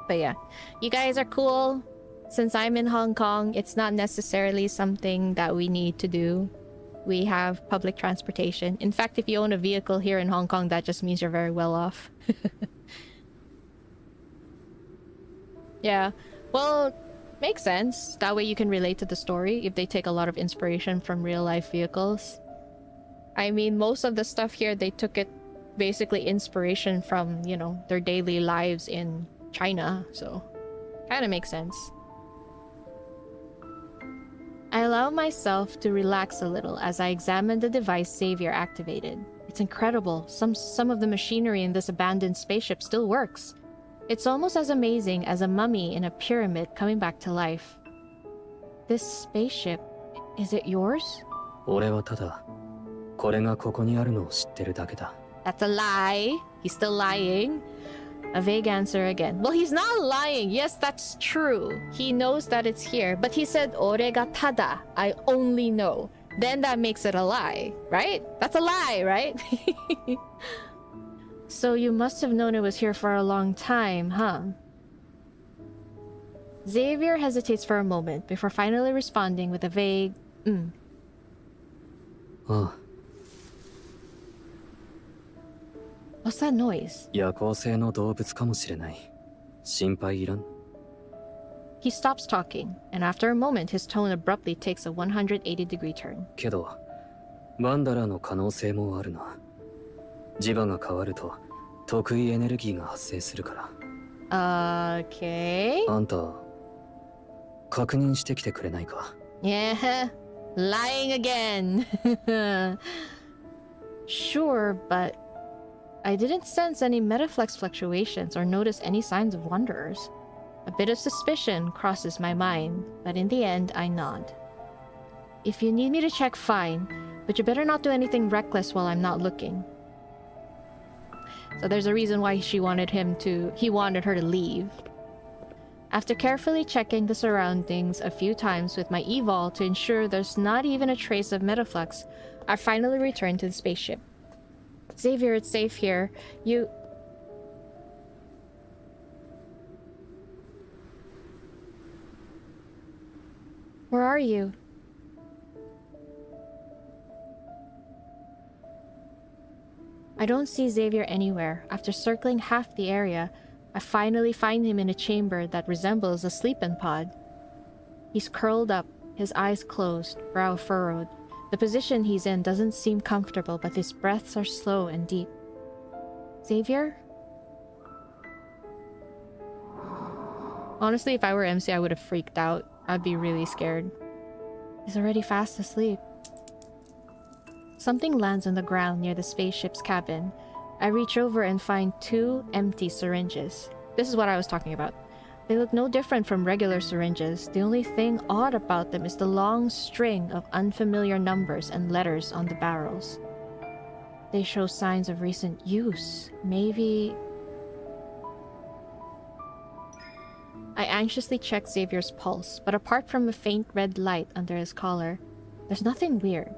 But yeah, you guys are cool. Since I'm in Hong Kong, it's not necessarily something that we need to do. We have public transportation. In fact, if you own a vehicle here in Hong Kong, that just means you're very well off. Yeah, well, makes sense. That way you can relate to the story if they take a lot of inspiration from real life vehicles. I mean, most of the stuff here, they took it basically inspiration from, you know, their daily lives in China. So, kind of makes sense. I allow myself to relax a little as I examine the device Xavier activated. It's incredible. Some of the machinery in this abandoned spaceship still works. It's almost as amazing as a mummy in a pyramid coming back to life. This spaceship, is it yours? 俺はただこれがここにあるのを知ってるだけだ。 That's a lie. He's still lying. A vague answer again. Well, he's not lying. Yes, that's true. He knows that it's here, but he said 俺がただ, I only know. Then that makes it a lie, right? That's a lie, right? So you must have known it was here for a long time, huh? Xavier hesitates for a moment before finally responding with a vague, What's that noise? 夜行性の動物かもしれない。心配いらん。 He stops talking, and after a moment, his tone abruptly takes a 180-degree turn. けど、ワンダラーの可能性もあるな。磁場が変わると、得意エネルギーが発生するから。Okay. あんた、確認してきてくれないか? Yeah, lying again. Sure, but I didn't sense any metaflex fluctuations or notice any signs of wanderers. A bit of suspicion crosses my mind, but in the end, I nod. If you need me to check, fine, but you better not do anything reckless while I'm not looking. So there's a reason why he wanted her to leave. After carefully checking the surroundings a few times with my evol to ensure there's not even a trace of metaflux, I finally returned to the spaceship. Xavier, it's safe here. Where are you? I don't see Xavier anywhere. After circling half the area, I finally find him in a chamber that resembles a sleeping pod. He's curled up, his eyes closed, brow furrowed. The position he's in doesn't seem comfortable, but his breaths are slow and deep. Xavier? Honestly, if I were MC, I would have freaked out. I'd be really scared. He's already fast asleep. Something lands on the ground near the spaceship's cabin. I reach over and find 2 empty syringes. This is what I was talking about. They look no different from regular syringes. The only thing odd about them is the long string of unfamiliar numbers and letters on the barrels. They show signs of recent use. Maybe... I anxiously check Xavier's pulse, but apart from a faint red light under his collar, there's nothing weird.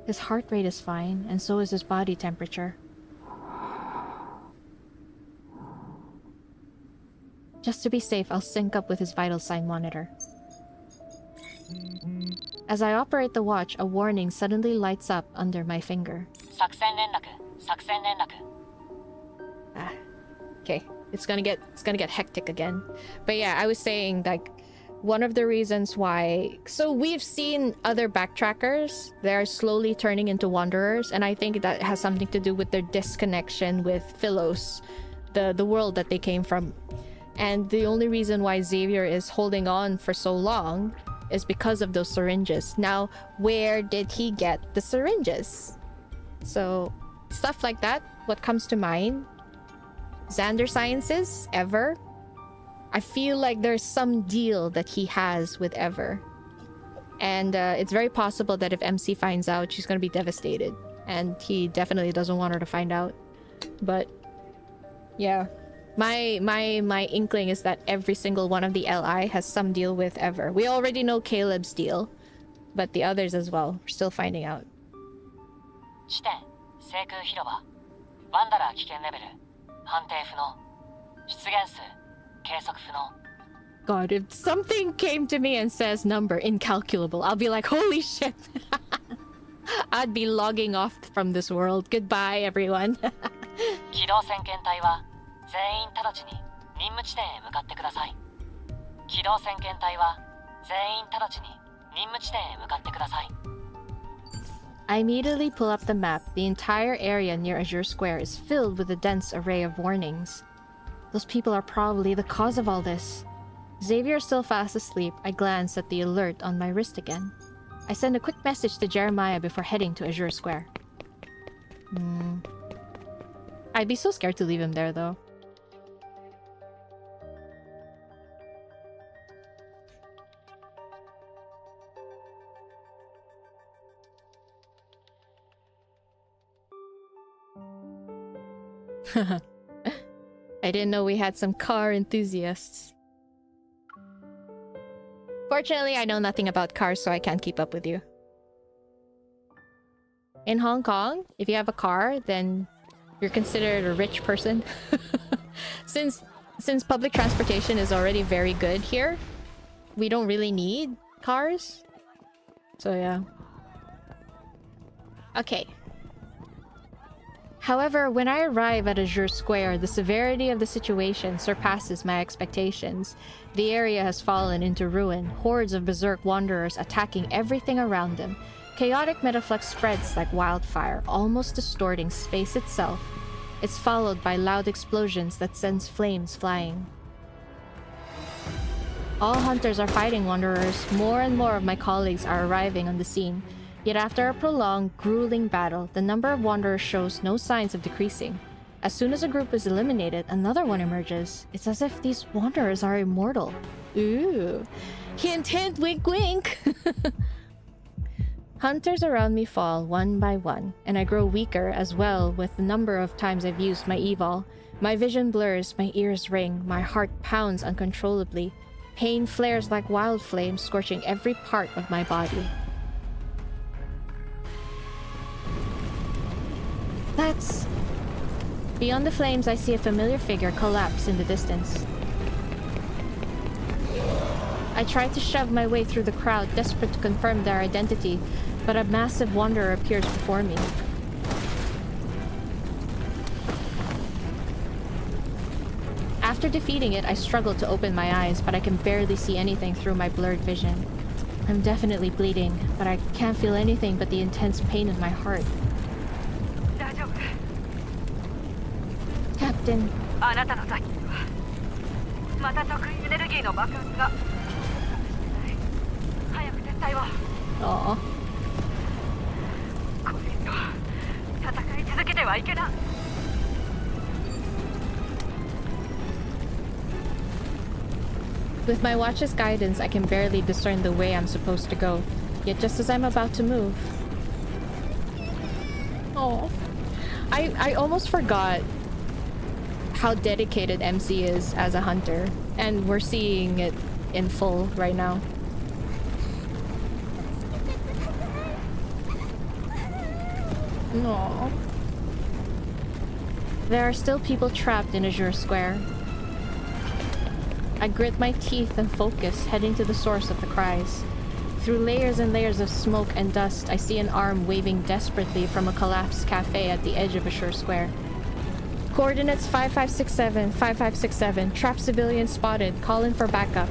His heart rate is fine, and so is his body temperature. Just to be safe, I'll sync up with his vital sign monitor. As I operate the watch, a warning suddenly lights up under my finger. 作戦連絡作戦連絡。 Okay, it's gonna get hectic again. But yeah, I was saying like one of the reasons why, so we've seen other backtrackers, they're slowly turning into wanderers, and I think that has something to do with their disconnection with Philos, the world that they came from. And the only reason why Xavier is holding on for so long is because of those syringes. Now, where did he get the syringes? So stuff like that, what comes to mind? Xander Sciences, Ever. I feel like there's some deal that he has with Ever. And it's very possible that if MC finds out, she's gonna be devastated. And he definitely doesn't want her to find out. But yeah, my inkling is that every single one of the LI has some deal with Ever. We already know Caleb's deal, but the others as well. We're still finding out. 地点制空広場ワンダラー危険レベル判定不能出現数計測不能 God, if something came to me and says number incalculable, I'll be like, holy shit. I'd be logging off from this world. Goodbye, everyone. 機動先遣隊は全員直ちに任務地点へ向かってください機動先遣隊は全員直ちに任務地点へ向かってください I immediately pull up the map. The entire area near Azure Square is filled with a dense array of warnings. Those people are probably the cause of all this. Xavier is still fast asleep. I glance at the alert on my wrist again. I send a quick message to Jeremiah before heading to Azure Square. I'd be so scared to leave him there, though. I didn't know we had some car enthusiasts. Fortunately, I know nothing about cars, so I can't keep up with you. In Hong Kong, if you have a car, then you're considered a rich person. Since public transportation is already very good here, we don't really need cars. So yeah. Okay. However, when I arrive at Azure Square, the severity of the situation surpasses my expectations. The area has fallen into ruin, hordes of berserk wanderers attacking everything around them. Chaotic metaflux spreads like wildfire, almost distorting space itself. It's followed by loud explosions that sends flames flying. All hunters are fighting wanderers. More and more of my colleagues are arriving on the scene. Yet after a prolonged, grueling battle, the number of wanderers shows no signs of decreasing. As soon as a group is eliminated, another one emerges. It's as if these wanderers are immortal. Ooh. Hint, hint, wink, wink. Hunters around me fall one by one, and I grow weaker as well with the number of times I've used my evol. My vision blurs, my ears ring, my heart pounds uncontrollably. Pain flares like wild flames, scorching every part of my body. That's... Beyond the flames, I see a familiar figure collapse in the distance. I try to shove my way through the crowd, desperate to confirm their identity, but a massive wanderer appears before me. After defeating it, I struggle to open my eyes, but I can barely see anything through my blurred vision. I'm definitely bleeding, but I can't feel anything but the intense pain in my heart. Captain. あなたの先にはまた得意エネルギーの爆発が早く撤退を Aww. これと戦い続けてはいけない With my watch's guidance, I can barely discern the way I'm supposed to go. Yet just as I'm about to move... Oh, I almost forgot how dedicated MC is as a hunter, and we're seeing it in full right now. Aww. There are still people trapped in Azure Square. I grit my teeth and focus, heading to the source of the cries. Through layers and layers of smoke and dust, I see an arm waving desperately from a collapsed cafe at the edge of a sure square. Coordinates 5567, 5567. Trapped civilian spotted. Calling for backup.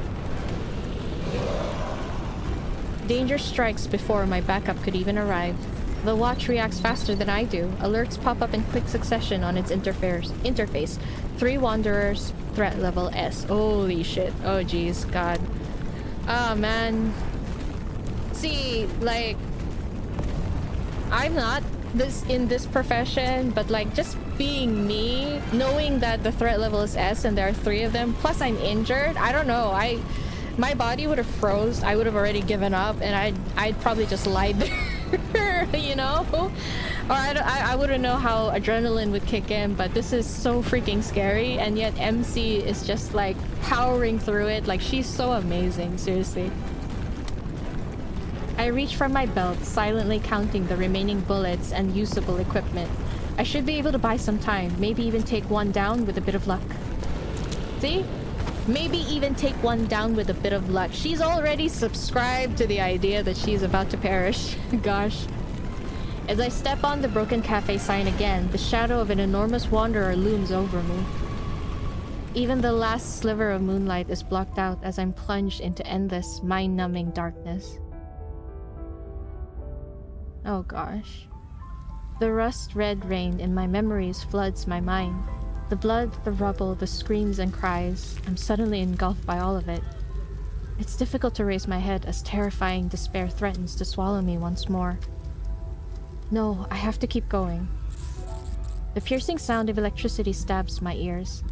Danger strikes before my backup could even arrive. The watch reacts faster than I do. Alerts pop up in quick succession on its interface. 3 wanderers, threat level S. Holy shit. Oh jeez, god. Oh man. See, like, I'm not in this profession, but like just being me, knowing that the threat level is S and there are 3 of them, plus I'm injured, I don't know, my body would have froze. I would have already given up, and I'd probably just lied there, you know? Or I wouldn't know how adrenaline would kick in, but this is so freaking scary, and yet MC is just like powering through it. Like, she's so amazing, seriously. I reach for my belt, silently counting the remaining bullets and usable equipment. I should be able to buy some time, maybe even take one down with a bit of luck. See? Maybe even take one down with a bit of luck. She's already subscribed to the idea that she's about to perish. Gosh. As I step on the broken cafe sign again, the shadow of an enormous wanderer looms over me. Even the last sliver of moonlight is blocked out as I'm plunged into endless, mind-numbing darkness. Oh gosh. The rust-red rain in my memories floods my mind. The blood, the rubble, the screams and cries. I'm suddenly engulfed by all of it. It's difficult to raise my head as terrifying despair threatens to swallow me once more. No, I have to keep going. The piercing sound of electricity stabs my ears.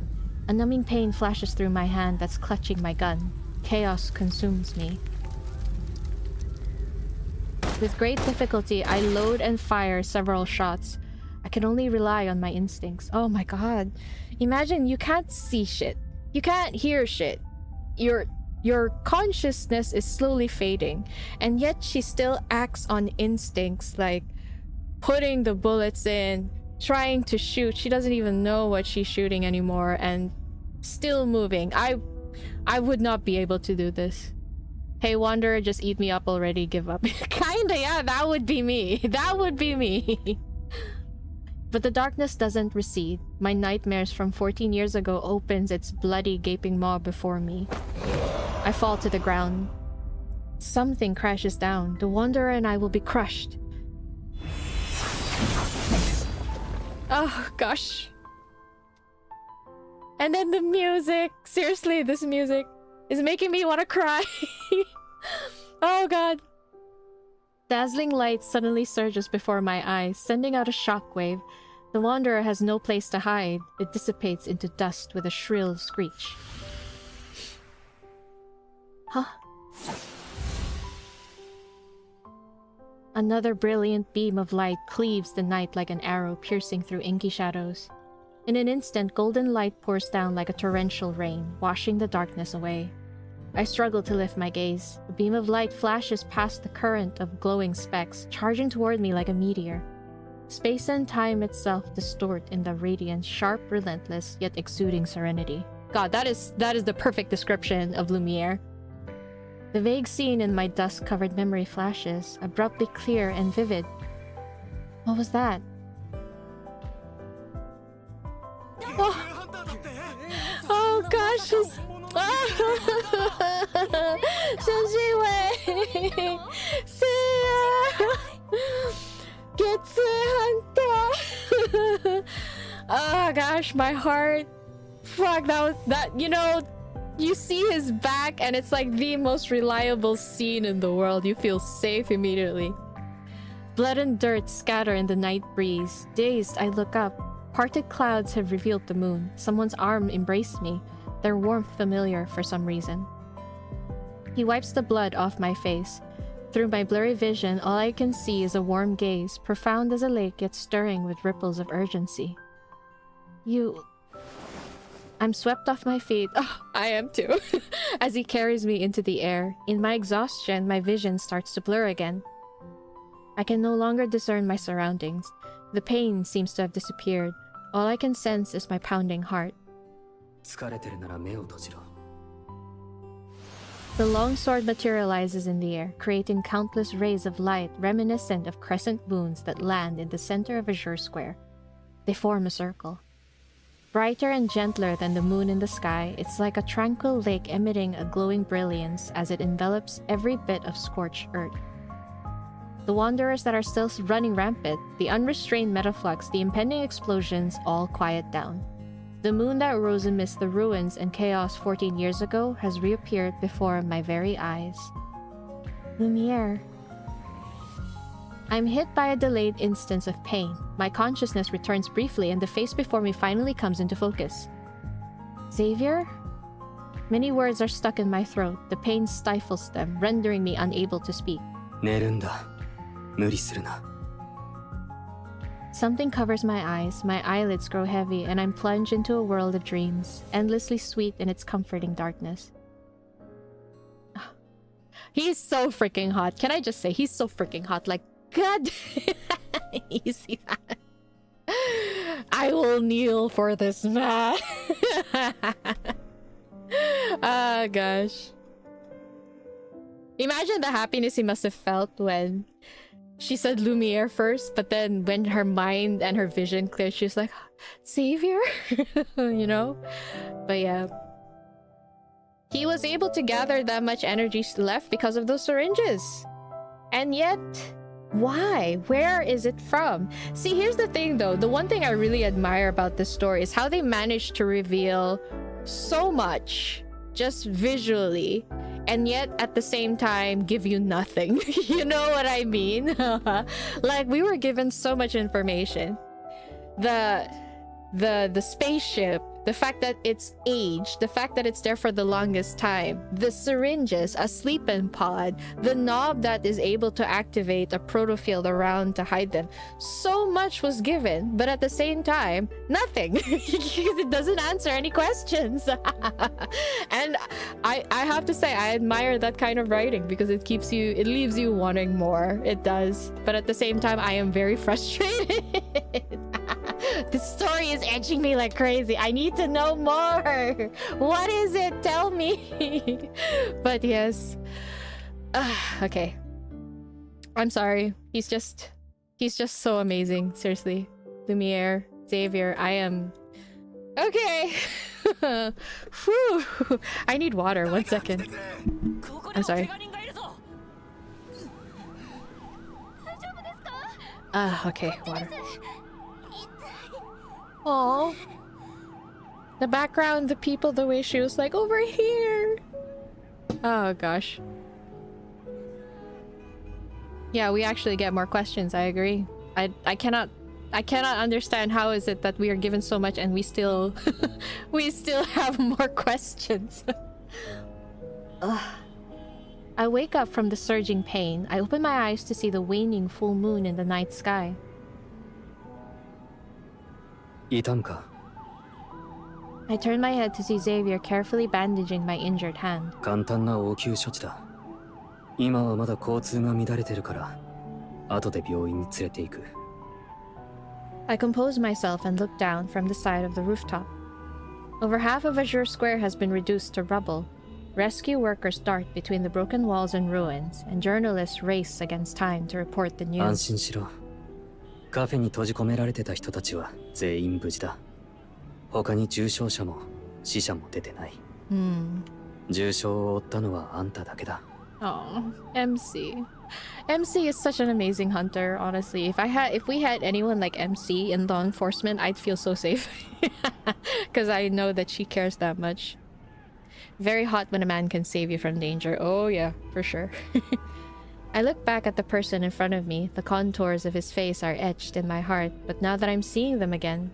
A numbing pain flashes through my hand that's clutching my gun. Chaos consumes me. With great difficulty, I load and fire several shots. I can only rely on my instincts. Oh my god. Imagine you can't see shit. You can't hear shit. Your consciousness is slowly fading. And yet she still acts on instincts, like putting the bullets in, trying to shoot. She doesn't even know what she's shooting anymore, and still moving. I would not be able to do this. Hey, Wanderer, just eat me up already. Give up. Kinda, yeah, that would be me. That would be me. But the darkness doesn't recede. My nightmares from 14 years ago opens its bloody, gaping maw before me. I fall to the ground. Something crashes down. The Wanderer and I will be crushed. Oh, gosh. And then the music. Seriously, this music is making me want to cry. Oh, God. Dazzling light suddenly surges before my eyes, sending out a shockwave. The Wanderer has no place to hide. It dissipates into dust with a shrill screech. Huh? Another brilliant beam of light cleaves the night like an arrow piercing through inky shadows. In an instant, golden light pours down like a torrential rain, washing the darkness away. I struggle to lift my gaze. A beam of light flashes past the current of glowing specks, charging toward me like a meteor. Space and time itself distort in the radiance, sharp, relentless, yet exuding serenity. God, that is the perfect description of Lumiere. The vague scene in my dust-covered memory flashes, abruptly clear and vivid. What was that? Oh gosh, she's... See ya! Oh gosh, my heart. Fuck, that, you know, you see his back and it's like the most reliable scene in the world. You feel safe immediately. Blood and dirt scatter in the night breeze. Dazed, I look up. Parted clouds have revealed the moon. Someone's arm embraced me, their warmth familiar for some reason. He wipes the blood off my face. Through my blurry vision, all I can see is a warm gaze, profound as a lake yet stirring with ripples of urgency. You... I'm swept off my feet. Oh, I am too. As he carries me into the air. In my exhaustion, my vision starts to blur again. I can no longer discern my surroundings. The pain seems to have disappeared. All I can sense is my pounding heart. The long sword materializes in the air, creating countless rays of light reminiscent of crescent moons that land in the center of Azure Square. They form a circle. Brighter and gentler than the moon in the sky, it's like a tranquil lake emitting a glowing brilliance as it envelops every bit of scorched earth. The wanderers that are still running rampant, the unrestrained metaflux, the impending explosions, all quiet down. The moon that rose amidst the ruins and chaos 14 years ago has reappeared before my very eyes. Lumiere. I'm hit by a delayed instance of pain. My consciousness returns briefly and the face before me finally comes into focus. Xavier? Many words are stuck in my throat. The pain stifles them, rendering me unable to speak. 寝るんだ。無理するな。 Something covers my eyes, my eyelids grow heavy, and I'm plunged into a world of dreams, endlessly sweet in its comforting darkness. He's so freaking hot. Can I just say, he's so freaking hot. Like, God. You see that? I will kneel for this man. Ah, gosh. Imagine the happiness he must have felt when she said Lumiere first, but then when her mind and her vision cleared, she was like, Xavier? You know? But yeah. He was able to gather that much energy left because of those syringes. And yet, why? Where is it from? See, here's the thing though. The one thing I really admire about this story is how they managed to reveal so much just visually, and yet at the same time give you nothing. You know what I mean? Like, we were given so much information. The spaceship, the fact that it's aged, the fact that it's there for the longest time, the syringes, a sleep-in pod, the knob that is able to activate a protofield around to hide them. So much was given, but at the same time, nothing. It doesn't answer any questions. And I have to say, I admire that kind of writing because it leaves you wanting more. It does. But at the same time, I am very frustrated. This story is edging me like crazy. I need to know more. What is it? Tell me. But yes. Okay. I'm sorry. He's just so amazing. Seriously. Lumiere, Xavier, I am... Okay. Whew. I need water. 1 second. I'm sorry. Okay. Water. Oh, the background, the people, the way she was like, over here. Oh gosh. Yeah, we actually get more questions. I agree. I cannot understand how is it that we are given so much and we still we still have more questions. I wake up from the surging pain. I open my eyes to see the waning full moon in the night sky. いたんか? I turn my head to see Xavier carefully bandaging my injured hand. 簡単な応急処置だ。今はまだ交通が乱れてるから、後で病院に連れて行く。I compose myself and look down from the side of the rooftop. Over half of Azure Square has been reduced to rubble. Rescue workers dart between the broken walls and ruins, and journalists race against time to report the news. 安心しろ。カフェに閉じ込められてた人たちは全員無事だ。他に重傷者も死者も出てない。重傷を負ったのはあんただけだ。Oh, MC. MC is such an amazing hunter, honestly. If we had anyone like MC in law enforcement, I'd feel so safe. Because I know that she cares that much. Very hot when a man can save you from danger. Oh yeah, for sure. I look back at the person in front of me. The contours of his face are etched in my heart, but now that I'm seeing them again,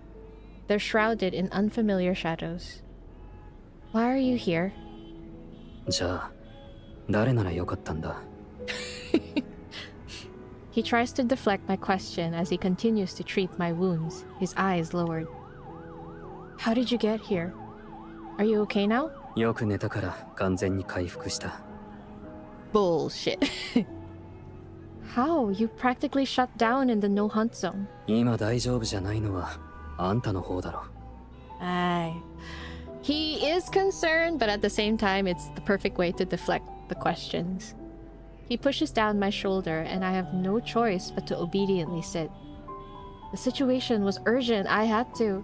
they're shrouded in unfamiliar shadows. Why are you here? じゃあ、誰ならよかったんだ? He tries to deflect my question as he continues to treat my wounds, his eyes lowered. How did you get here? Are you okay now? よく寝たから完全に回復した。Bullshit. How? You practically shut down in the no hunt zone. 今大丈夫じゃないのはあんたの方だろ。He is concerned, but at the same time, it's the perfect way to deflect the questions. He pushes down my shoulder, and I have no choice but to obediently sit. The situation was urgent. I had to.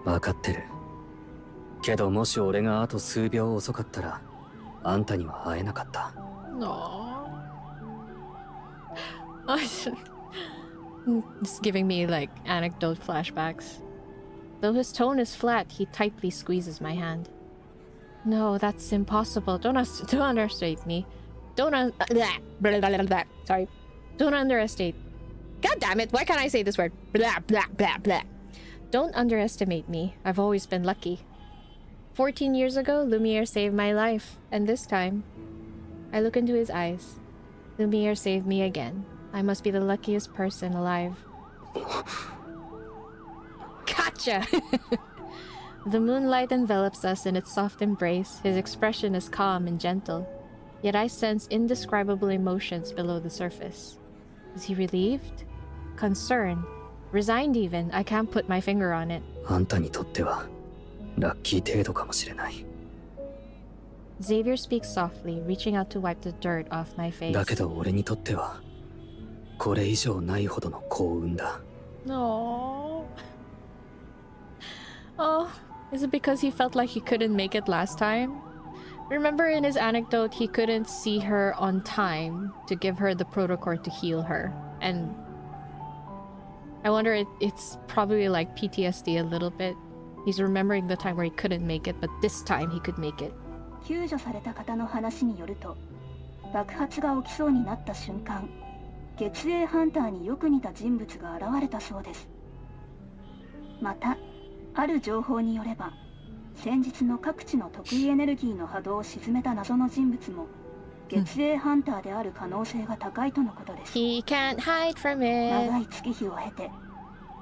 分かってる。けどもし俺があと数秒遅かったら、あんたには会えなかった。Aww. It's giving me like anecdote flashbacks. Though his tone is flat, he tightly squeezes my hand. No, that's impossible. Don't underestimate me. Sorry. Don't underestimate. God damn it! Why can't I say this word? Blah blah blah blah. Don't underestimate me. I've always been lucky. 14 years ago, Lumiere saved my life, and this time, I look into his eyes. Lumiere saved me again. I must be the luckiest person alive. Gotcha! The moonlight envelops us in its soft embrace. His expression is calm and gentle. Yet I sense indescribable emotions below the surface. Is he relieved? Concerned? Resigned even? I can't put my finger on it. あんたにとってはラッキー程度かもしれない。 Xavier speaks softly, reaching out to wipe the dirt off my face. だけど俺にとってはこれ以上ないほどの幸運だ。 Aww. Oh, is it because he felt like he couldn't make it last time? Remember in his anecdote, he couldn't see her on time to give her the protocol to heal her. And I wonder it's probably like PTSD a little bit. He's remembering the time where he couldn't make it, but this time he could make it. 救助された方の話によると、爆発が起きそうになった瞬間、月影ハンターによく似た人物が現れたそうです。また、ある情報によれば、先日の各地の特異エネルギーの波動を沈めた謎の人物も、月影ハンターである可能性が高いとのことです。He can't hide from it. 長い月日を経て、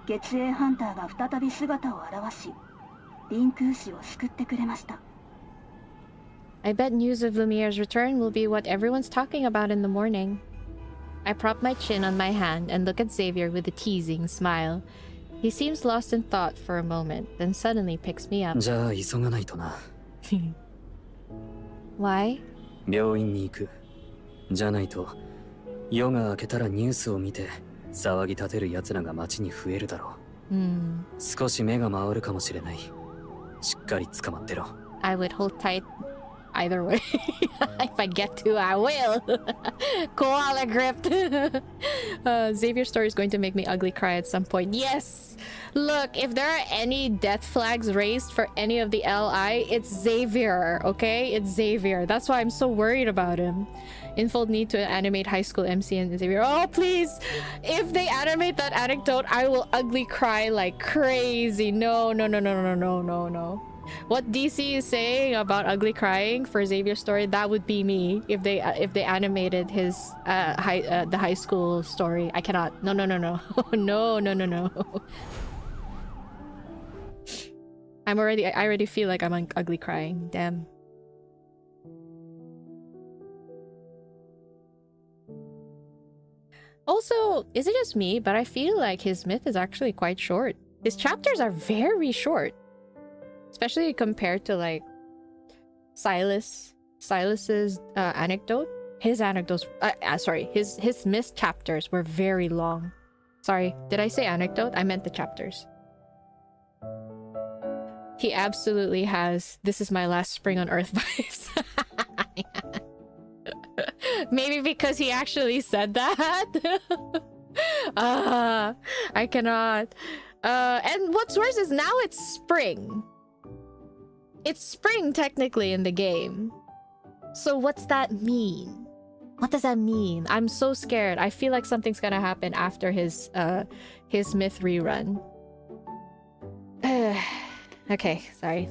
月影ハンターが再び姿を現し、𝓲空氏を救ってくれました。I bet news of Lumiere's return will be what everyone's talking about in the morning. I prop my chin on my hand and look at Xavier with a teasing smile. He seems lost in thought for a moment, then suddenly picks me up. じゃあ急がないとな。Why? 病院に行く。じゃないと夜が明けたらニュースを見て騒ぎ立てる奴らが街に増えるだろう。少し目が回るかもしれない。しっかり捕まってろ。I would hold tight either way. If I get to, I will. Koala gripped. Xavier's story is going to make me ugly cry at some point. Yes! Look, if there are any death flags raised for any of the LI, it's Xavier, okay? It's Xavier. That's why I'm so worried about him. Infold need to animate High School MC and Xavier. Oh, please! If they animate that anecdote, I will ugly cry like crazy. No, no, no, no, no, no, no, no. What DC is saying about ugly crying for Xavier's story, that would be me if they animated his the high school story. I cannot. No, no, no, no. No, no, no, no. I already feel like I'm ugly crying. Damn. Also, is it just me, but I feel like his myth is actually quite short. His chapters are very short. Especially compared to like Silas's anecdote. His anecdotes, sorry, his myth chapters were very long. Sorry, did I say anecdote? I meant the chapters. He absolutely has "This is my last spring on Earth" vibes. Maybe because he actually said that. I cannot. And what's worse is now it's spring. It's spring technically in the game. So what's that mean? What does that mean? I'm so scared. I feel like something's gonna happen after his myth rerun. Okay, sorry.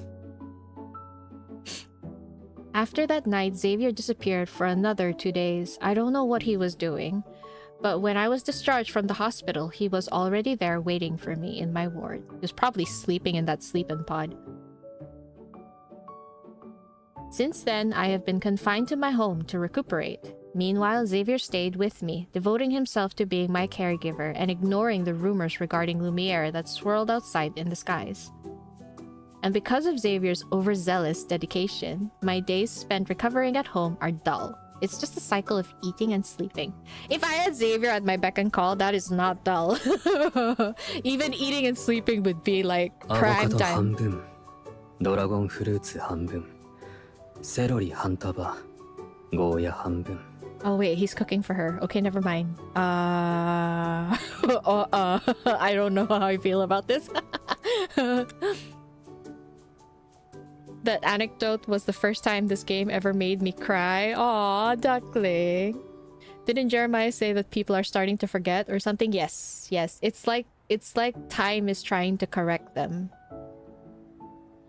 After that night, Xavier disappeared for another 2 days. I don't know what he was doing, but when I was discharged from the hospital, he was already there waiting for me in my ward. He was probably sleeping in that sleeping pod. Since then, I have been confined to my home to recuperate. Meanwhile, Xavier stayed with me, devoting himself to being my caregiver and ignoring the rumors regarding Lumiere that swirled outside in the skies. And because of Xavier's overzealous dedication, my days spent recovering at home are dull. It's just a cycle of eating and sleeping. If I had Xavier at my beck and call, that is not dull. Even eating and sleeping would be like prime time. 半分、ドラゴンフルーツ半分、セロリ半束、ゴーヤ半分。 Oh wait, he's cooking for her. Okay, never mind. I don't know how I feel about this. That anecdote was the first time this game ever made me cry. Aw, duckling. Didn't Jeremiah say that people are starting to forget or something? Yes, yes. It's like time is trying to correct them.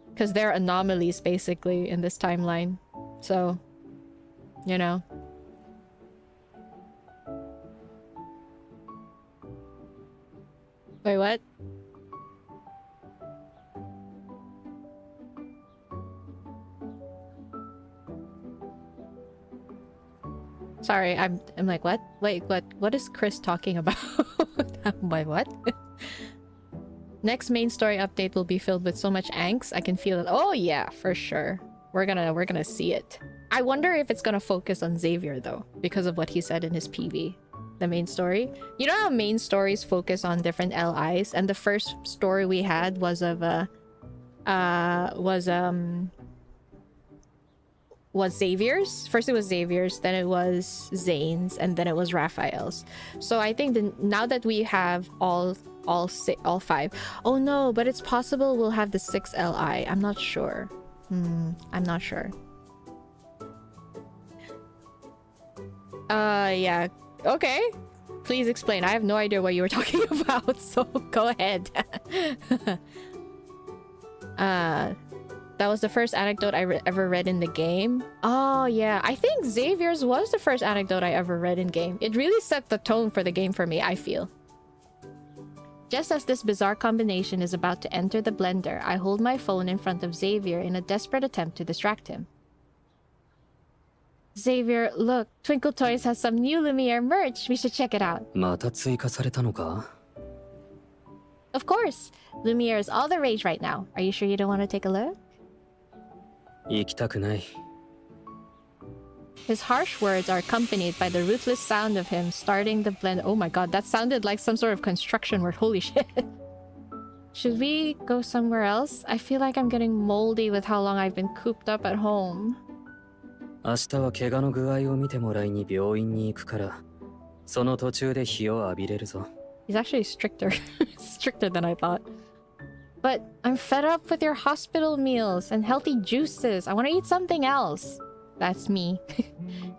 Because they're anomalies basically in this timeline. So, you know. Wait, what? Sorry, I'm like, what? Wait, what is Chris talking about? Wait, what? Next main story update will be filled with so much angst. I can feel it. Oh yeah, for sure. We're gonna see it. I wonder if it's gonna focus on Xavier though, because of what he said in his PV. The main story. You know how main stories focus on different LIs, and the first story we had was of was Xavier's. First it was Xavier's, then it was Zane's, and then it was Raphael's. So I think now that we have all five. Oh no, but it's possible we'll have the 6th LI. I'm not sure. I'm not sure. Yeah. Okay. Please explain. I have no idea what you were talking about, so go ahead. That was the first anecdote I ever read in the game. Oh yeah, I think Xavier's was the first anecdote I ever read in game. It really set the tone for the game for me, I feel. Just as this bizarre combination is about to enter the blender, I hold my phone in front of Xavier in a desperate attempt to distract him. Xavier, look, Twinkle Toys has some new Lumiere merch. We should check it out. また追加されたのか? Of course. Lumiere is all the rage right now. Are you sure you don't want to take a look? 行きたくない。 His harsh words are accompanied by the ruthless sound of him starting the blend. Oh my god, that sounded like some sort of construction word. Holy shit. Should we go somewhere else? I feel like I'm getting moldy with how long I've been cooped up at home. 明日は怪我の具合を見てもらいに病院に行くから、その途中で日を浴びれるぞ。 He's actually stricter. Stricter than I thought. But I'm fed up with your hospital meals and healthy juices. I want to eat something else. That's me.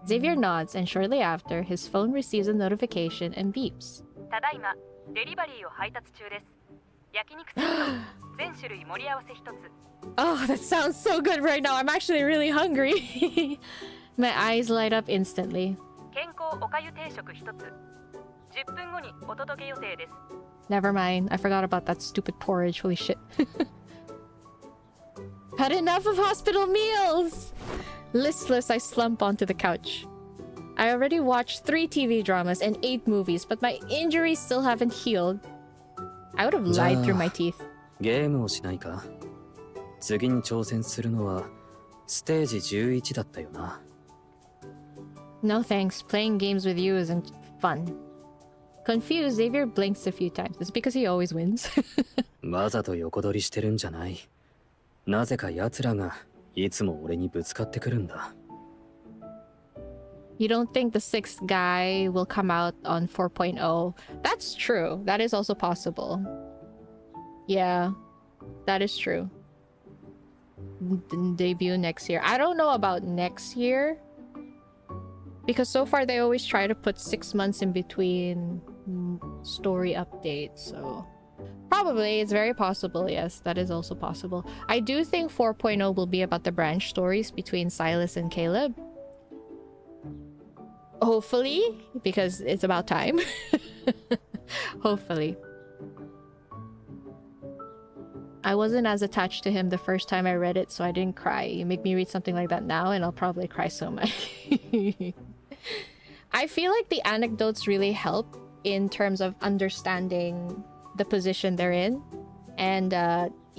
Xavier nods, and shortly after, his phone receives a notification and beeps. ただいまデリバリーを配達中です。焼肉セット全種類盛り合わせ一つ。 Oh, that sounds so good right now. I'm actually really hungry. My eyes light up instantly. 健康おかゆ定食一つ。10分後にお届け予定です。 Never mind. I forgot about that stupid porridge. Holy shit. Had enough of hospital meals! Listless, I slump onto the couch. I already watched 3 TV dramas and 8 movies, but my injuries still haven't healed. I would have lied through my teeth. ゲームをしないか? 次に挑戦するのはステージ11だったよな。 No thanks. Playing games with you isn't fun. Confused, Xavier blinks a few times. Is it because he always wins? わざと横取りしてるんじゃない。なぜか奴らがいつも俺にぶつかってくるんだ。 You don't think the 6th guy will come out on 4.0? That's true. That is also possible. Yeah, that is true. Debut next year. I don't know about next year. Because so far they always try to put 6 months in between story updates, so... Probably, it's very possible, yes, that is also possible. I do think 4.0 will be about the branch stories between Silas and Caleb. Hopefully, because it's about time. Hopefully. I wasn't as attached to him the first time I read it, so I didn't cry. You make me read something like that now, and I'll probably cry so much. I feel like the anecdotes really help in terms of understanding the position they're in. And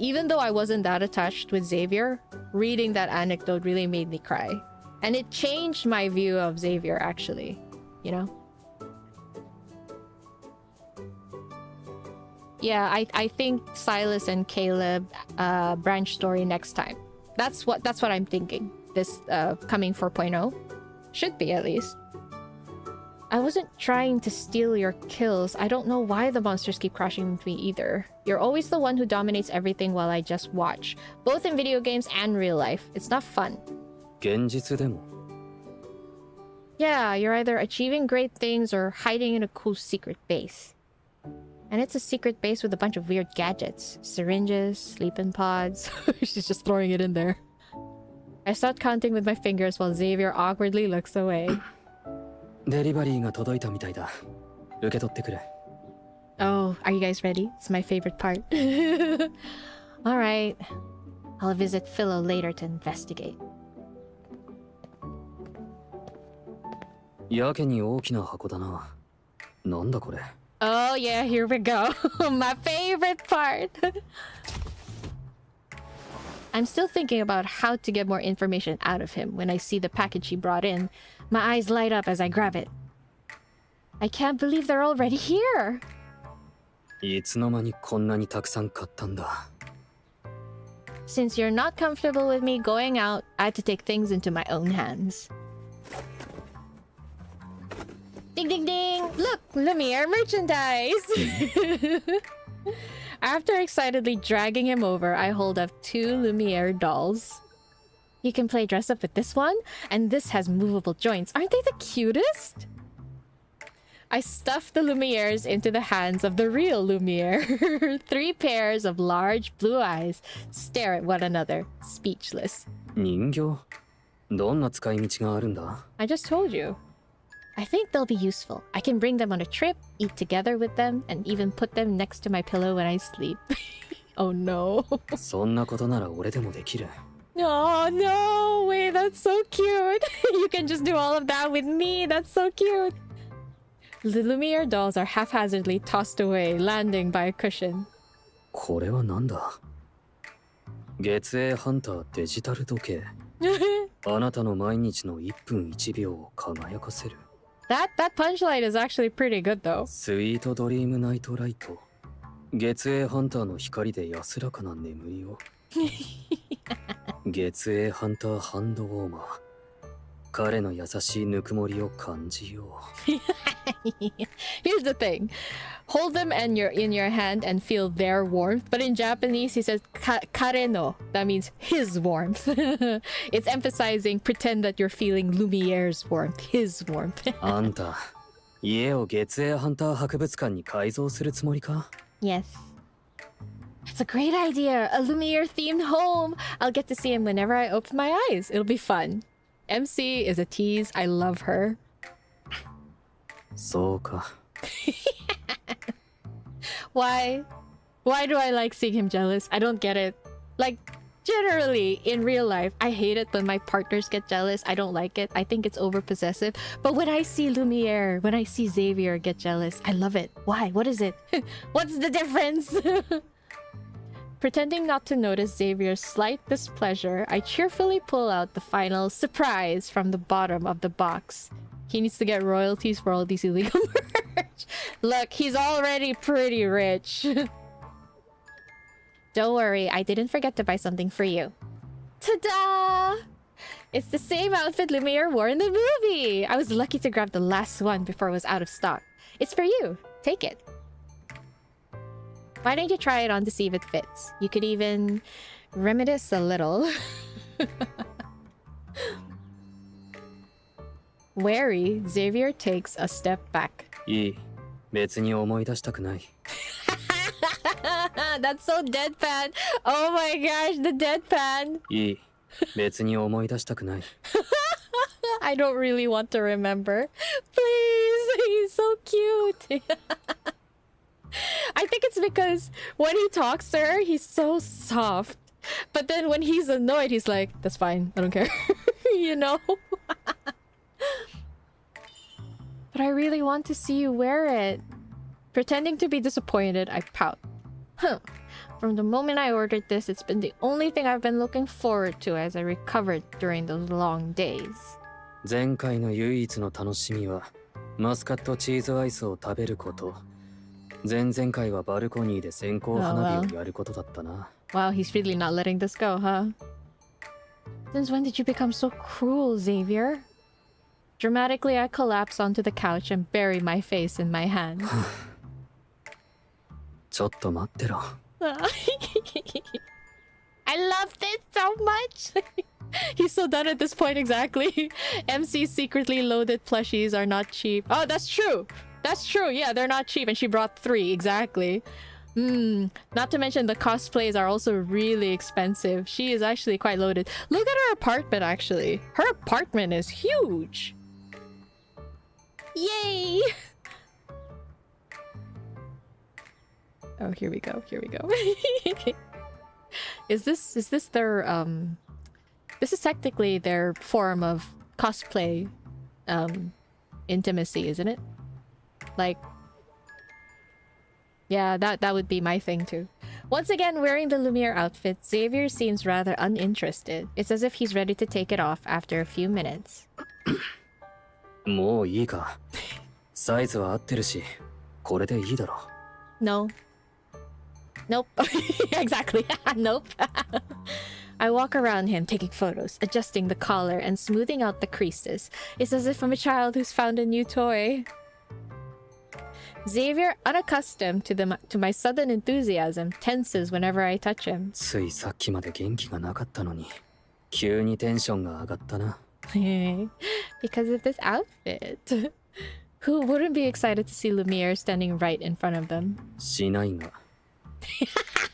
even though I wasn't that attached with Xavier, reading that anecdote really made me cry. And it changed my view of Xavier, actually. You know? Yeah, I think Silas and Caleb branch story next time. That's what I'm thinking. This coming 4.0. Should be, at least. I wasn't trying to steal your kills. I don't know why the monsters keep crashing with me either. You're always the one who dominates everything while I just watch. Both in video games and real life. It's not fun. 現実でも Yeah, you're either achieving great things or hiding in a cool secret base. And it's a secret base with a bunch of weird gadgets. Syringes, sleeping pods. She's just throwing it in there. I start counting with my fingers while Xavier awkwardly looks away. デリバリーが届いたみたいだ。受け取ってくれ。Oh, are you guys ready? It's my favorite part. Alright. I'll visit Philo later to investigate. やけに大きな箱だな。なんだこれ。Oh yeah, here we go. My favorite part. I'm still thinking about how to get more information out of him when I see the package he brought in. My eyes light up as I grab it. I can't believe they're already here. いつの間にこんなにたくさん買ったんだ。Since you're not comfortable with me going out, I had to take things into my own hands. Ding ding ding! Look! Lumiere merchandise! After excitedly dragging him over, I hold up 2 Lumiere dolls. You can play dress up with this one, and this has movable joints. Aren't they the cutest? I stuff the Lumieres into the hands of the real Lumiere. 3 pairs of large blue eyes stare at one another, speechless. 人形？どんな使い道があるんだ？ I just told you. I think they'll be useful. I can bring them on a trip, eat together with them, and even put them next to my pillow when I sleep. Oh no. そんなことなら俺でもできる。Oh no, wait, that's so cute. You can just do all of that with me. That's so cute. The Lumiere dolls are haphazardly tossed away, landing by a cushion. これはなんだ？月影ハンターデジタル時計。あなたの毎日の1分1秒を輝かせる。That punchline is actually pretty good though. スイートドリームナイトライト。月影ハンターの光で安らかな眠りを。月影ハンターハンドウォーマー。彼の優しいぬくもりを感じよう。Here's the thing. Hold them in your hand and feel their warmth. But in Japanese, he says kare no. That means his warmth. It's emphasizing pretend that you're feeling Lumiere's warmth. His warmth. あんた、家を月影ハンター博物館に改造するつもりか？ Yes. That's a great idea. A Lumiere-themed home. I'll get to see him whenever I open my eyes. It'll be fun. MC is a tease. I love her. そうか。Why do I like seeing him jealous? I don't get it. Like, generally, in real life, I hate it when my partners get jealous. I don't like it. I think it's over-possessive. But when I see Lumiere, when I see Xavier get jealous, I love it. Why? What is it? What's the difference? Pretending not to notice Xavier's slight displeasure, I cheerfully pull out the final surprise from the bottom of the box. He needs to get royalties for all these illegal merch. Look, he's already pretty rich. Don't worry, I didn't forget to buy something for you. Ta-da! It's the same outfit Lumiere wore in the movie! I was lucky to grab the last one before it was out of stock. It's for you. Take it. Why don't you try it on to see if it fits? You could even reminisce a little. Wary, Xavier takes a step back. いい。別に思い出したくない。That's so deadpan. Oh my gosh, the deadpan. いい。別に思い出したくない。I don't really want to remember. Please, he's so cute. I think it's because when he talks to her, he's so soft. But then when he's annoyed, he's like, that's fine, I don't care. You know? But I really want to see you wear it. Pretending to be disappointed, I pout. From the moment I ordered this, it's been the only thing I've been looking forward to as I recovered during the long days. 前回の唯一の楽しみはマスカットチーズアイスを食べること。前々回はバルコニーで線香花火をやることだったな。Wow, he's really not letting this go, huh? Since when did you become so cruel, Xavier? Dramatically, I collapse onto the couch and bury my face in my hands. ちょっと待ってろ。I love this so much. He's so done at this point, exactly. MC's secretly loaded plushies are not cheap. Oh, that's true. That's true. Yeah, they're not cheap. And she brought 3, exactly. Not to mention the cosplays are also really expensive. She is actually quite loaded. Look at her apartment, actually. Her apartment is huge. Yay! Oh, here we go. Here we go. Is this their this is technically their form of cosplay intimacy, isn't it? Like, yeah, that would be my thing too. Once again, wearing the Lumiere outfit, Xavier seems rather uninterested. It's as if he's ready to take it off after a few minutes. もういいか。サイズは合ってるし、これでいいだろ。No. Nope. Exactly. Nope. I walk around him, taking photos, adjusting the collar, and smoothing out the creases. It's as if I'm a child who's found a new toy. Xavier, unaccustomed to my sudden enthusiasm, tenses whenever I touch him. ついさっきまで元気がなかったのに、急にテンションが上がったな。Because of this outfit. Who wouldn't be excited to see Lumiere standing right in front of them? しないが。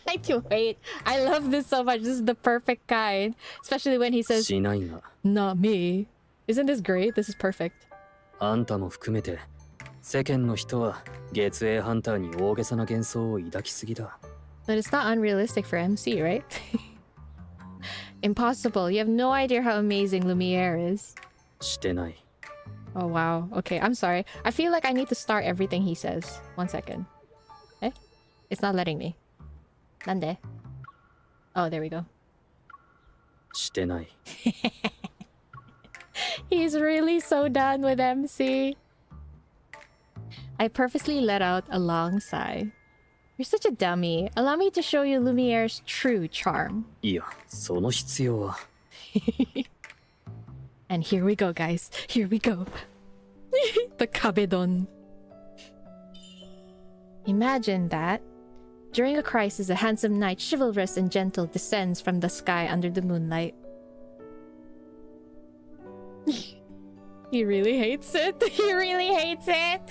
I can't wait. I love this so much. This is the perfect kind. Especially when he says, しないが。 Not me. Isn't this great? This is perfect. あんたも含めて、世間の人は月影ハンターに大げさな幻想を抱きすぎだ。But it's not unrealistic for MC, right? Impossible. You have no idea how amazing Lumiere is. してない。 Oh, wow. Okay, I'm sorry. I feel like I need to start everything he says. 1 second. Eh? It's not letting me. Nande? Oh, there we go. してない。 He's really so done with MC. I purposely let out a long sigh. You're such a dummy. Allow me to show you Lumiere's true charm. いや、その必要は。And here we go, guys. Here we go. The kabedon. Imagine that. During a crisis, a handsome knight, chivalrous and gentle, descends from the sky under the moonlight. He really hates it. He really hates it.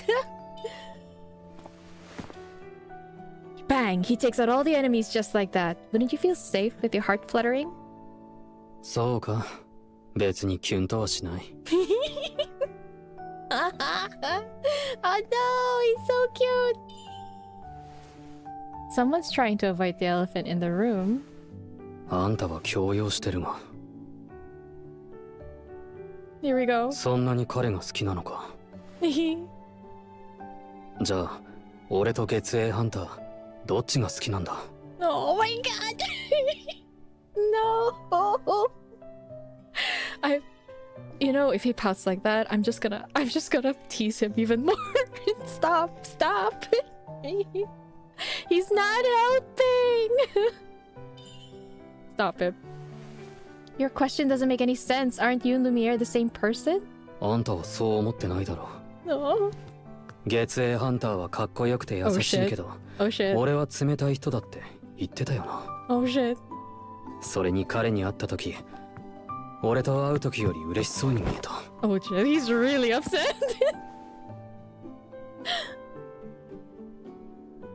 Bang! He takes out all the enemies just like that. Wouldn't you feel safe with your heart fluttering? そうか。別にキュンとはしない。Oh no, he's so cute. Someone's trying to avoid the elephant in the room. あんたは強要してるが。 Here we go. そんなに彼が好きなのか。じゃあ、俺と月影ハンター、どっちが好きなんだ。 Oh my god. No. You know, if he pouts like that, I'm just gonna tease him even more. Stop. He's not helping. Stop it. Your question doesn't make any sense. Aren't you and Lumiere the same person? あんたはそう思ってないだろ。 No. 月影ハンターはかっこよくて優しいけど、 Oh shit. 俺は冷たい人だって言ってたよな。 Oh shit. それに彼に会った時、俺と会う時より嬉しそうに見えた。 Oh shit. He's really upset.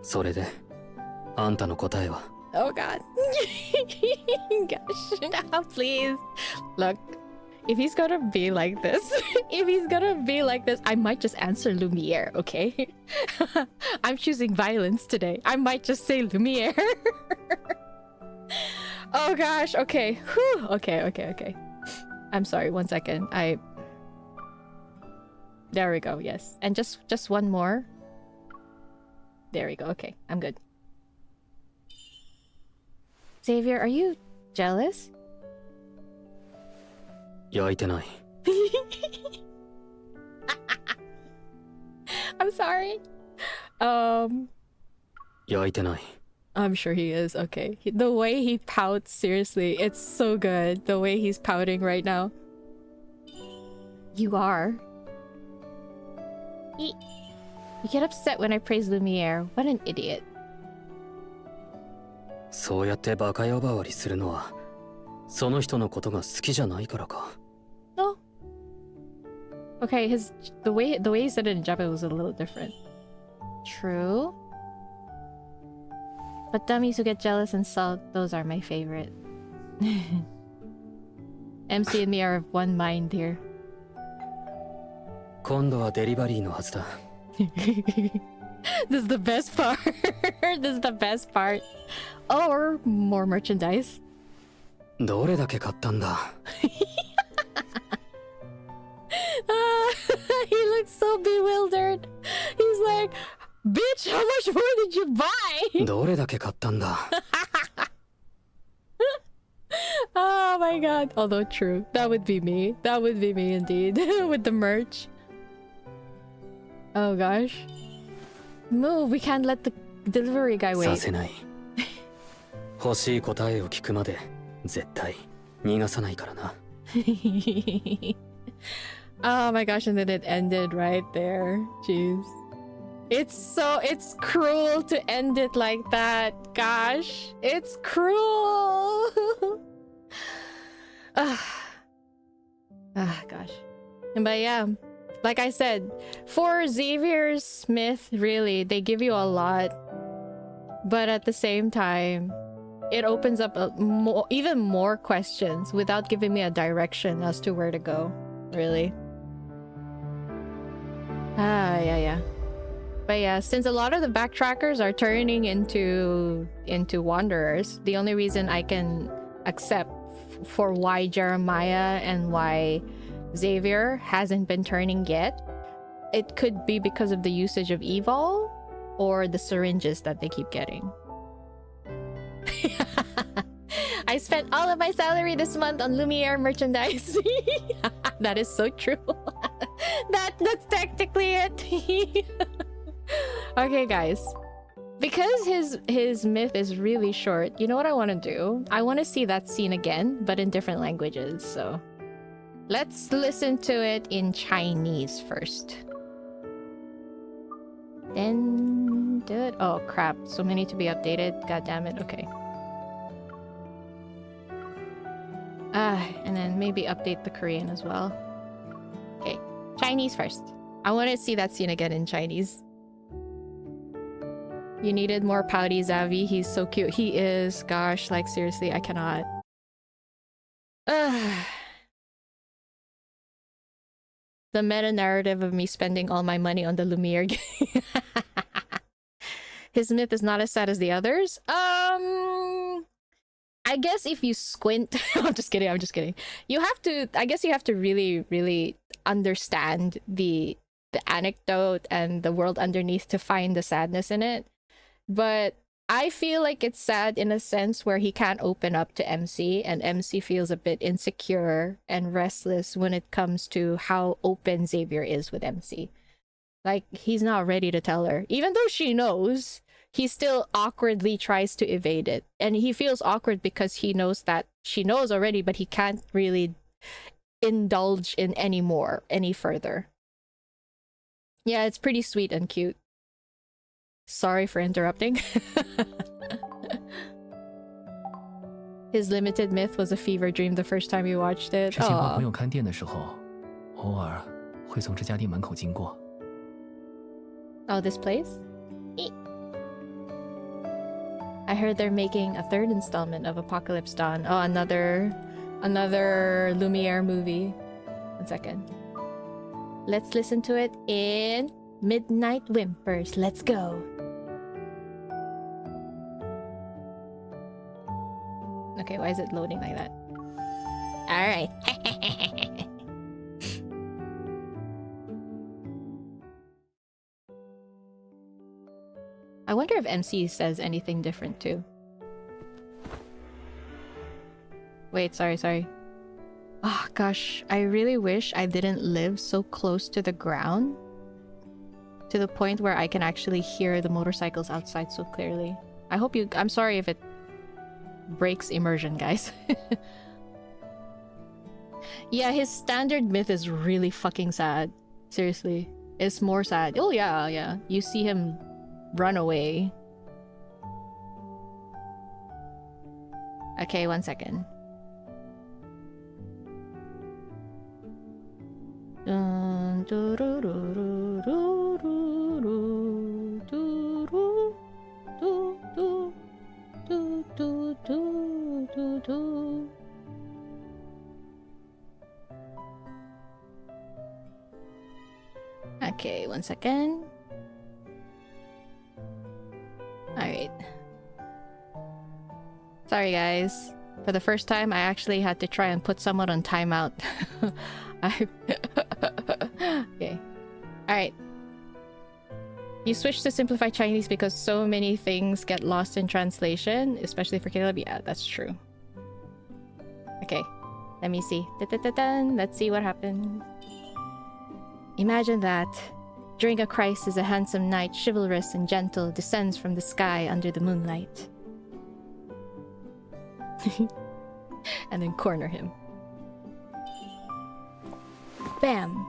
それで、あんたの答えは。 Oh god. Gosh, no, please. Look, if he's gonna be like this, I might just answer Lumiere, okay? I'm choosing violence today. I might just say Lumiere. Oh gosh, okay. Whew. Okay. I'm sorry, 1 second. There we go, yes. And just one more. There we go, okay. I'm good. Xavier, are you jealous? 焼いてない。 I'm sorry. 焼いてない。 I'm sure he is. Okay. The way he pouts, seriously, it's so good. The way he's pouting right now. You are. You get upset when I praise Lumiere. What an idiot. そうやってバカ呼ばわりするのは、その人のことが好きじゃないからか。 No. Okay, the way he said it in Japan was a little different. True. But dummies who get jealous and sulk, those are my favorite. MC and me are of one mind here. 今度はデリバリーのはずだ。 This is the best part. This is the best part. Or more merchandise. どれだけ買ったんだ。 He looks so bewildered. He's like, bitch, how much more did you buy? どれだけ買ったんだ。 Oh my god. Although true, that would be me. That would be me indeed. With the merch. Oh gosh. Move, we can't let the delivery guy wait. させない。欲しい答えを聞くまで絶対逃がさないからな。Oh my gosh, and then it ended right there. Jeez. It's cruel to end it like that. Gosh, it's cruel. Gosh. But yeah, like I said, for Xavier's myth, really, they give you a lot. But at the same time, it opens up even more questions without giving me a direction as to where to go. Really. Yeah. But yeah, since a lot of the backtrackers are turning into wanderers, the only reason I can accept for why Jeremiah and why Xavier hasn't been turning yet, it could be because of the usage of evol or the syringes that they keep getting. I spent all of my salary this month on Lumiere merchandise. That is so true. That's technically it. Okay, guys. Because his myth is really short, you know what I want to do? I want to see that scene again, but in different languages, so... Let's listen to it in Chinese first. Then do it. Oh crap, so many to be updated. God damn it. Okay. And then maybe update the Korean as well. Okay, Chinese first. I want to see that scene again in Chinese. You needed more pouty Zavi. He's so cute. He is. Gosh, like seriously, I cannot. The meta narrative of me spending all my money on the Lumiere game. His myth is not as sad as the others. I guess if you squint, I'm just kidding. You have to, I guess you have to really, really understand the anecdote and the world underneath to find the sadness in it. But I feel like it's sad in a sense where he can't open up to MC, and MC feels a bit insecure and restless when it comes to how open Xavier is with MC. Like, he's not ready to tell her. Even though she knows, he still awkwardly tries to evade it. And he feels awkward because he knows that she knows already, but he can't really indulge in any further. Yeah, it's pretty sweet and cute. Sorry for interrupting. His limited myth was a fever dream the first time you watched it. 之前帮朋友看店的时候，偶尔会从这家店门口经过。 Oh, this place? I heard they're making a third installment of Apocalypse Dawn. Oh, another Lumiere movie. 1 second. Let's listen to it in Midnight Whimpers. Let's go. Okay, why is it loading like that? Alright. I wonder if MC says anything different too. Wait, sorry. Oh gosh, I really wish I didn't live so close to the ground. To the point where I can actually hear the motorcycles outside so clearly. I'm sorry if it breaks immersion, guys. Yeah, his standard myth is really fucking sad. Seriously. It's more sad. Oh yeah. You see him run away. Okay, 1 second. Okay, 1 second. Alright. Sorry guys. For the first time, I actually had to try and put someone on timeout. Okay. Alright. You switched to simplified Chinese because so many things get lost in translation, especially for Caleb. Yeah, that's true. Okay. Let me see. Let's see what happens. Imagine that. During a crisis, a handsome knight, chivalrous and gentle, descends from the sky under the moonlight. And then corner him. Bam!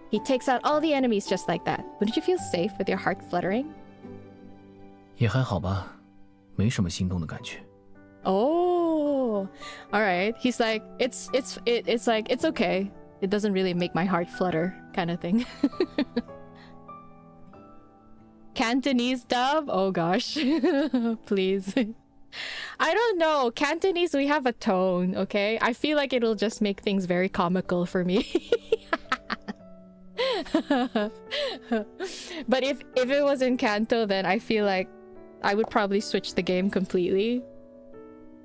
He takes out all the enemies just like that. Wouldn't you feel safe with your heart fluttering? 也还好吧，没什么心动的感觉。 Oh, all right. He's like, it's like, it's okay. It doesn't really make my heart flutter, kind of thing. Cantonese dub? Oh gosh. Please. I don't know. Cantonese, we have a tone, okay? I feel like it'll just make things very comical for me. But if it was in Canto, then I feel like I would probably switch the game completely.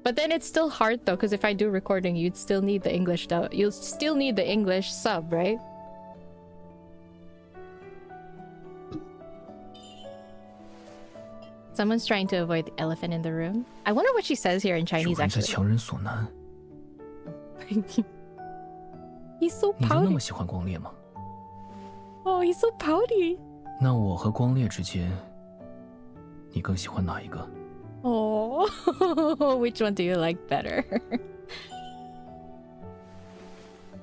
But then it's still hard though, because if I do recording, you'd still need the English dub. You'll still need the English sub, right? Someone's trying to avoid the elephant in the room. I wonder what she says here in Chinese, actually. He's so pouty. Oh, he's so pouty. 那我和光烈之间，你更喜欢哪一个？ Oh, which one do you like better?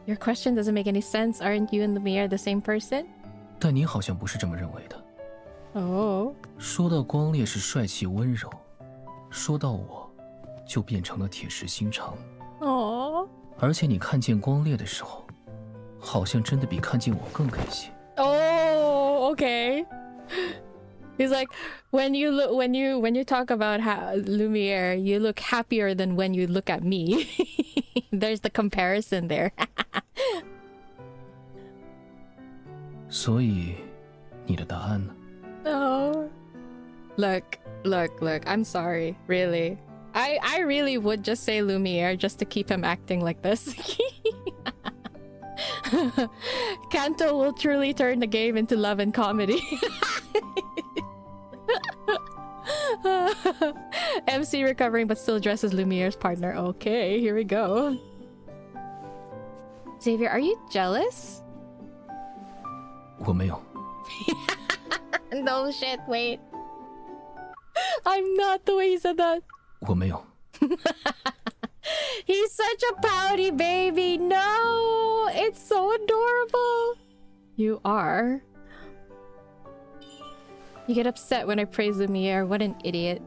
Your question doesn't make any sense. Aren't you and Lumiere the same person? 但你好像不是这么认为的。 Oh. 说到光烈是帅气温柔，说到我，就变成了铁石心肠。 Oh. 而且你看见光烈的时候，好像真的比看见我更开心。 Oh, okay. He's like, when you talk about Lumiere, you look happier than when you look at me. There's the comparison there. 所以，你的答案呢？ Oh. Look. I'm sorry, really. I really would just say Lumiere just to keep him acting like this. Kanto will truly turn the game into love and comedy. MC recovering but still dresses Lumiere's partner. Okay, here we go. Xavier, are you jealous? 我没有。 No shit, wait. I'm not the way he said that. 我没有。 He's such a pouty baby. No, it's so adorable. You are. You get upset when I praise Lumiere. What an idiot.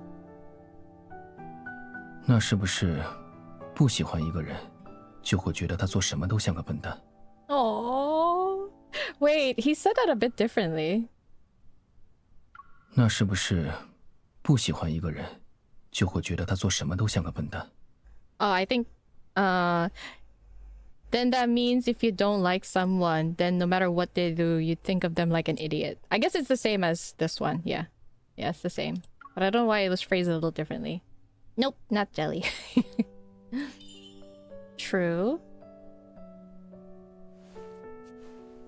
那是不是不喜欢一个人，就会觉得他做什么都像个笨蛋？ Oh, wait, he said that a bit differently. 那是不是不喜欢一个人，就会觉得他做什么都像个笨蛋？ Oh, I think, then that means if you don't like someone, then no matter what they do, you think of them like an idiot. I guess it's the same as this one. Yeah, it's the same. But I don't know why it was phrased a little differently. Nope, not jelly. True.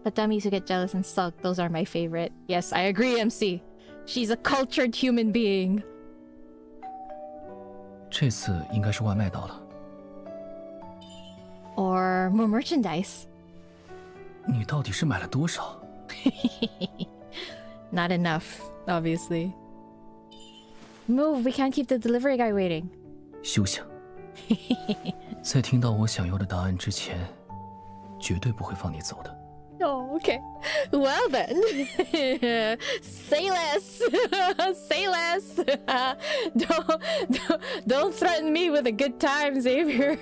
But dummies who get jealous and sulk, those are my favorite. Yes, I agree, MC. She's a cultured human being. 这次应该是外卖到了。Or more merchandise. 你到底是买了多少？ Not enough, obviously. Move, we can't keep the delivery guy waiting. 休想！在听到我想要的答案之前，绝对不会放你走的。 Oh, okay. Well then. Say less. Say less. Don't threaten me with a good time, Xavier.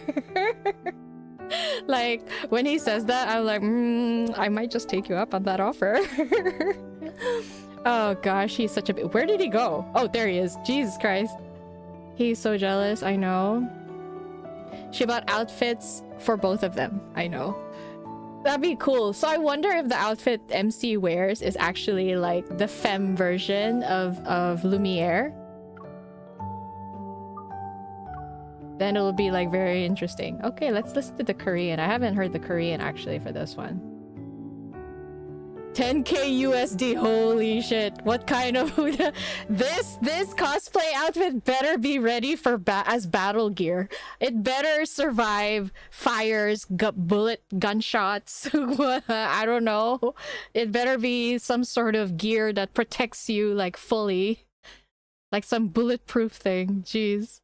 Like, when he says that, I'm like, I might just take you up on that offer. Oh gosh, he's such a... Where did he go? Oh, there he is. Jesus Christ. He's so jealous, I know. She bought outfits for both of them, I know. That'd be cool. So I wonder if the outfit MC wears is actually like the femme version of Lumiere. Then it'll be like very interesting. Okay, let's listen to the Korean. I haven't heard the Korean actually for this one. 10k USD, holy shit. What kind of... This cosplay outfit better be ready for as battle gear. It better survive fires, bullet gunshots. I don't know. It better be some sort of gear that protects you like fully. Like some bulletproof thing. Jeez.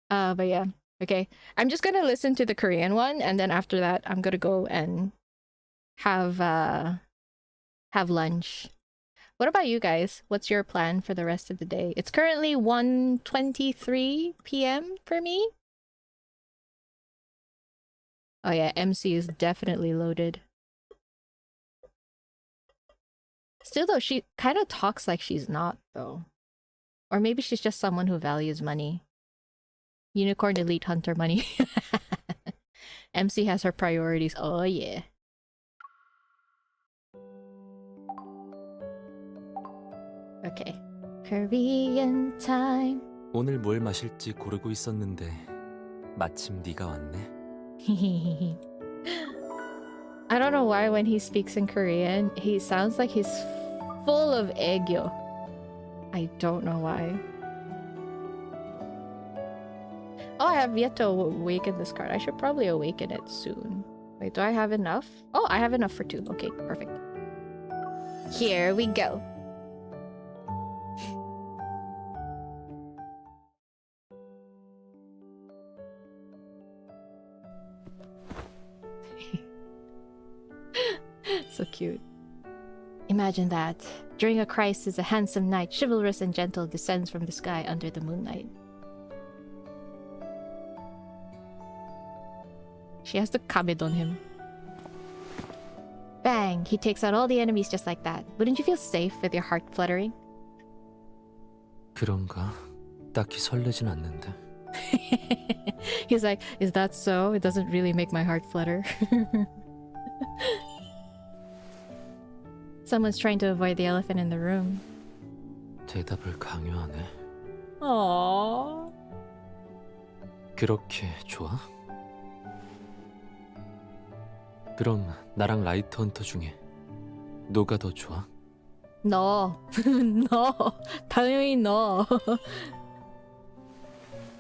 But yeah. Okay. I'm just gonna listen to the Korean one, and then after that I'm gonna go and have lunch. What about you guys? What's your plan for the rest of the day? It's currently 1:23 p.m. for me. Oh yeah, MC is definitely loaded. Still though, she kind of talks like she's not though. Or maybe she's just someone who values money. Unicorn Elite Hunter money. MC has her priorities. Oh yeah. Okay. Korean time. 오늘 뭘 마실지 고르고 있었는데 마침 네가 왔네. I don't know why when he speaks in Korean, he sounds like he's full of aegyo. I don't know why. Oh, I have yet to awaken this card. I should probably awaken it soon. Wait, do I have enough? Oh, I have enough for 2. Okay, perfect. Here we go. So cute. Imagine that. During a crisis, a handsome knight, chivalrous and gentle, descends from the sky under the moonlight. She has to comment on him. Bang! He takes out all the enemies just like that. Wouldn't you feel safe with your heart fluttering? 그런가? 딱히 설레진 않는데. He's like, is that so? It doesn't really make my heart flutter. Someone's trying to avoid the elephant in the room. 대답을 강요하네. Aww. 그렇게 좋아? 그럼 나랑 라이트 헌터 중에 누가 더 좋아? No. No. 당연히 no.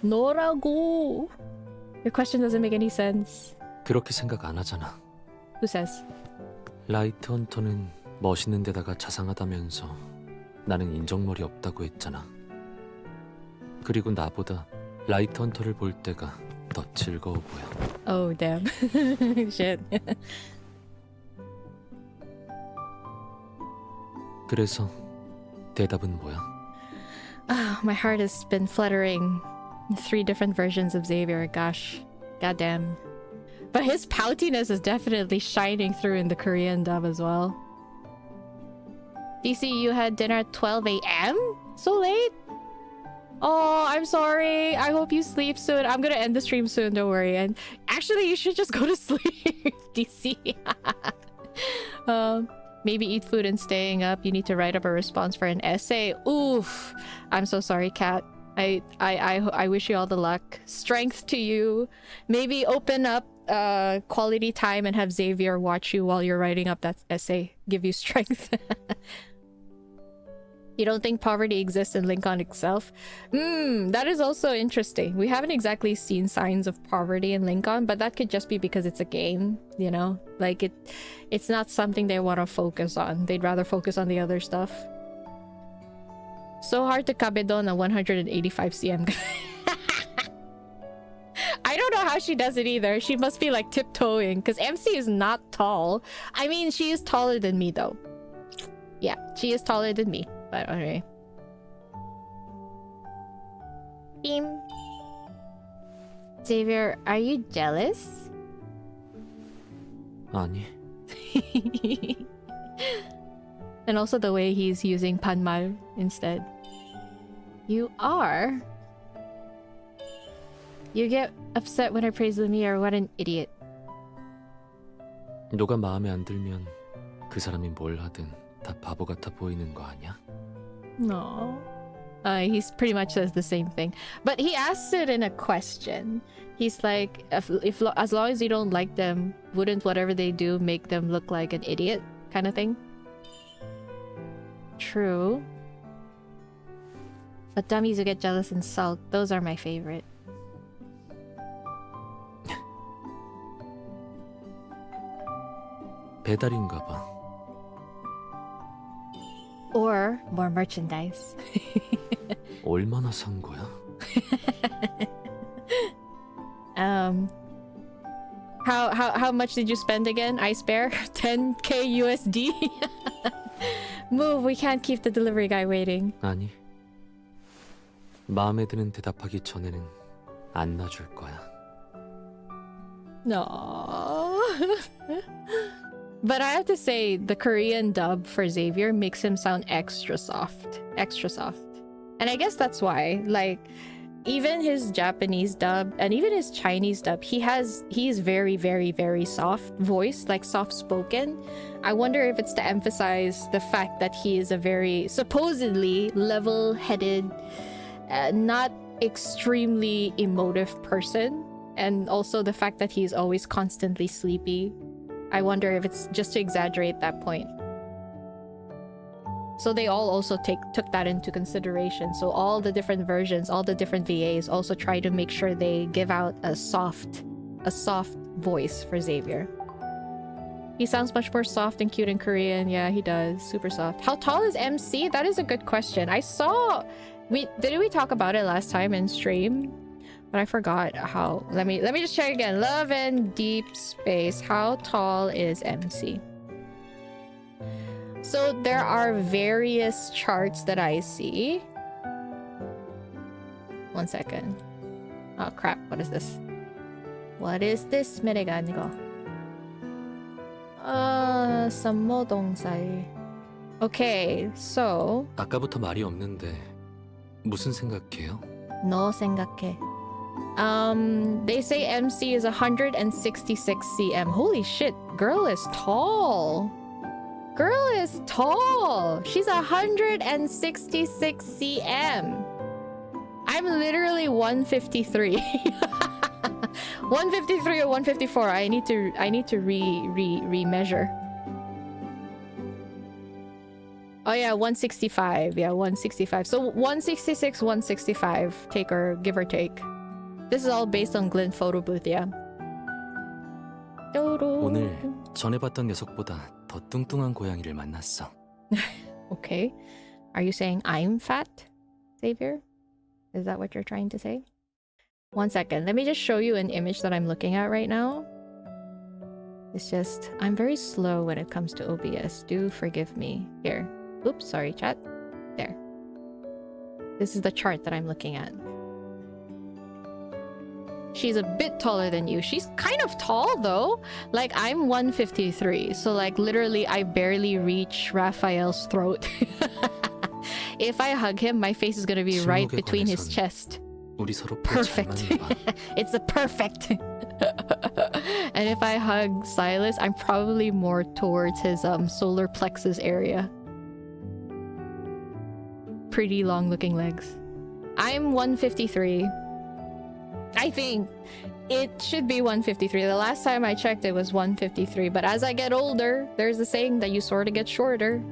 너라고. Your question doesn't make any sense. 그렇게 생각 안 하잖아. Who says? 라이트 헌터는 멋있는 데다가 자상하다면서 나는 인정머리 없다고 했잖아. 그리고 나보다 라이트 헌터를 볼 때가 더 즐거워 보여. Oh damn. Shit. 그래서 대답은 뭐야? My heart has been fluttering. 3 different versions of Xavier. Gosh. Goddamn. But his poutiness is definitely shining through in the Korean dub as well. DC, you had dinner at 12 a.m.? So late? Oh, I'm sorry. I hope you sleep soon. I'm gonna end the stream soon, don't worry. And actually, you should just go to sleep, DC. Maybe eat food and staying up. You need to write up a response for an essay. Oof. I'm so sorry, Kat. I wish you all the luck. Strength to you. Maybe open up quality time and have Xavier watch you while you're writing up that essay. Give you strength. You don't think poverty exists in 𝓥𝓮 itself? That is also interesting. We haven't exactly seen signs of poverty in 𝓥𝓮, but that could just be because it's a game, you know? Like, it's not something they want to focus on. They'd rather focus on the other stuff. So hard to 𝓥𝓲𝓮𝓻 185 cm. I don't know how she does it either. She must be like tiptoeing, because MC is not tall. I mean, she is taller than me though. Yeah, she is taller than me. But alright. Beam. Xavier, are you jealous? 아니. And also the way he's using 반말 instead. You are? You get upset when I praise Lumiere. What an idiot. 너가 마음에 안 들면 그 사람이 뭘 하든 다 바보 같아 보이는 거 아니야? No. He's pretty much says the same thing. But he asks it in a question. He's like, as long as you don't like them, wouldn't whatever they do make them look like an idiot? Kind of thing. True. But dummies who get jealous and sulk, those are my favorite. 배달인가 봐. Or more merchandise. 얼마나 산 거야? How much did you spend again, Ice Bear? 10k USD? Move, we can't keep the delivery guy waiting. 아니. 마음에 드는 대답하기 전에는 안 놔줄 거야. No. But I have to say, the Korean dub for Xavier makes him sound extra soft. Extra soft. And I guess that's why, like, even his Japanese dub and even his Chinese dub, he's very, very, very soft voice, like soft-spoken. I wonder if it's to emphasize the fact that he is a very supposedly level-headed, not extremely emotive person. And also the fact that he's always constantly sleepy. I wonder if it's just to exaggerate that point. So they all also took that into consideration. So all the different versions, all the different VAs also try to make sure they give out a soft voice for Xavier. He sounds much more soft and cute in Korean. Yeah, he does. Super soft. How tall is MC? That is a good question. I saw... Did we talk about it last time in stream? But I forgot how. Let me just check again. Love and Deepspace. How tall is MC? So there are various charts that I see. One second. Oh crap, what is this? What is this? 미래가 아니고. 𝓲𝓲𝓮𝓀. Okay, so 아까부터 말이 없는데 무슨 생각해요? 너 생각해. They say MC is 166 cm. Holy shit, girl is tall. Girl is tall. She's 166 cm. I'm literally 153. 153 or 154. I need to re-measure. Oh yeah, 165. Yeah, 165. So 166, 165. Give or take. This is all based on Glenn photo booth, yeah. 오늘 전에 봤던 녀석보다 더 뚱뚱한 고양이를 만났어. Okay. Are you saying I'm fat, Xavier? Is that what you're trying to say? One second. Let me just show you an image that I'm looking at right now. It's just... I'm very slow when it comes to OBS. Do forgive me. Here. Oops, sorry, chat. There. This is the chart that I'm looking at. She's a bit taller than you. She's kind of tall though. Like, I'm 153. So like literally I barely reach Raphael's throat. If I hug him, my face is gonna be right between his chest. Perfect. It's a perfect. And if I hug Silas, I'm probably more towards his solar plexus area. Pretty long looking legs. I'm 153. I think it should be 153. The last time I checked it was 153, but as I get older, there's a saying that you sort of get shorter.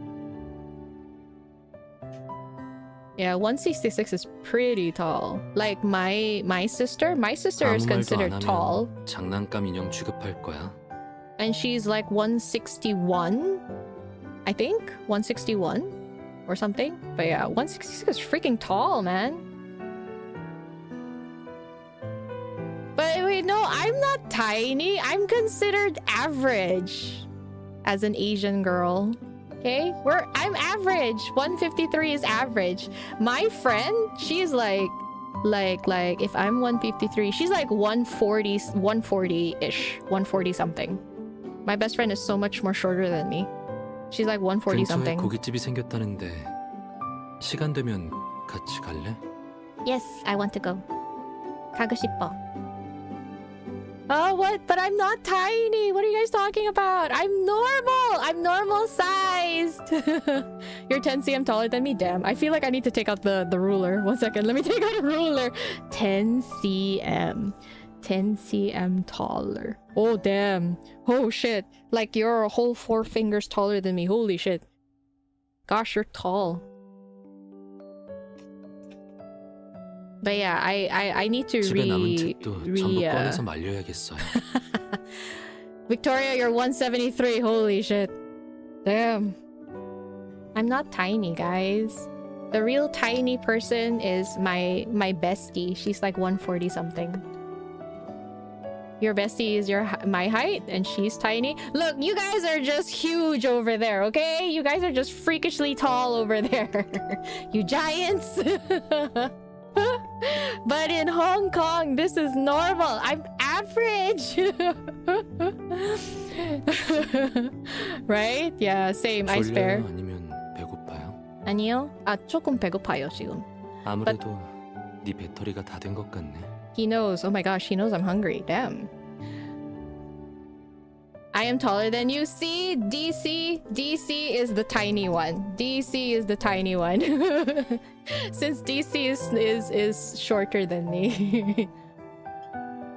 Yeah, 166 is pretty tall. Like my sister is considered tall. 장난감 인형 취급할 거야. And she's like 161, I think 161 or something. But yeah, 166 is freaking tall, man. But wait, no, I'm not tiny. I'm considered average as an Asian girl. Okay, I'm average. 153 is average. My friend, she's like if I'm 153, she's like 140-ish, 140 something. My best friend is so much more shorter than me. She's like 140 something. 근처에 고깃집이 생겼다는데 시간 되면 같이 갈래? Yes, I want to go. 가고 싶어. Oh, what? But I'm not tiny. What are you guys talking about? I'm normal. I'm normal sized. You're 10 cm taller than me. Damn. I feel like I need to take out the ruler. 1 second. Let me take out a ruler. 10 cm. 10 cm taller. Oh, damn. Oh, shit. Like you're a whole 4 fingers taller than me. Holy shit. Gosh, you're tall. But yeah, I need to 집에 남은 책도 전부 꺼내서 말려야겠어요. Victoria, you're 173. Holy shit. Damn. I'm not tiny, guys. The real tiny person is my bestie. She's like 140 something. Your bestie is my height and she's tiny. Look, you guys are just huge over there, okay? You guys are just freakishly tall over there. You giants. But in Hong Kong, this is normal. I'm average. Right? Yeah, same. I spare. 아니면 배고파요? 아니요. 조금 배고파요, 지금. 아무래도 네 배터리가 다 된 것 같네. He knows. Oh my gosh, he knows I'm hungry. Damn. I am taller than you. See? DC is the tiny one. DC is the tiny one. Since DC is shorter than me.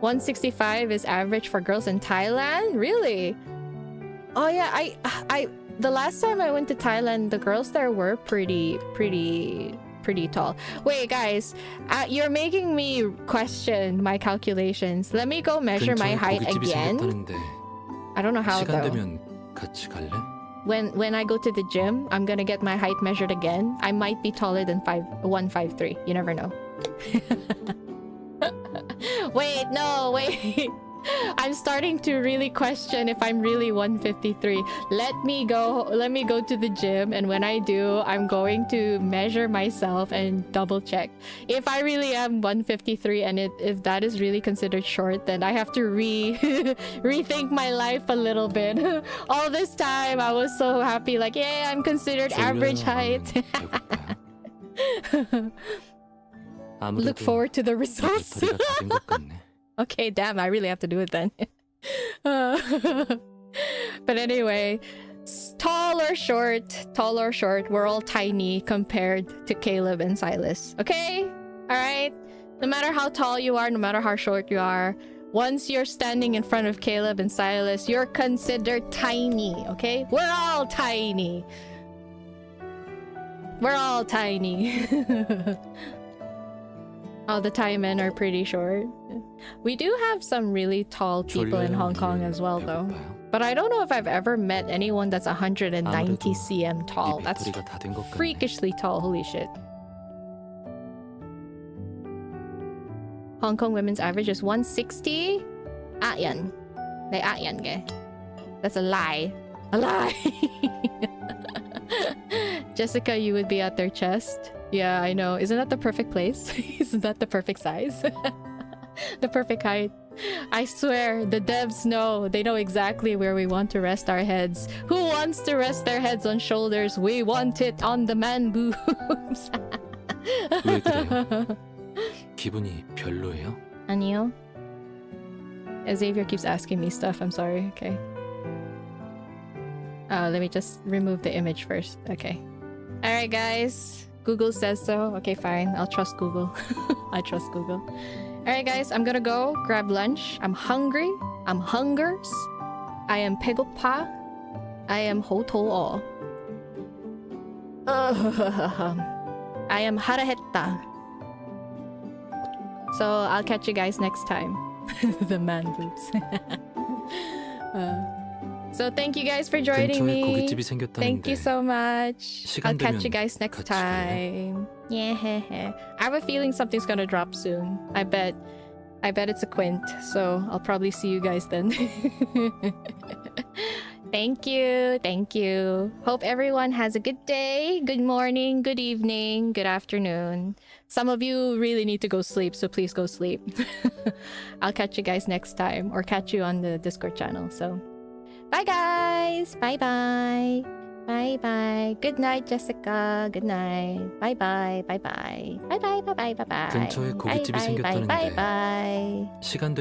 165 is average for girls in Thailand? Really? Oh yeah, I the last time I went to Thailand, the girls there were pretty tall. Wait, guys, you're making me question my calculations. Let me go measure my height again. I don't know how though. 같이 갈래? When I go to the gym, I'm gonna get my height measured again. I might be taller than 153. You never know. Wait, no, wait. I'm starting to really question if I'm really 153. Let me go to the gym, and when I do, I'm going to measure myself and double check. If I really am 153 and if that is really considered short, then I have to rethink my life a little bit. All this time I was so happy, like, yeah, I'm considered average height. Look forward to the results. Okay, damn, I really have to do it then. But anyway, tall or short, we're all tiny compared to Caleb and Silas. Okay? Alright? No matter how tall you are, no matter how short you are, once you're standing in front of Caleb and Silas, you're considered tiny, okay? We're all tiny. We're all tiny. All the Thai men are pretty short. We do have some really tall people in Hong Kong as well, though. But I don't know if I've ever met anyone that's 190 cm tall. That's freakishly tall. Holy shit. Hong Kong women's average is 160. Yan. Yan ge. That's a lie. A lie. Jessica, you would be at their chest. Yeah, I know. Isn't that the perfect place? Isn't that the perfect size? The perfect height. I swear, the devs know. They know exactly where we want to rest our heads. Who wants to rest their heads on shoulders? We want it on the man boobs. 왜 그래요? 기분이 별로예요? 아니요. Xavier keeps asking me stuff. I'm sorry. Okay. Let me just remove the image first. Okay. Alright, guys. Google says so. Okay, fine. I'll trust Google. I trust Google. Alright, guys. I'm gonna go grab lunch. I'm hungry. I'm hungers. I am 배고파. I am 호토어. I am harahetta. So I'll catch you guys next time. The man boobs. So thank you guys for joining 근처에 me. 고깃집이 생겼다는데 Thank you so much. I'll 시간 catch you 되면 guys next 같이 갈래? time. Yeah. I have a feeling something's gonna drop soon. I bet it's a quint. So I'll probably see you guys then. Thank you. Hope everyone has a good day, good morning, good evening, good afternoon. Some of you really need to go sleep, so please go sleep. I'll catch you guys next time, or catch you on the Discord channel. So bye guys. Bye. Good night, Jessica. Good night. Bye. 근처에 고깃집이 생겼다는데 bye. 시간 되면